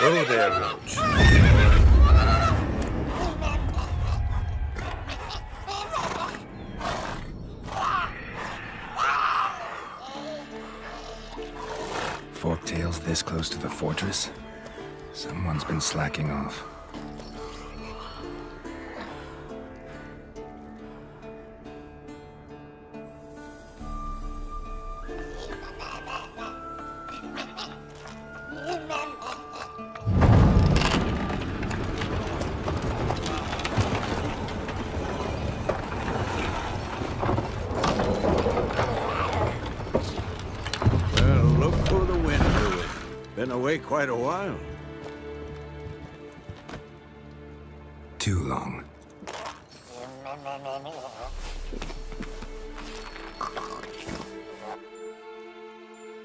Oh there, Roach. Forktails this close to the fortress? Someone's been slacking off. Well, look for the wind, Druid. Been away quite a while. Too long.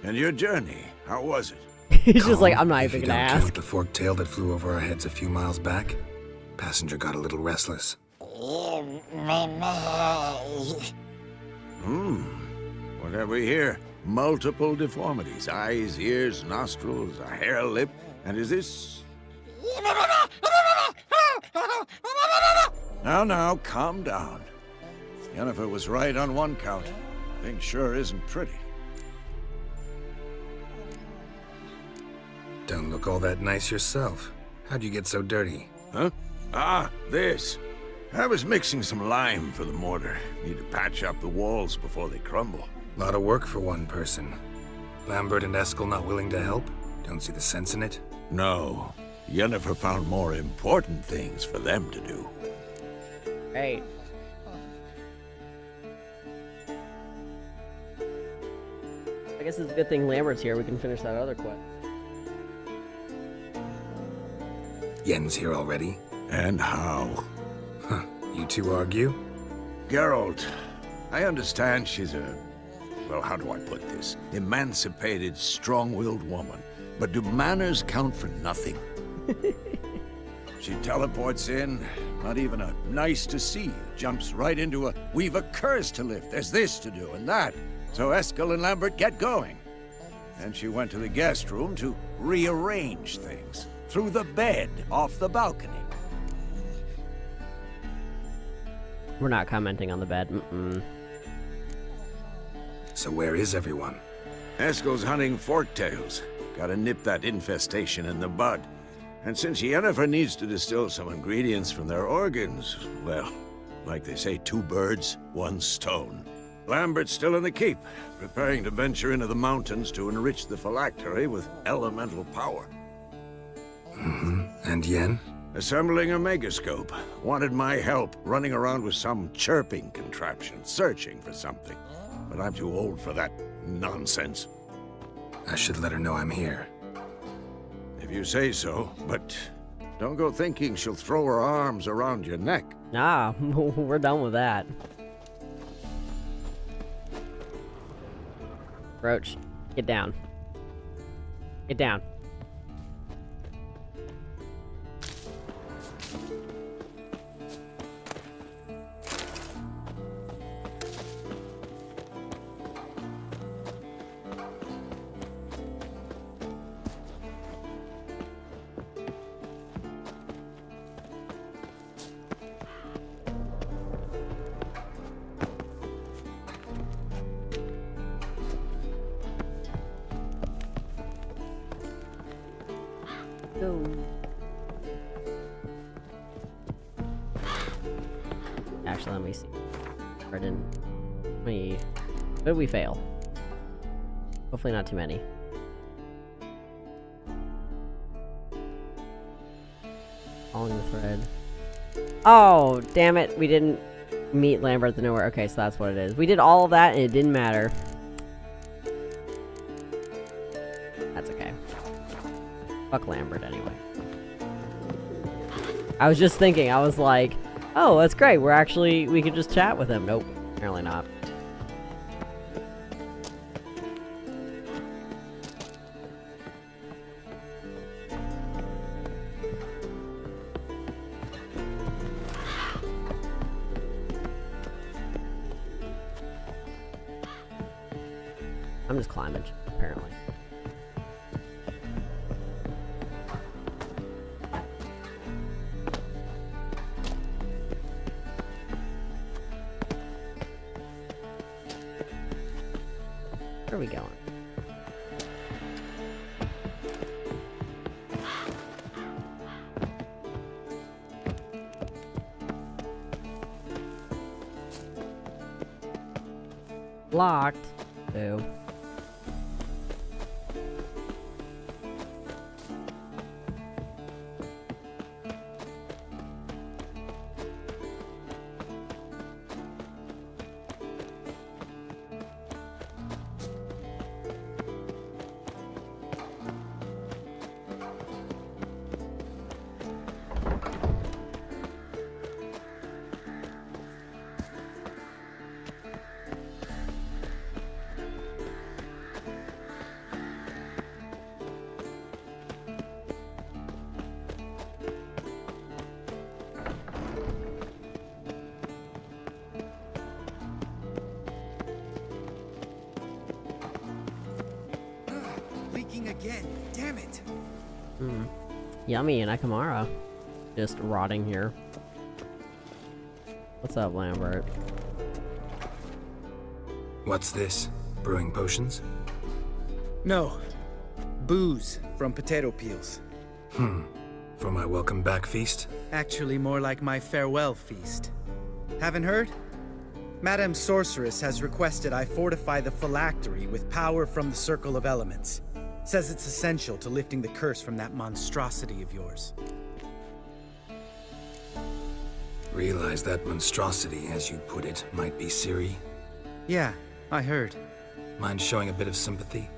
And your journey, how was it? He's just like, I'm not If even you gonna don't ask. count the forked tail that flew over our heads a few miles back, passenger got a little restless. What have we here? Multiple deformities. Eyes, ears, nostrils, a hair lip. And is this... Now, calm down. Yennefer was right on one count. Thing sure isn't pretty. Don't look all that nice yourself. How'd you get so dirty? Huh? Ah, this. I was mixing some lime for the mortar. Need to patch up the walls before they crumble. Lot of work for one person. Lambert and Eskel not willing to help? Don't see the sense in it? No. Yennefer found more important things for them to do. Right. I guess it's a good thing Lambert's here. We can finish that other quest. Yen's here already? And how? Huh. You two argue? Geralt, I understand she's a well, how do I put this? Emancipated, strong-willed woman. But do manners count for nothing? She teleports in, not even a nice to see you, jumps right into a we've a curse to lift, there's this to do and that. So Eskel and Lambert get going. And she went to the guest room to rearrange things. Through the bed, off the balcony. We're not commenting on the bed. So where is everyone? Eskel's hunting forktails. Gotta nip that infestation in the bud. And since Yennefer needs to distill some ingredients from their organs, well, like they say, 2 birds, 1 stone. Lambert's still in the keep, preparing to venture into the mountains to enrich the phylactery with elemental power. And Yen? Assembling a megascope. Wanted my help running around with some chirping contraption, searching for something. But I'm too old for that nonsense. I should let her know I'm here. If you say so, but don't go thinking she'll throw her arms around your neck. Nah, we're done with that. Roach, get down. Get down. Go. Actually, let me see. Or didn't. Where did we fail? Hopefully not too many. Following the thread. Oh, damn it. We didn't meet Lambert at the nowhere. Okay, so that's what it is. We did all of that and it didn't matter. That's okay. Fuck Lambert anyway. I was just thinking, I was like, oh, that's great. We could just chat with him. Nope, apparently not. I'm just climbing, apparently. Where are we going? Locked. Boo. Again, damn it. Yummy and Akamara. Just rotting here. What's up, Lambert? What's this? Brewing potions? No. Booze from potato peels. For my welcome back feast? Actually, more like my farewell feast. Haven't heard? Madame Sorceress has requested I fortify the phylactery with power from the Circle of Elements. Says it's essential to lifting the curse from that monstrosity of yours. Realize that monstrosity, as you put it, might be Ciri? Yeah, I heard. Mind showing a bit of sympathy?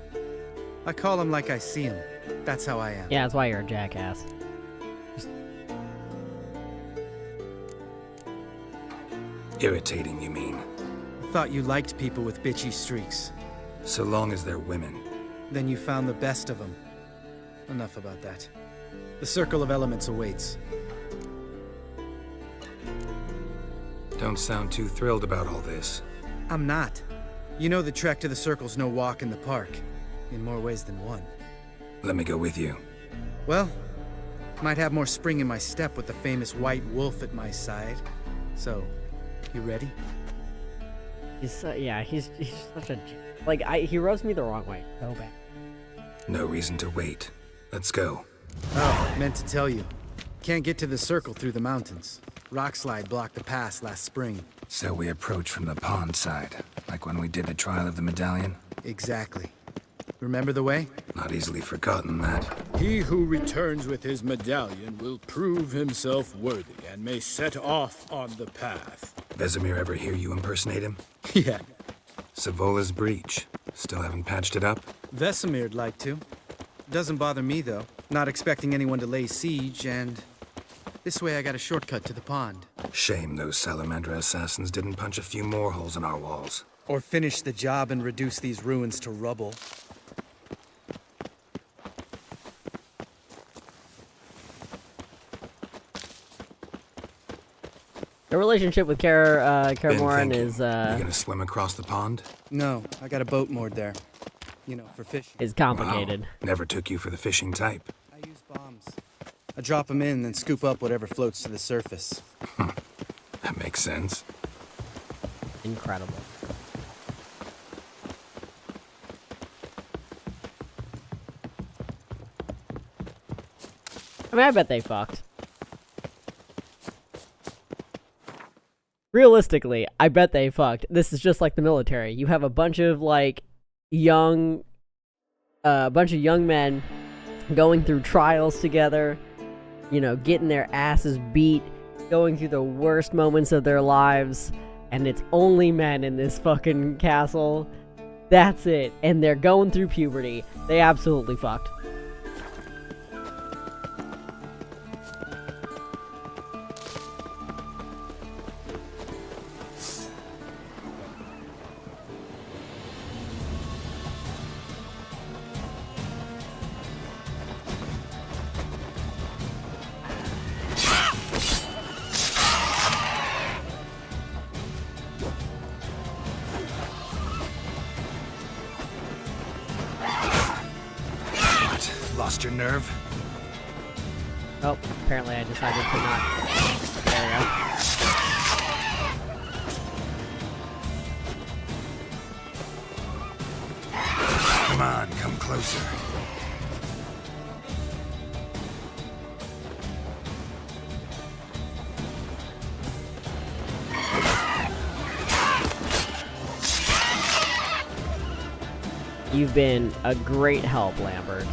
I call him like I see him. That's how I am. Yeah, that's why you're a jackass. Irritating, you mean? Thought you liked people with bitchy streaks. So long as they're women. Then you found the best of them. Enough about that. The Circle of Elements awaits. Don't sound too thrilled about all this. I'm not. You know the trek to the Circle's no walk in the park. In more ways than one. Let me go with you. Well, might have more spring in my step with the famous white wolf at my side. So, you ready? He's such a... Like, he rubs me the wrong way. So bad. No reason to wait. Let's go. Oh, meant to tell you. Can't get to the Circle through the mountains. Rockslide blocked the pass last spring. So we approach from the pond side, like when we did the trial of the medallion? Exactly. Remember the way? Not easily forgotten, that. He who returns with his medallion will prove himself worthy and may set off on the path. Vesemir ever hear you impersonate him? Yeah. Savola's breach. Still haven't patched it up? Vesemir'd like to. Doesn't bother me, though. Not expecting anyone to lay siege, and... this way I got a shortcut to the pond. Shame those Salamandra assassins didn't punch a few more holes in our walls. Or finish the job and reduce these ruins to rubble. The relationship with Karamorn is, You gonna swim across the pond? No, I got a boat moored there. You know, for fishing. Is complicated. Wow. Never took you for the fishing type. I use bombs. I drop them in, then scoop up whatever floats to the surface. That makes sense. Incredible. I mean, I bet they fucked. Realistically, I bet they fucked. This is just like the military. You have a bunch of, like, young men going through trials together, you know, getting their asses beat, going through the worst moments of their lives, and it's only men in this fucking castle. That's it. And they're going through puberty. They absolutely fucked. Lost your nerve? Oh, apparently I decided to not. There we go. Come on, come closer. You've been a great help, Lambert.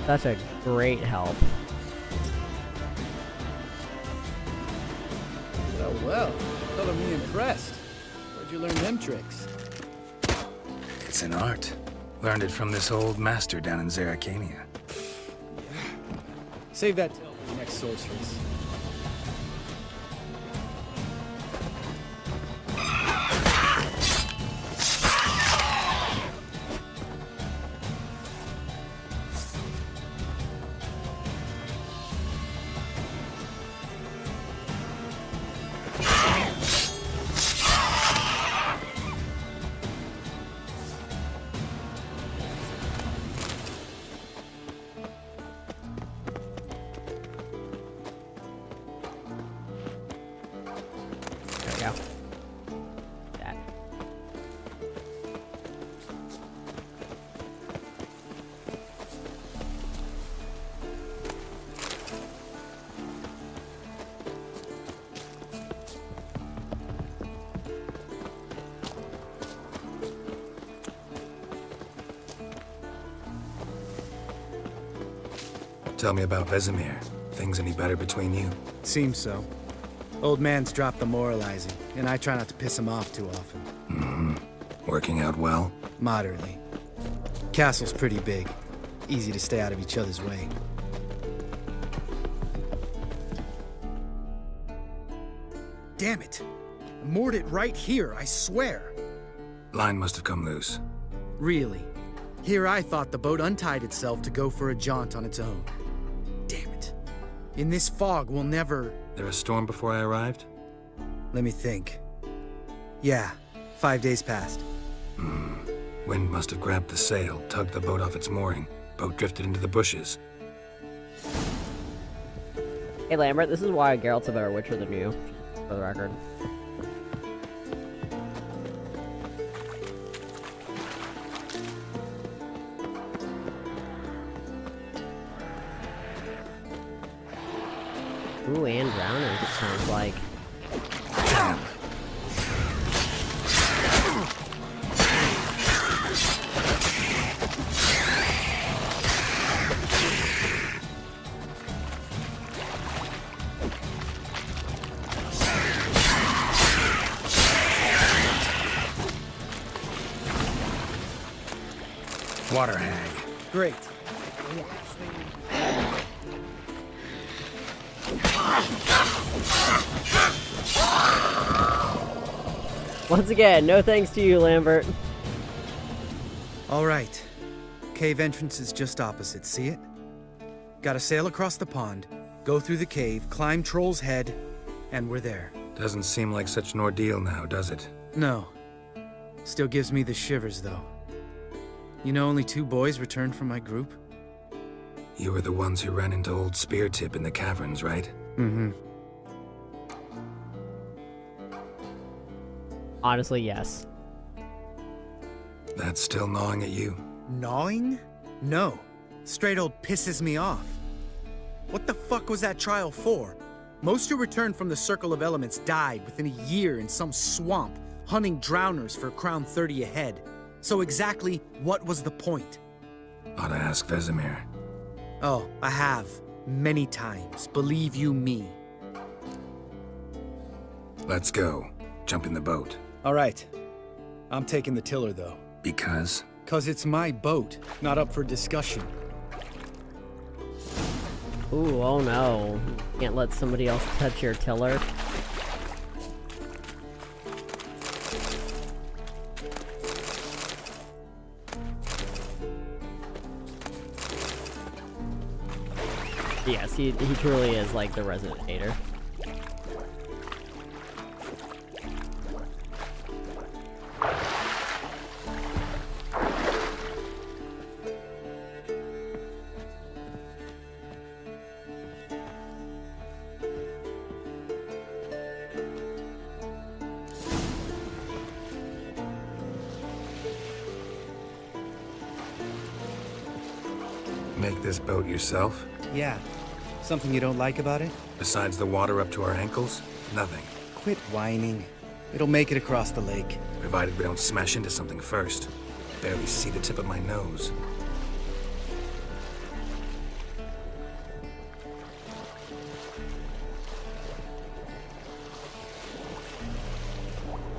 Such a great help. Well, color me impressed. Where'd you learn them tricks? It's an art. Learned it from this old master down in Zeracania. Save that till for the next sorceress. Tell me about Vesemir. Things any better between you? Seems so. Old man's dropped the moralizing, and I try not to piss him off too often. Mm-hmm. Working out well? Moderately. Castle's pretty big. Easy to stay out of each other's way. Damn it! I moored it right here, I swear! Line must have come loose. Really. Here I thought the boat untied itself to go for a jaunt on its own. Damn it. In this fog, we'll never... There a storm before I arrived? Let me think. Yeah, 5 days passed. Wind must have grabbed the sail, tugged the boat off its mooring. Boat drifted into the bushes. Hey Lambert, this is why Geralt's a better Witcher than you, for the record. Ooh, and drowners, it sounds like. Damn. Water hag. Great. Once again, no thanks to you, Lambert. All right. Cave entrance is just opposite, see it? Gotta sail across the pond, go through the cave, climb Troll's Head, and we're there. Doesn't seem like such an ordeal now, does it? No. Still gives me the shivers, though. You know only 2 boys returned from my group? You were the ones who ran into old Speartip in the caverns, right? Mm-hmm. Honestly, yes. That's still gnawing at you? Gnawing? No. Straight old pisses me off. What the fuck was that trial for? Most who returned from the Circle of Elements died within a year in some swamp, hunting drowners for Crown 30 a head. So exactly what was the point? Ought to ask Vesemir. Oh, I have. Many times. Believe you me. Let's go. Jump in the boat. All right. I'm taking the tiller, though. Because? 'Cause it's my boat, not up for discussion. Ooh, oh no. Can't let somebody else touch your tiller. Yes, he truly is like the resident hater. Make this boat yourself? Yeah. Something you don't like about it? Besides the water up to our ankles? Nothing. Quit whining. It'll make it across the lake. Provided we don't smash into something first. Barely see the tip of my nose.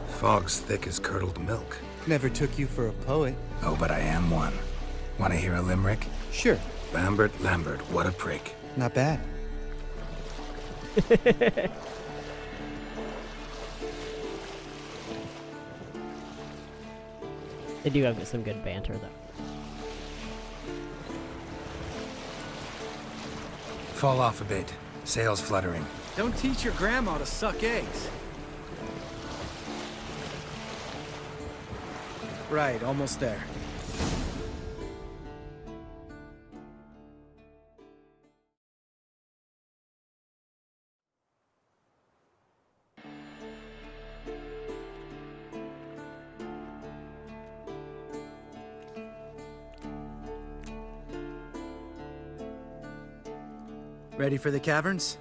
Fog's thick as curdled milk. Never took you for a poet. Oh, but I am one. Want to hear a limerick? Sure. Lambert, what a prick. Not bad. They do have some good banter, though. Fall off a bit. Sails fluttering. Don't teach your grandma to suck eggs. Right, almost there. Ready for the caverns?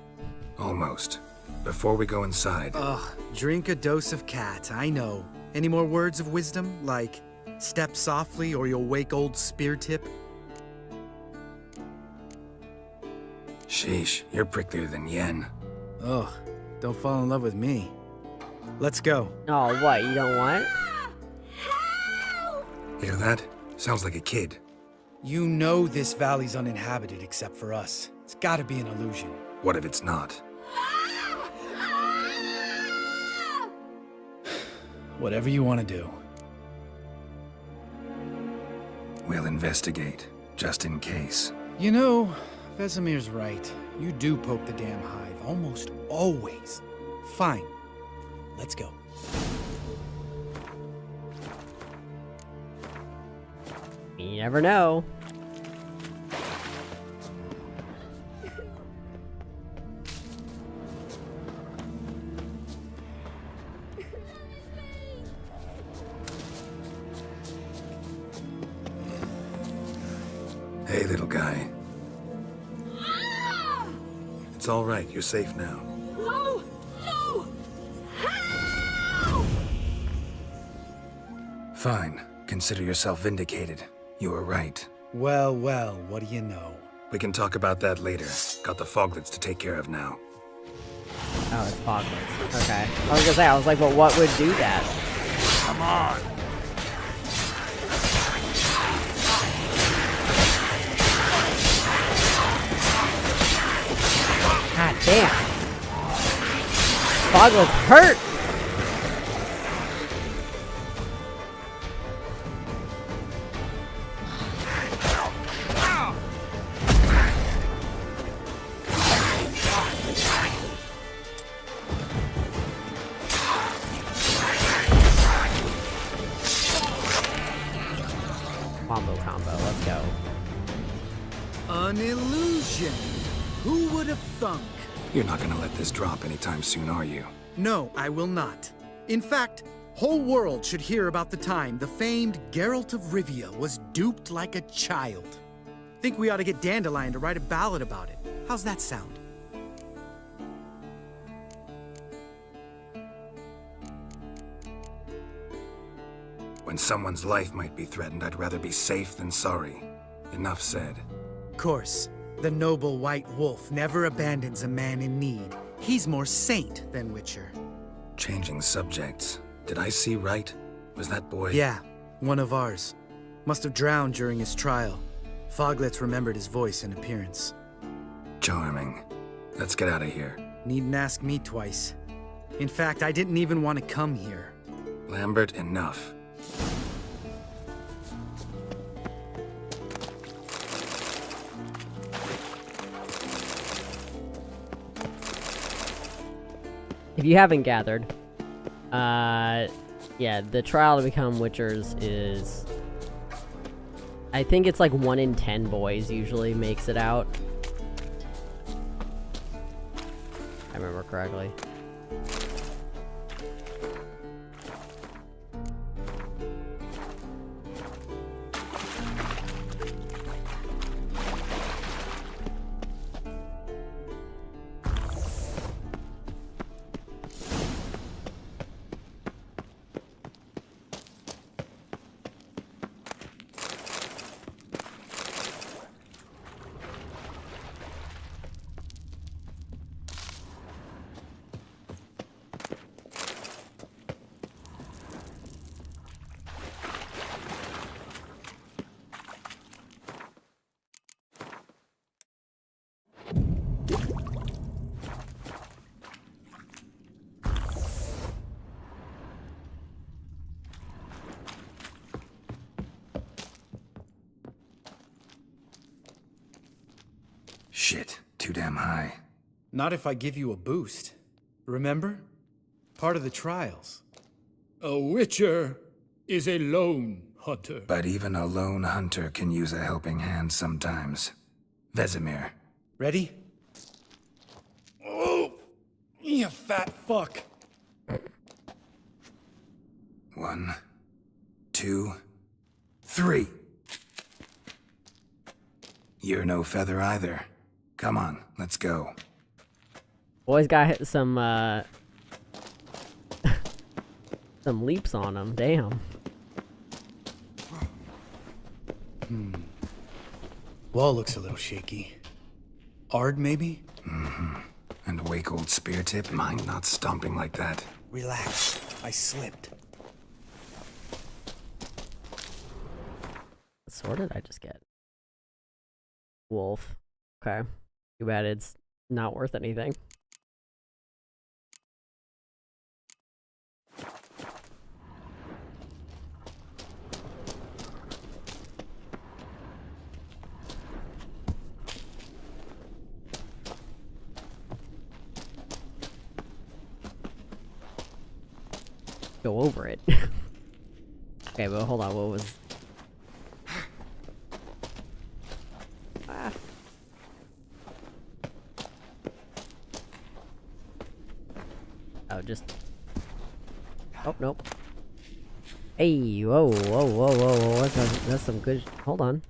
Almost. Before we go inside... Ugh, drink a dose of cat, I know. Any more words of wisdom, like, step softly or you'll wake old Speartip? Sheesh, you're pricklier than Yen. Ugh, don't fall in love with me. Let's go. Oh, what, you don't want? Hear that? Sounds like a kid. You know this valley's uninhabited except for us. It's gotta be an illusion. What if it's not? Whatever you want to do. We'll investigate, just in case. You know, Vesemir's right. You do poke the damn hive, almost always. Fine. Let's go. You never know. Hey, little guy. It's all right. You're safe now. No! No! Fine. Consider yourself vindicated. You were right. Well, well, what do you know? We can talk about that later. Got the foglets to take care of now. Oh, it's foglets. Okay. I was gonna say, I was like, well, what would do that? Come on. God damn. Foglets hurt! Combo, let's go. An illusion. Who would have thunk? You're not gonna let this drop anytime soon, are you? No, I will not. In fact, whole world should hear about the time the famed Geralt of Rivia was duped like a child. Think we ought to get Dandelion to write a ballad about it. How's that sound? When someone's life might be threatened, I'd rather be safe than sorry. Enough said. Of course, the noble white wolf never abandons a man in need. He's more saint than Witcher. Changing subjects. Did I see right? Was that boy? Yeah, one of ours. Must have drowned during his trial. Foglets remembered his voice and appearance. Charming. Let's get out of here. Needn't ask me twice. In fact, I didn't even want to come here. Lambert, enough. If you haven't gathered, yeah, the trial to become Witchers is... I think it's like 1 in 10 boys usually makes it out. I remember correctly. Shit, too damn high. Not if I give you a boost. Remember? Part of the trials. A witcher is a lone hunter. But even a lone hunter can use a helping hand sometimes. Vesemir. Ready? Oh, you fat fuck. 1, 2, 3. You're no feather either. Come on, let's go. Boys got some, some leaps on him, damn. Wall looks a little shaky. Ard, maybe? Mm-hmm. And a wake old spear tip, mind not stomping like that. Relax, I slipped. What sword did I just get? Wolf. Okay. Too bad it's not worth anything. go over it. Okay, but hold on, what was... Ah. Oh, just... Oh, nope. Hey, whoa, whoa, whoa, whoa, that's some good... Hold on.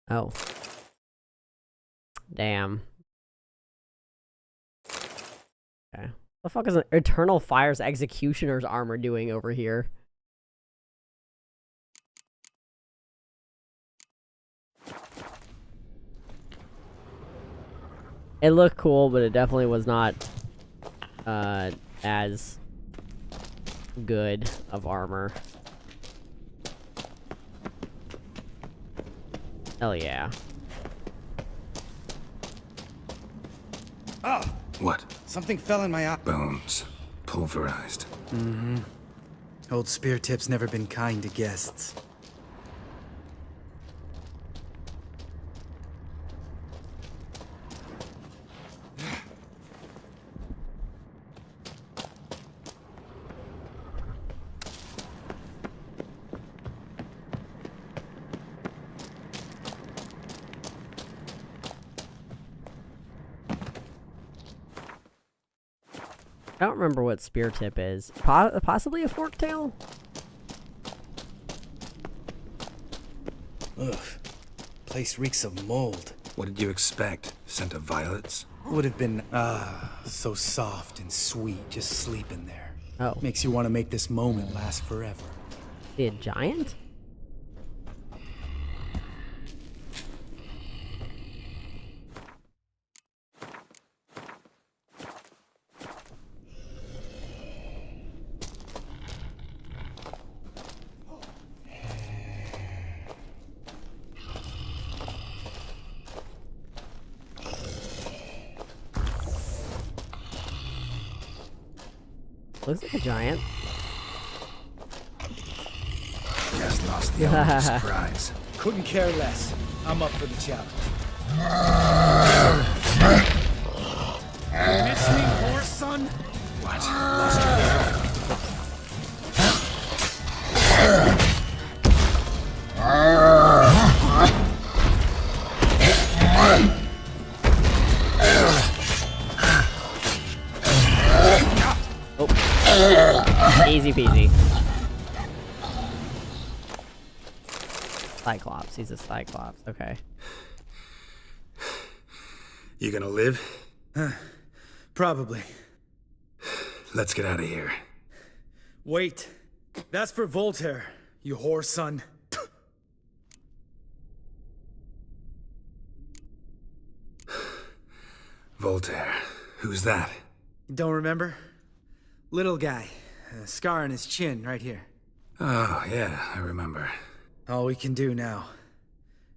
Oh. Damn. Okay. What the fuck is an Eternal Fire's Executioner's armor doing over here? It looked cool, but it definitely was not as good of armor. Hell yeah. Ah! What? Something fell in my eye. Bones. Pulverized. Mm-hmm. Old Spear Tip's never been kind to guests. I don't remember what spear tip is. Possibly a forktail? Ugh. Place reeks of mold. What did you expect? Scent of violets? Would have been, so soft and sweet just sleeping there. Oh. Makes you want to make this moment last forever. The giant? Looks like a giant. Just lost the element of surprise. Couldn't care less. I'm up for the challenge. You miss me, horse son? What? Lost Easy peasy. Cyclops. He's a Cyclops. Okay. You gonna live? Probably. Let's get out of here. Wait. That's for Voltaire, you whore son. Voltaire. Who's that? Don't remember? Little guy. A scar on his chin, right here. Oh, yeah, I remember. All we can do now.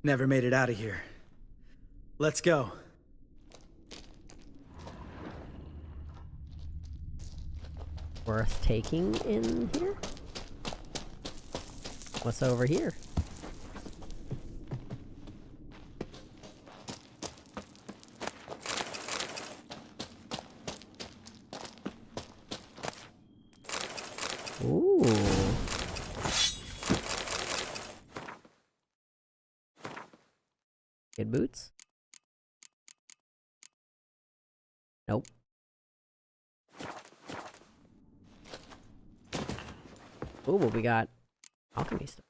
Never made it out of here. Let's go. Worth taking in here? What's over here? Ooh. Good boots? Nope. Ooh, what we got? Alchemy stuff.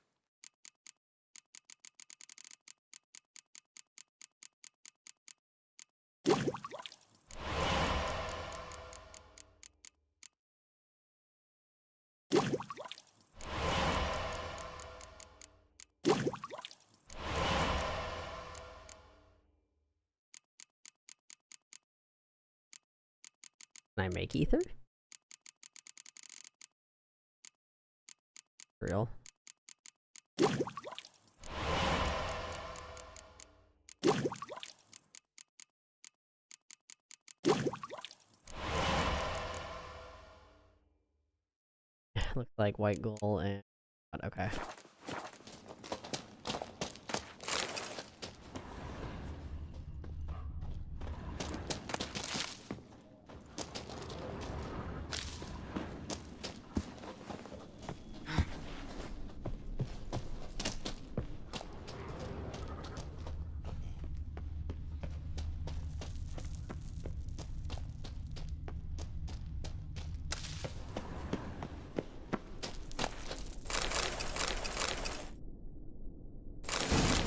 Can I make ether? Real. Looks like white gold and... okay.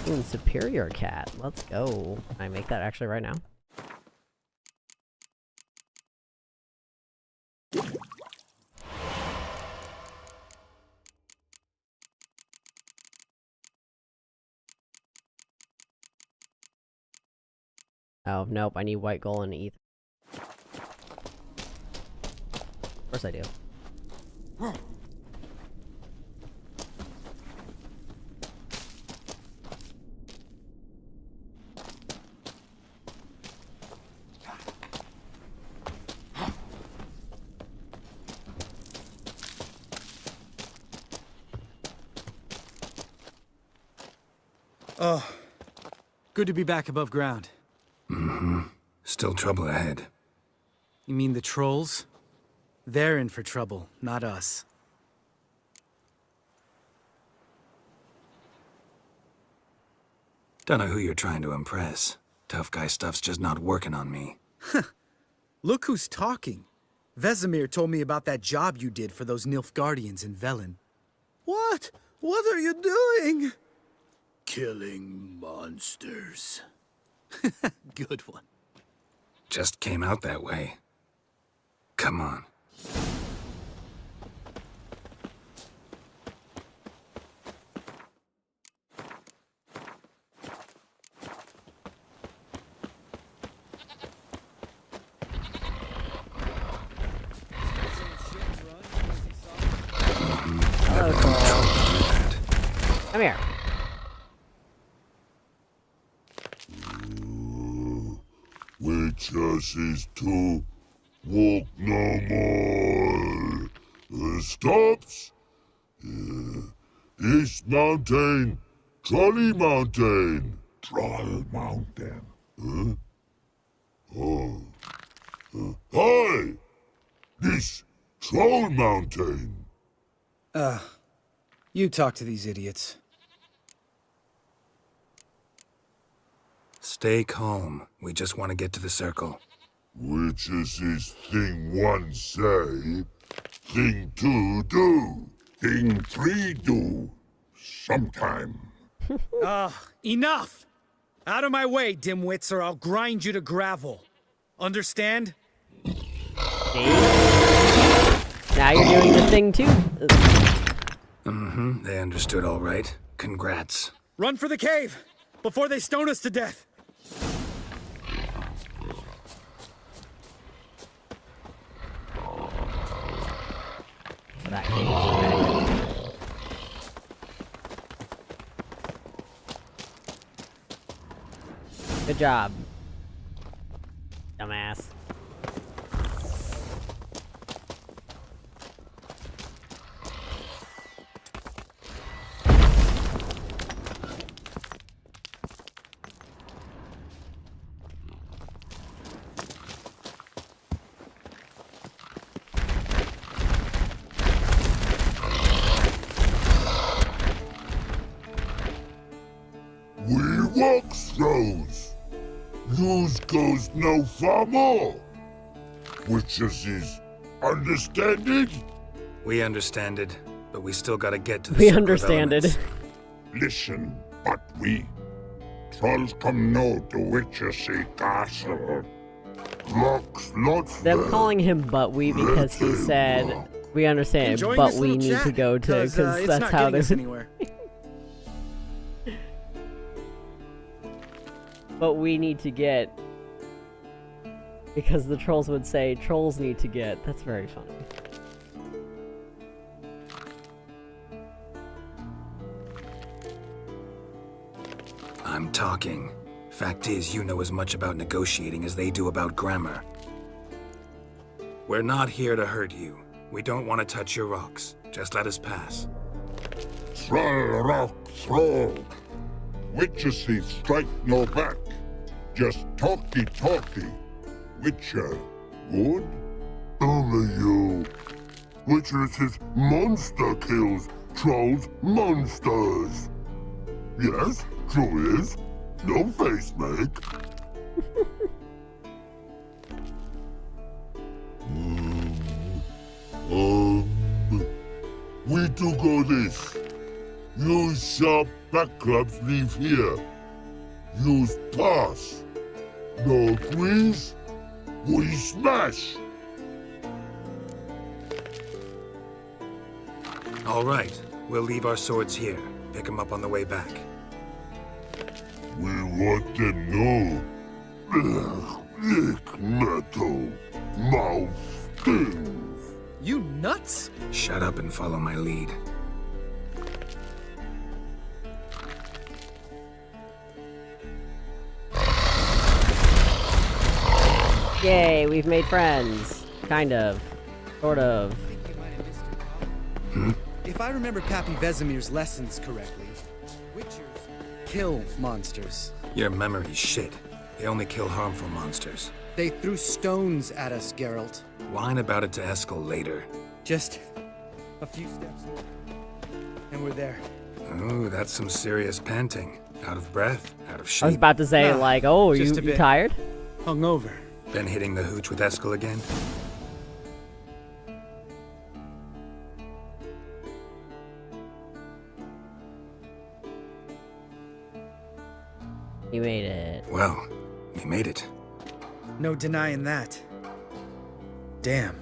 Ooh, superior cat. Let's go. Can I make that actually right now? Oh, nope, I need white gold and ether. Of course I do. Oh, good to be back above ground. Mm-hmm. Still trouble ahead. You mean the trolls? They're in for trouble, not us. Don't know who you're trying to impress. Tough guy stuff's just not working on me. Look who's talking. Vesemir told me about that job you did for those Nilfgaardians in Velen. What? What are you doing? Killing monsters. Good one. Just came out that way. Come on. Hello, troll. Come here. Witches is to walk no more. Stops. East Mountain, Trolley Mountain. Troll Mountain. Huh? Oh. Hi! This Troll Mountain. You talk to these idiots. Stay calm. We just want to get to the circle. Witches is thing one say, thing two do, thing three do, sometime. Enough! Out of my way, dimwits, or I'll grind you to gravel. Understand? Now you're doing the thing too. Mm-hmm. They understood all right. Congrats. Run for the cave! Before they stone us to death! That cave. Good job. Dumbass. We walk throws. News goes no far more. Witches is understanding? We understand it, but we still gotta get to the We circle of understand it. elements. Listen, but we trolls come no to Witches castle. Locks lots Them calling him but we because he said we understand, Enjoying but this we little need to chat? go to because it's that's not how getting us this. anywhere. But we need to get because the trolls would say trolls need to get. That's very funny. I'm talking. Fact is, you know as much about negotiating as they do about grammar. We're not here to hurt you. We don't want to touch your rocks. Just let us pass. Troll rock throw. Witches is strike no back. Just talky. Witcher, good? Only you. Witches is monster kills. Trolls monsters. Yes, true is. No face make. We do go this. Use sharp back clubs leave here. Use pass. No agrees? We smash! All right, we'll leave our swords here. Pick them up on the way back. We want them know. Lick metal. Mouth stings. You nuts? Shut up and follow my lead. Yay, we've made friends. Kind of. Sort of. If I remember Pappy Vesemir's lessons correctly, witchers kill monsters. Your memory's shit. They only kill harmful monsters. They threw stones at us, Geralt. Whine about it to Eskel later. Just a few steps more, and we're there. Ooh, that's some serious panting. Out of breath, out of shape. I was about to say, like, oh, you tired? Hungover. Been hitting the hooch with Eskel again? You made it. Well, we made it. No denying that. Damn.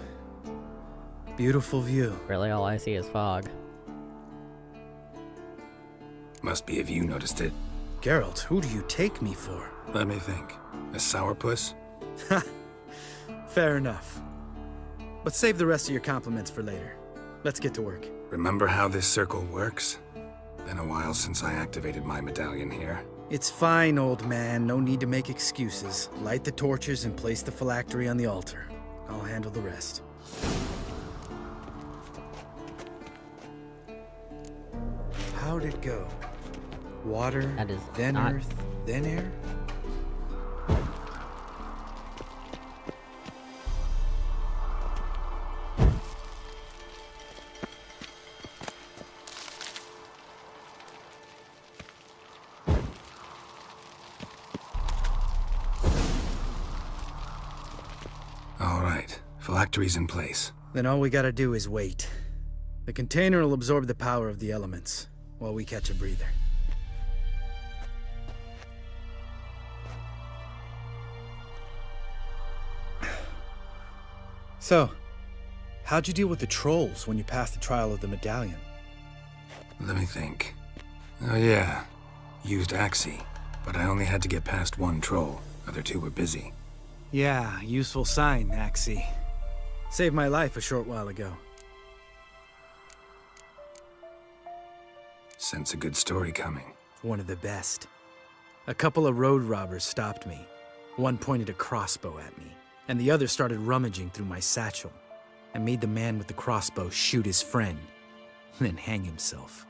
Beautiful view. Really, all I see is fog. Must be if you noticed it. Geralt, who do you take me for? Let me think. A sourpuss? Fair enough. But save the rest of your compliments for later. Let's get to work. Remember how this circle works? Been a while since I activated my medallion here. It's fine, old man. No need to make excuses. Light the torches and place the phylactery on the altar. I'll handle the rest. How'd it go? Water, then not... earth, then air? All right, phylactery's in place. Then all we gotta do is wait. The container will absorb the power of the elements, while we catch a breather. So, how'd you deal with the trolls when you passed the trial of the medallion? Let me think. Oh yeah, used Axie, but I only had to get past one troll. Other two were busy. Yeah, useful sign, Axie. Saved my life a short while ago. Sense a good story coming. One of the best. A couple of road robbers stopped me. One pointed a crossbow at me, and the other started rummaging through my satchel, and made the man with the crossbow shoot his friend, then hang himself.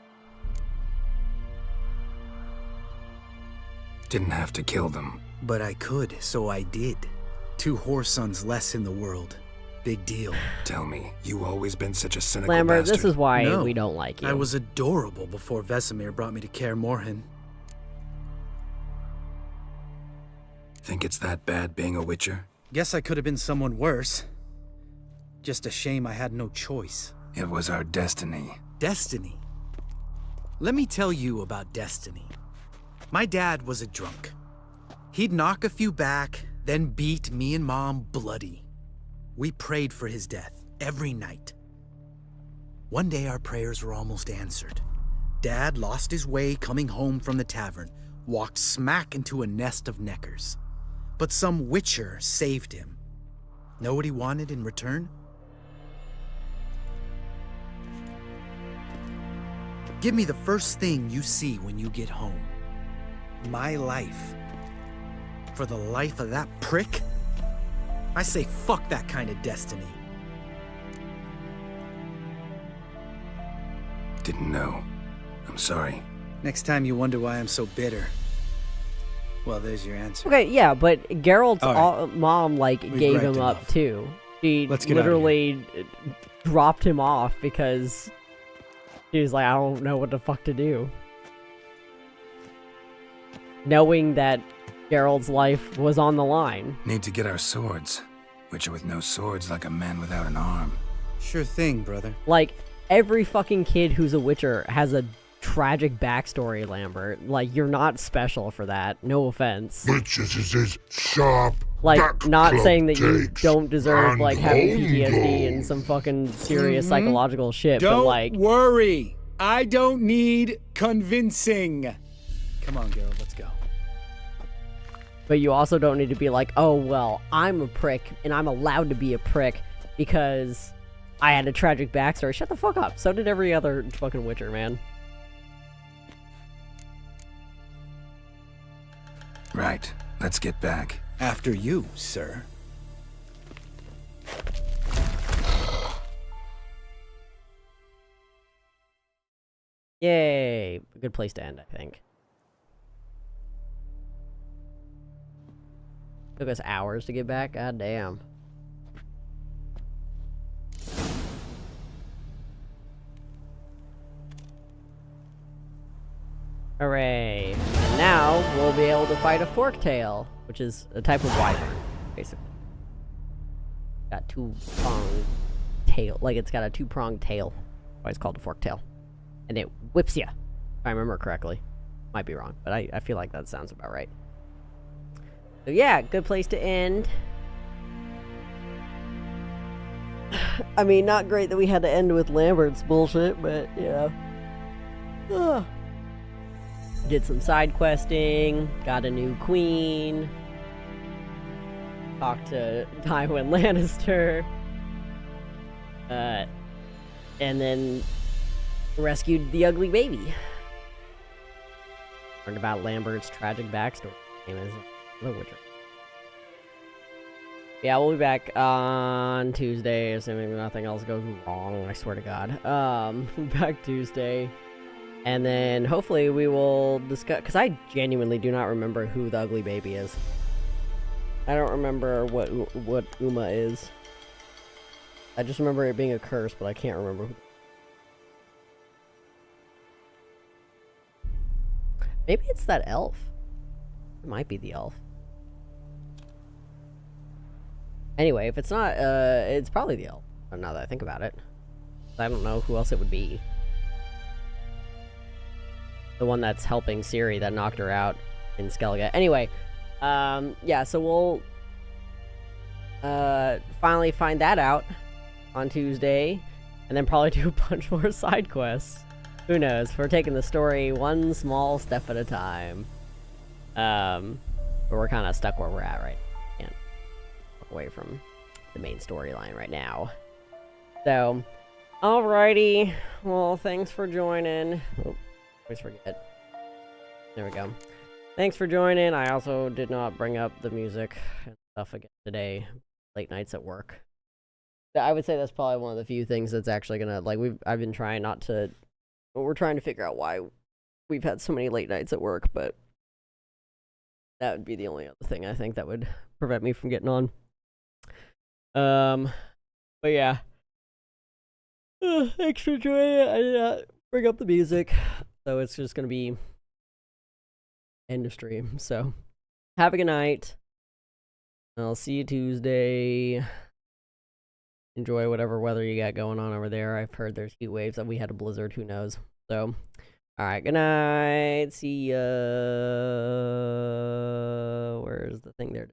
Didn't have to kill them. But I could, so I did. 2 whoresons less in the world. Big deal. Tell me, you always been such a cynical Lambert, bastard? this is why No, we don't like you. I was adorable before Vesemir brought me to Kaer Morhen. Think it's that bad being a witcher? Guess I could have been someone worse. Just a shame I had no choice. It was our destiny. Destiny? Let me tell you about destiny. My dad was a drunk. He'd knock a few back, then beat me and Mom bloody. We prayed for his death every night. One day our prayers were almost answered. Dad lost his way coming home from the tavern, walked smack into a nest of neckers. But some witcher saved him. Know what he wanted in return? Give me the first thing you see when you get home. My life. For the life of that prick? I say fuck that kind of destiny. Didn't know. I'm sorry. Next time you wonder why I'm so bitter. Well, there's your answer. Okay, yeah, but Geralt's All right. mom, like, We've gave griped him up, enough. too. She Let's get out of literally dropped him off because she was like, I don't know what the fuck to do. Knowing that Geralt's life was on the line. Need to get our swords. Witcher with no swords like a man without an arm. Sure thing, brother. Like, every fucking kid who's a Witcher has a tragic backstory, Lambert. Like, you're not special for that. No offense. Bitches sharp. Like, not club saying that you takes don't deserve, and like, having home PTSD and some fucking serious psychological shit, Don't but, like... worry. I don't need convincing. Come on, Geralt, let's go. But you also don't need to be like, oh, well, I'm a prick, and I'm allowed to be a prick because I had a tragic backstory. Shut the fuck up. So did every other fucking Witcher, man. Right. Let's get back. After you, sir. Yay. A good place to end, I think. Took us hours to get back? God damn. Hooray. And now we'll be able to fight a forktail, which is a type of wyvern, basically. Got two-pronged tail. Like, it's got a two-pronged tail. Why it's called a forktail. And it whips you, if I remember correctly. Might be wrong, but I feel like that sounds about right. So yeah, good place to end. I mean, not great that we had to end with Lambert's bullshit, but yeah. Ugh. Did some side questing, got a new queen, talked to Tywin Lannister, and then rescued the ugly baby. Learned about Lambert's tragic backstory. Name is The Witcher. Yeah, we'll be back on Tuesday, assuming nothing else goes wrong, I swear to God. Back Tuesday. And then hopefully we will discuss, because I genuinely do not remember who the ugly baby is. I don't remember what Uma is. I just remember it being a curse, but I can't remember who. Maybe it's that elf. It might be the elf. Anyway, if it's not, it's probably the elf. Now that I think about it. I don't know who else it would be. The one that's helping Ciri that knocked her out in Skellige. Anyway, yeah, so we'll finally find that out on Tuesday, and then probably do a bunch more side quests. Who knows? We're taking the story one small step at a time. But we're kind of stuck where we're at right now. Can't walk away from the main storyline right now. So, alrighty. Well, thanks for joining. Oh, always forget. There we go. Thanks for joining. I also did not bring up the music and stuff again today. Late nights at work. I would say that's probably one of the few things that's actually gonna, like, I've been trying not to, but we're trying to figure out why we've had so many late nights at work, but that would be the only other thing I think that would prevent me from getting on. But yeah. Thanks for joining. I did not bring up the music, so it's just gonna be end of stream. So have a good night. I'll see you Tuesday. Enjoy whatever weather you got going on over there. I've heard there's heat waves, and we had a blizzard. Who knows? So, alright, good night. See ya. Where's the thing there?